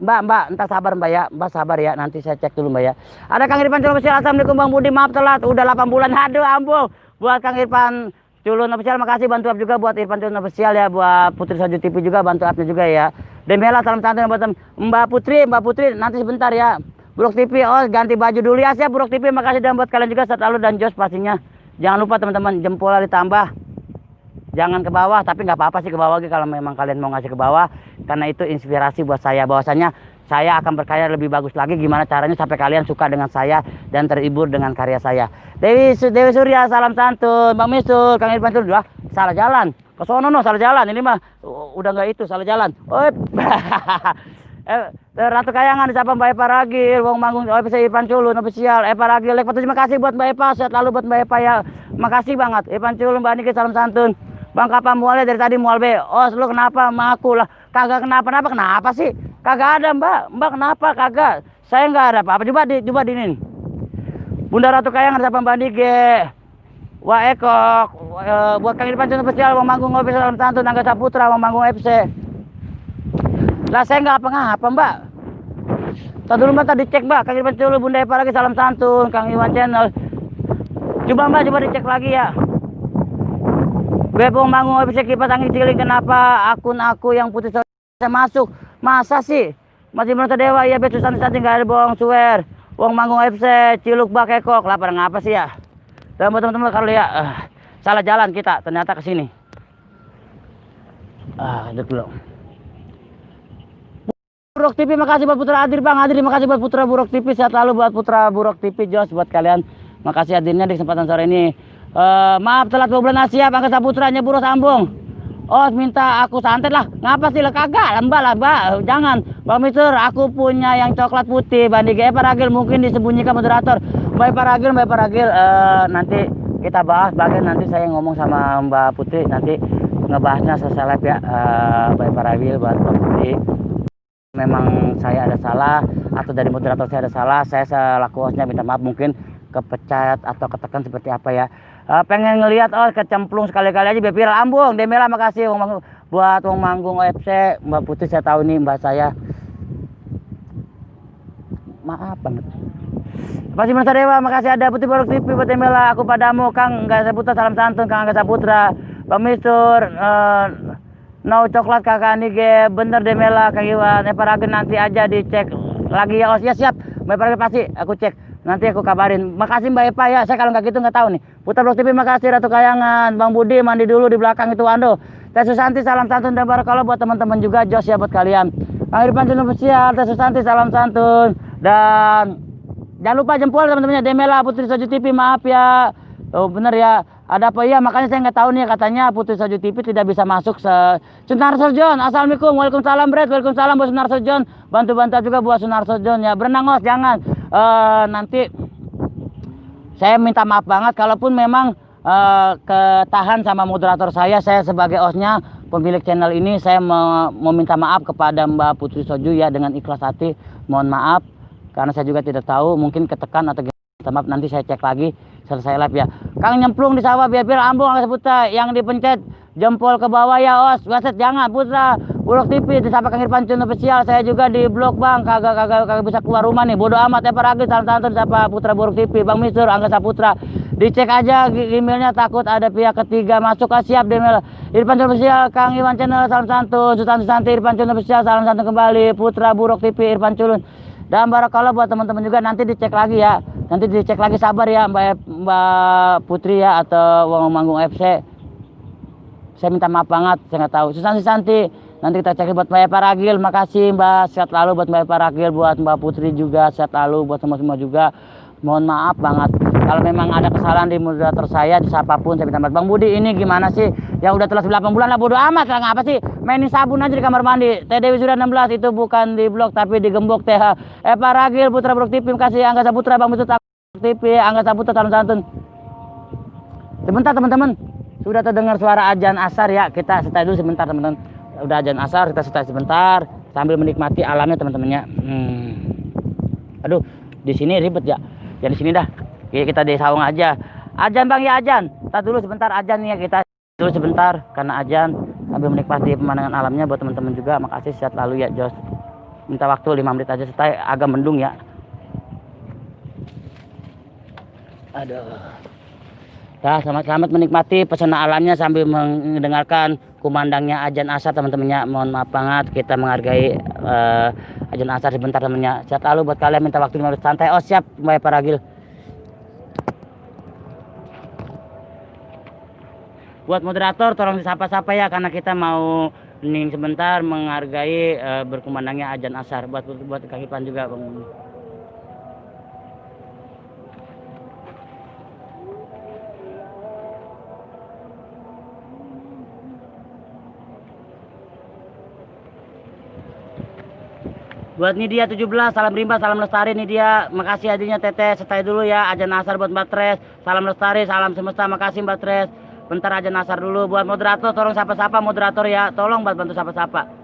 Mbak, entar sabar Mbak ya, Mbak sabar ya, nanti saya cek dulu Mbak ya. Ada Kang Irfan Culun Official, assalamualaikum Bang Budi, maaf telat, udah 8 bulan, aduh ambung. Buat Kang Irfan Culun Official, makasih bantu up juga buat Irfan Culun Official ya, buat Putri Soju TV juga bantu upnya juga ya. Demela salam santai buat Mbak Putri nanti sebentar ya. Buruk TV, oh ganti baju dulu ya, siap Buruk TV, makasih dan buat kalian juga selalu dan Jos pastinya. Jangan lupa teman-teman jempolnya ditambah. Jangan ke bawah, tapi nggak apa-apa sih ke bawah kalau memang kalian mau ngasih ke bawah. Karena itu inspirasi buat saya, bahwasanya saya akan berkarya lebih bagus lagi. Gimana caranya sampai kalian suka dengan saya dan terhibur dengan karya saya. Dewi Surya, salam santun. Bang Misur, Kang Irfan Culun, salah jalan. Ke sono salah jalan. Ini mah udah nggak itu, salah jalan. Ratu Kayangan disapa Mbak Epa Ragil, Wong Manggung OFC Irfan Culun Official, Epa Ragil, terima kasih buat Mbak Epa, sehat lalu buat Mbak Epa ya, makasih banget. Irfan Culun, Mbak Niki, salam santun. Bang Kapan mualnya dari tadi mual be, oh lu kenapa sama aku lah, kagak kenapa sih, kagak ada Mbak kenapa kagak, saya nggak ada apa-apa, coba dinin. Bunda Ratu Kayangan disapa Mbak Niki, Wah Ekok, buat Kang Irfan Culun Official, Wong Manggung OFC, salam santun, Angga Saputra, Wong Manggung FC. Lah saya nggak apa-apa Mbak. Tadi dulu Mbak, tadi cek Mbak. Kang Irfan Culun, Bunda Epa lagi salam santun, Kang Iwan Channel. Coba Mbak, coba dicek lagi ya. Wong Manggung bisa kipas angin cilik, kenapa akun aku yang putih saya masuk? Masa sih? Masih menurut Dewa ya betul santai nggak ada bohong swear. Wong Manggung FC Ciluk Bakekok, lapar ngapa sih ya? Dan buat teman-teman kalau ya salah jalan kita ternyata ke sini. Itu dulu. Buruk TV, makasih buat Putra hadir Bang, hadir, makasih buat Putra Buruk TV, sehat lalu buat Putra Buruk TV, Jos buat kalian, makasih hadirnya di kesempatan sore ini. Maaf telat 2 bulan, siap Angga Saputra nyebur sambung. Oh minta aku santet lah, ngapa sih lah, kagak Mbak, jangan Bang Mister, aku punya yang coklat putih Bandi Epa Ragil, mungkin disembunyikan moderator. Mbak Epa Ragil, nanti kita bahas bagian, nanti saya ngomong sama Mbak Putri, nanti ngebahasnya selesai live ya. Mbak Epa Ragil buat Mbak Putri, memang saya ada salah atau dari moderator saya ada salah, saya selaku hostnya minta maaf, mungkin kepecat atau ketekan seperti apa ya. Pengen ngelihat kecemplung sekali-kali aja biar viral ambung. Demela makasih buat Wong Manggung OFC, Mbak Putri saya tahu nih Mbak saya. Maaf banget. Masih Mas Dewa, makasih ada Putri Buruk TV buat Demela aku padamu, Kang Angga Saputra salam santun, Kang Angga Saputra, Bang Mistur, no coklat kakak Nige, bener Demela, Kang Iwan, Epa Ragil nanti aja dicek lagi ya, ya siap, Mbak Epa Ragil pasti aku cek, nanti aku kabarin. Makasih Mbak Epa ya, saya kalau nggak gitu nggak tahu nih. Putar Blok TV makasih, Ratu Kayangan, Bang Budi mandi dulu di belakang itu Ando. Teh Susanti salam santun dan barakallah buat teman-teman juga, Jos ya buat kalian. Kang Irfan Culun Official, Teh Susanti salam santun dan jangan lupa jempol teman-temannya Demela Putri Soju TV, maaf ya. Oh bener ya. Ada apa ya, makanya saya nggak tahu nih, katanya Putri Soju TV tidak bisa masuk Sunar Sojon. Assalamualaikum, waalaikumsalam Bret, waalaikumsalam buat Sunar Sojon, bantu-bantu juga buat Sunar Sojon ya. Berenang os jangan, nanti saya minta maaf banget kalaupun memang ketahan sama moderator saya sebagai hostnya, pemilik channel ini, saya mau minta maaf kepada Mbak Putri Soju ya, dengan ikhlas hati, mohon maaf karena saya juga tidak tahu, mungkin ketekan atau maaf, nanti saya cek lagi selesai live ya. Kang nyemplung di sawah biar ambung Angga Saputra, yang dipencet jempol ke bawah ya os, waset jangan. Putra Buruk TV disapa Kang Irfan Culun Official, saya juga di blok Bang, kagak bisa keluar rumah nih, bodo amat. Epa Ragil salam santun disapa Putra Buruk TV, Bang Mistur, Angga Saputra, dicek aja emailnya, takut ada pihak ketiga masuk. Siap Demel, Irfan Culun Official, Kang Iwan Channel salam santun, Susanti Irfan Culun Official salam santun kembali, Putra Buruk TV Irfan Culun dan barakallah buat teman-teman juga, nanti dicek lagi ya, nanti dicek lagi, sabar ya Mbak Putri ya, atau Wong Manggung FC, saya minta maaf banget, saya nggak tahu. Susanti Nanti kita cek buat Mbak Eva Ragil, makasih Mbak, sehat selalu buat Mbak Eva Ragil, buat Mbak Putri juga sehat selalu, buat semua juga. Mohon maaf banget kalau memang ada kesalahan di moderator saya, di siapapun saya minta maaf. Bang Budi ini gimana sih? Ya udah telah 8 bulan lah, bodo amat lah, ngapa sih? Mainin sabun aja di kamar mandi. Teh Dewi sudah 16 itu bukan di blok tapi di gembok teh. Eva Ragil, Putra Blok TV, kasih Angga Saputra, Bang Butut TV, Angga Saputra, salam santun. Sebentar teman-teman, sudah terdengar suara azan asar ya, kita stay dulu sebentar teman-teman. Udah azan asar, kita stay sebentar sambil menikmati alamnya teman-temannya. Aduh, di sini ribet ya. Ya di sini dah. Oke, kita di saung aja. Azan Bang ya azan. Kita dulu sebentar azan ya, kita dulu sebentar karena azan sambil menikmati pemandangan alamnya buat teman-teman juga. Makasih sehat lalu ya Jos. Minta waktu 5 menit aja, stay agak mendung ya. Aduh. Ya, selamat menikmati pesona alamnya sambil mendengarkan kumandangnya azan asar teman-temannya. Mohon maaf banget, kita menghargai azan asar sebentar temannya. Sehat lalu buat kalian, minta waktu 5 menit santai. Oh siap Mbak Eva Ragil. Buat moderator tolong disapa-sapa ya, karena kita mau hening sebentar menghargai berkumandangnya azan asar. Buat Kakipan juga Bang. Buat Nidia 17, salam rimba, salam lestari Nidia. Makasih hadirnya Teteh, stay dulu ya. Azan asar buat Mbak Tres. Salam lestari, salam semesta. Makasih Mbak Tres. Bentar azan asar dulu. Buat moderator tolong sapa-sapa moderator ya. Tolong bantu sapa-sapa.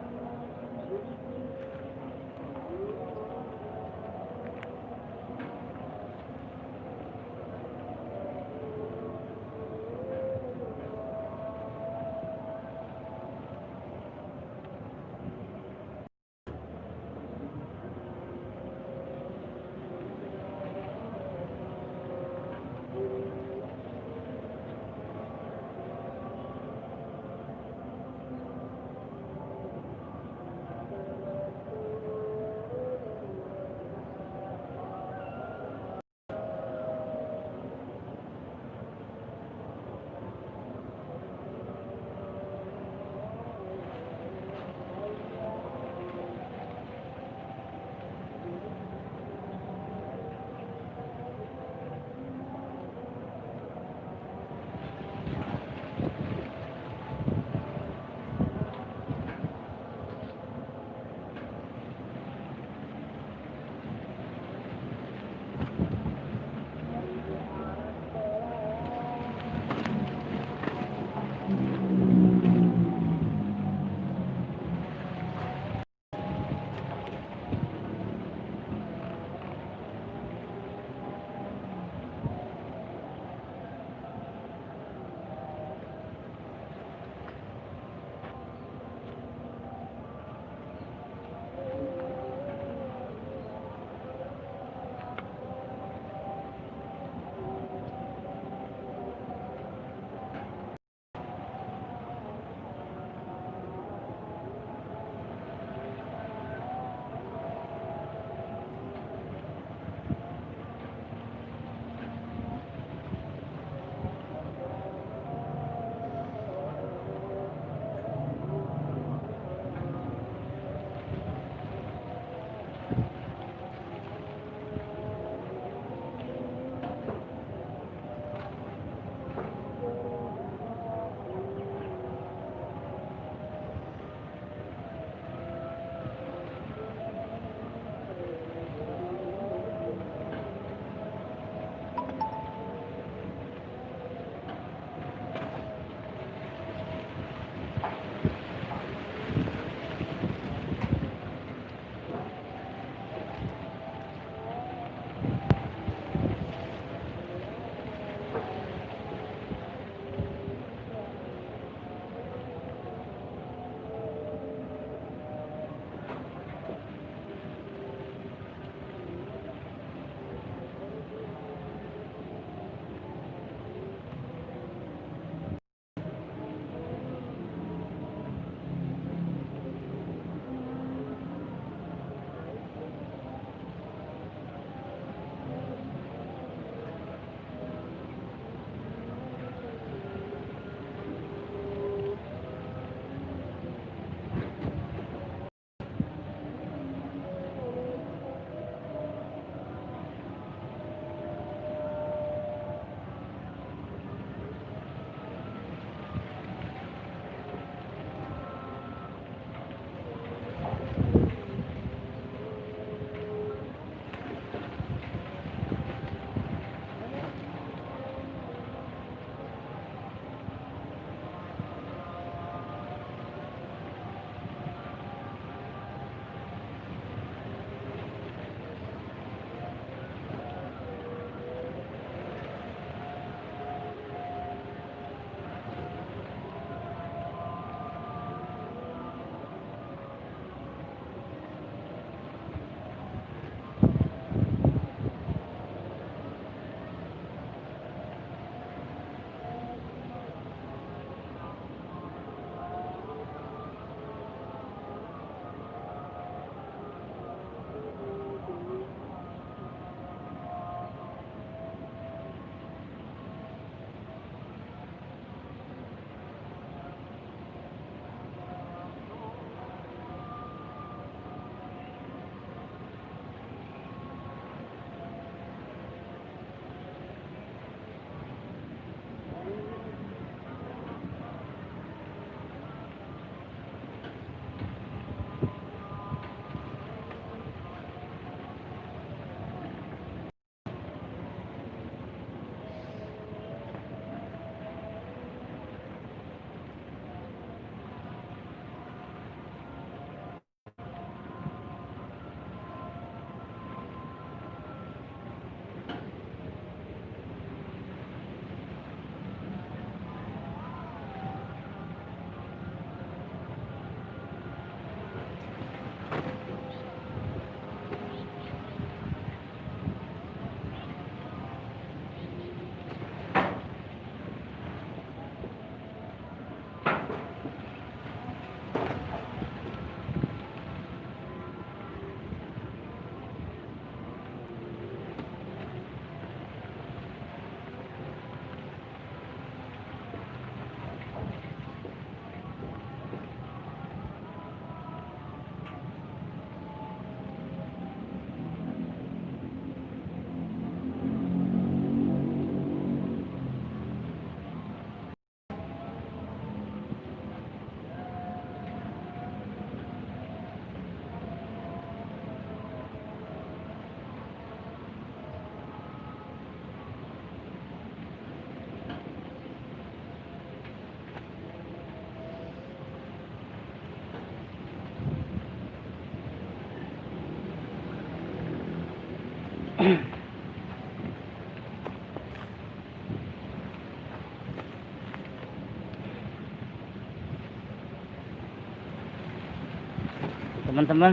Teman-teman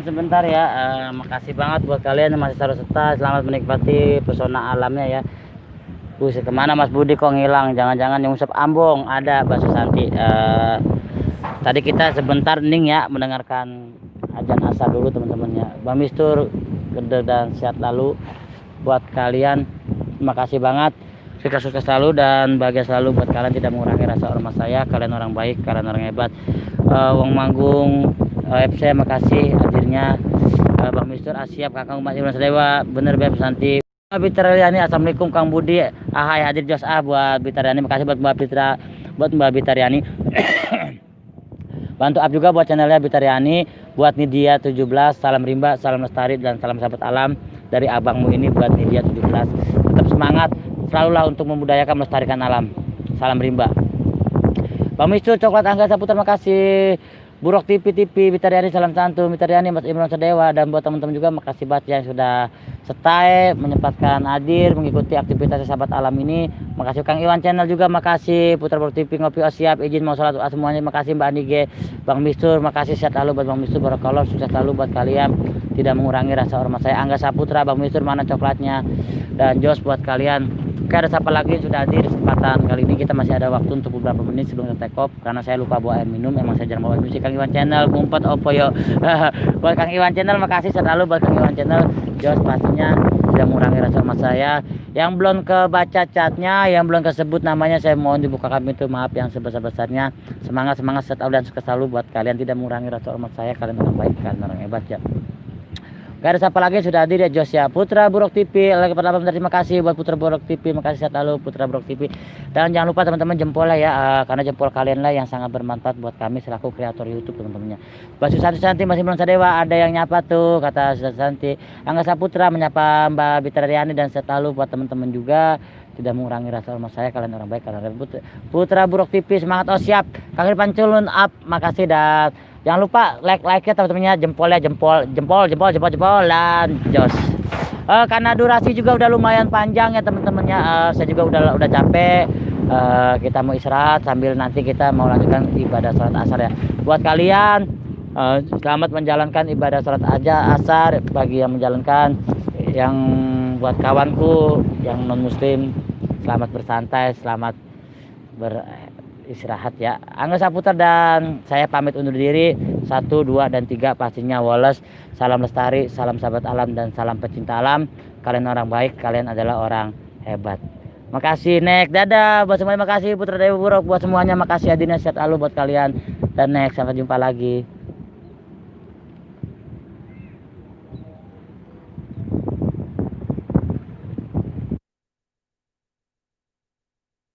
sebentar ya, makasih banget buat kalian yang masih selalu setia, selamat menikmati pesona alamnya ya. Buset, kemana Mas Budi kok ngilang? Jangan-jangan nyungsep Ambong ada Bakso Santi. Tadi kita sebentar ning ya mendengarkan ajan asar dulu teman-teman ya. Bang Mistur gede dan sehat lalu buat kalian. Terima kasih banget. Sukses selalu dan bahagia selalu buat kalian, tidak mengurangi rasa hormat saya. Kalian orang baik, kalian orang hebat. Wong Manggung FC makasih hadirnya. Bang Mistur Asyap, Kakang Mas Ibnu Sadewa, bener Beb Santi. Bitariani, assalamualaikum Kang Budi. Hai hadir Jos buat Bitariani, makasih buat Mbak Bitariani. Bantu up juga buat channelnya Bitariani, buat Nidia 17, salam rimba, salam lestari dan salam sahabat alam dari abangmu ini buat Nidia 17. Tetap semangat, selalulah untuk membudayakan melestarikan alam. Salam rimba. Bang Mistur Coklat Angga Saputra makasih. Buruk TV Bitariani, salam santu Bitariani, Mas Imron Sadewa, dan buat teman-teman juga makasih banget yang sudah stay menyempatkan hadir mengikuti aktivitas sahabat alam ini. Makasih Kang Iwan channel juga, makasih Putra Buruk TV Ngopi siap, izin mau sholat semuanya, makasih Mbak Anige, Bang Mistur, makasih sehat lalu buat Bang Mistur, barakallah, sukses selalu buat kalian, tidak mengurangi rasa hormat saya. Angga Saputra, Bang Mistur mana coklatnya, dan Jos buat kalian. Oke, ada siapa lagi yang sudah hadir kesempatan kali ini? Kita masih ada waktu untuk beberapa menit sebelum kita take off karena saya lupa bawa air minum. Emang saya jarang bawa air minum. Kang Iwan channel ngumpet opo yo. Buat Kang Iwan channel makasih selalu buat Kang Iwan channel. Jos pastinya tidak mengurangi rasa hormat saya. Yang belum kebaca chatnya, yang belum kesebut namanya, saya mohon dibukakan pintu maaf yang sebesar-besarnya. Semangat selalu dan sukses selalu buat kalian, tidak mengurangi rasa hormat saya. Kalian orang baik, kalian orang hebat ya. Gak ada siapa lagi sudah hadir ya Jos ya. Putra Buruk TV lagi pertama, terima kasih buat Putra Buruk TV, makasih sehat lalu Putra Buruk TV. Dan jangan lupa teman-teman jempolnya ya, karena jempol kalian lah yang sangat bermanfaat buat kami selaku kreator YouTube teman-temannya. Bakso Santi masih belum sadewa, ada yang nyapa tuh kata Santi. Angga Saputra menyapa Mbak Bitariani dan sehat lalu buat teman-teman juga, tidak mengurangi rasa hormat saya, kalian orang baik, kalian Putra Buruk TV semangat. Oh siap, Kang Irfan Culun up, makasih. Dan jangan lupa like-nya teman-temannya, jempolnya jempol dan Jos. Karena durasi juga udah lumayan panjang ya teman-temannya, saya juga udah capek. Kita mau istirahat sambil nanti kita mau lanjutkan ibadah sholat asar ya. Buat kalian selamat menjalankan ibadah sholat asar bagi yang menjalankan. Yang buat kawanku yang non muslim, selamat bersantai, selamat beristirahat ya. Angga Saputra dan saya pamit undur diri. 1, 2, dan 3 pastinya Wallace. Salam lestari, salam sahabat alam, dan salam pecinta alam. Kalian orang baik, kalian adalah orang hebat. Makasih Nek, dadah buat semuanya, makasih Putra Dewi Buruk buat semuanya, makasih hadirnya, sehat lalu buat kalian. Dan Nek, sampai jumpa lagi.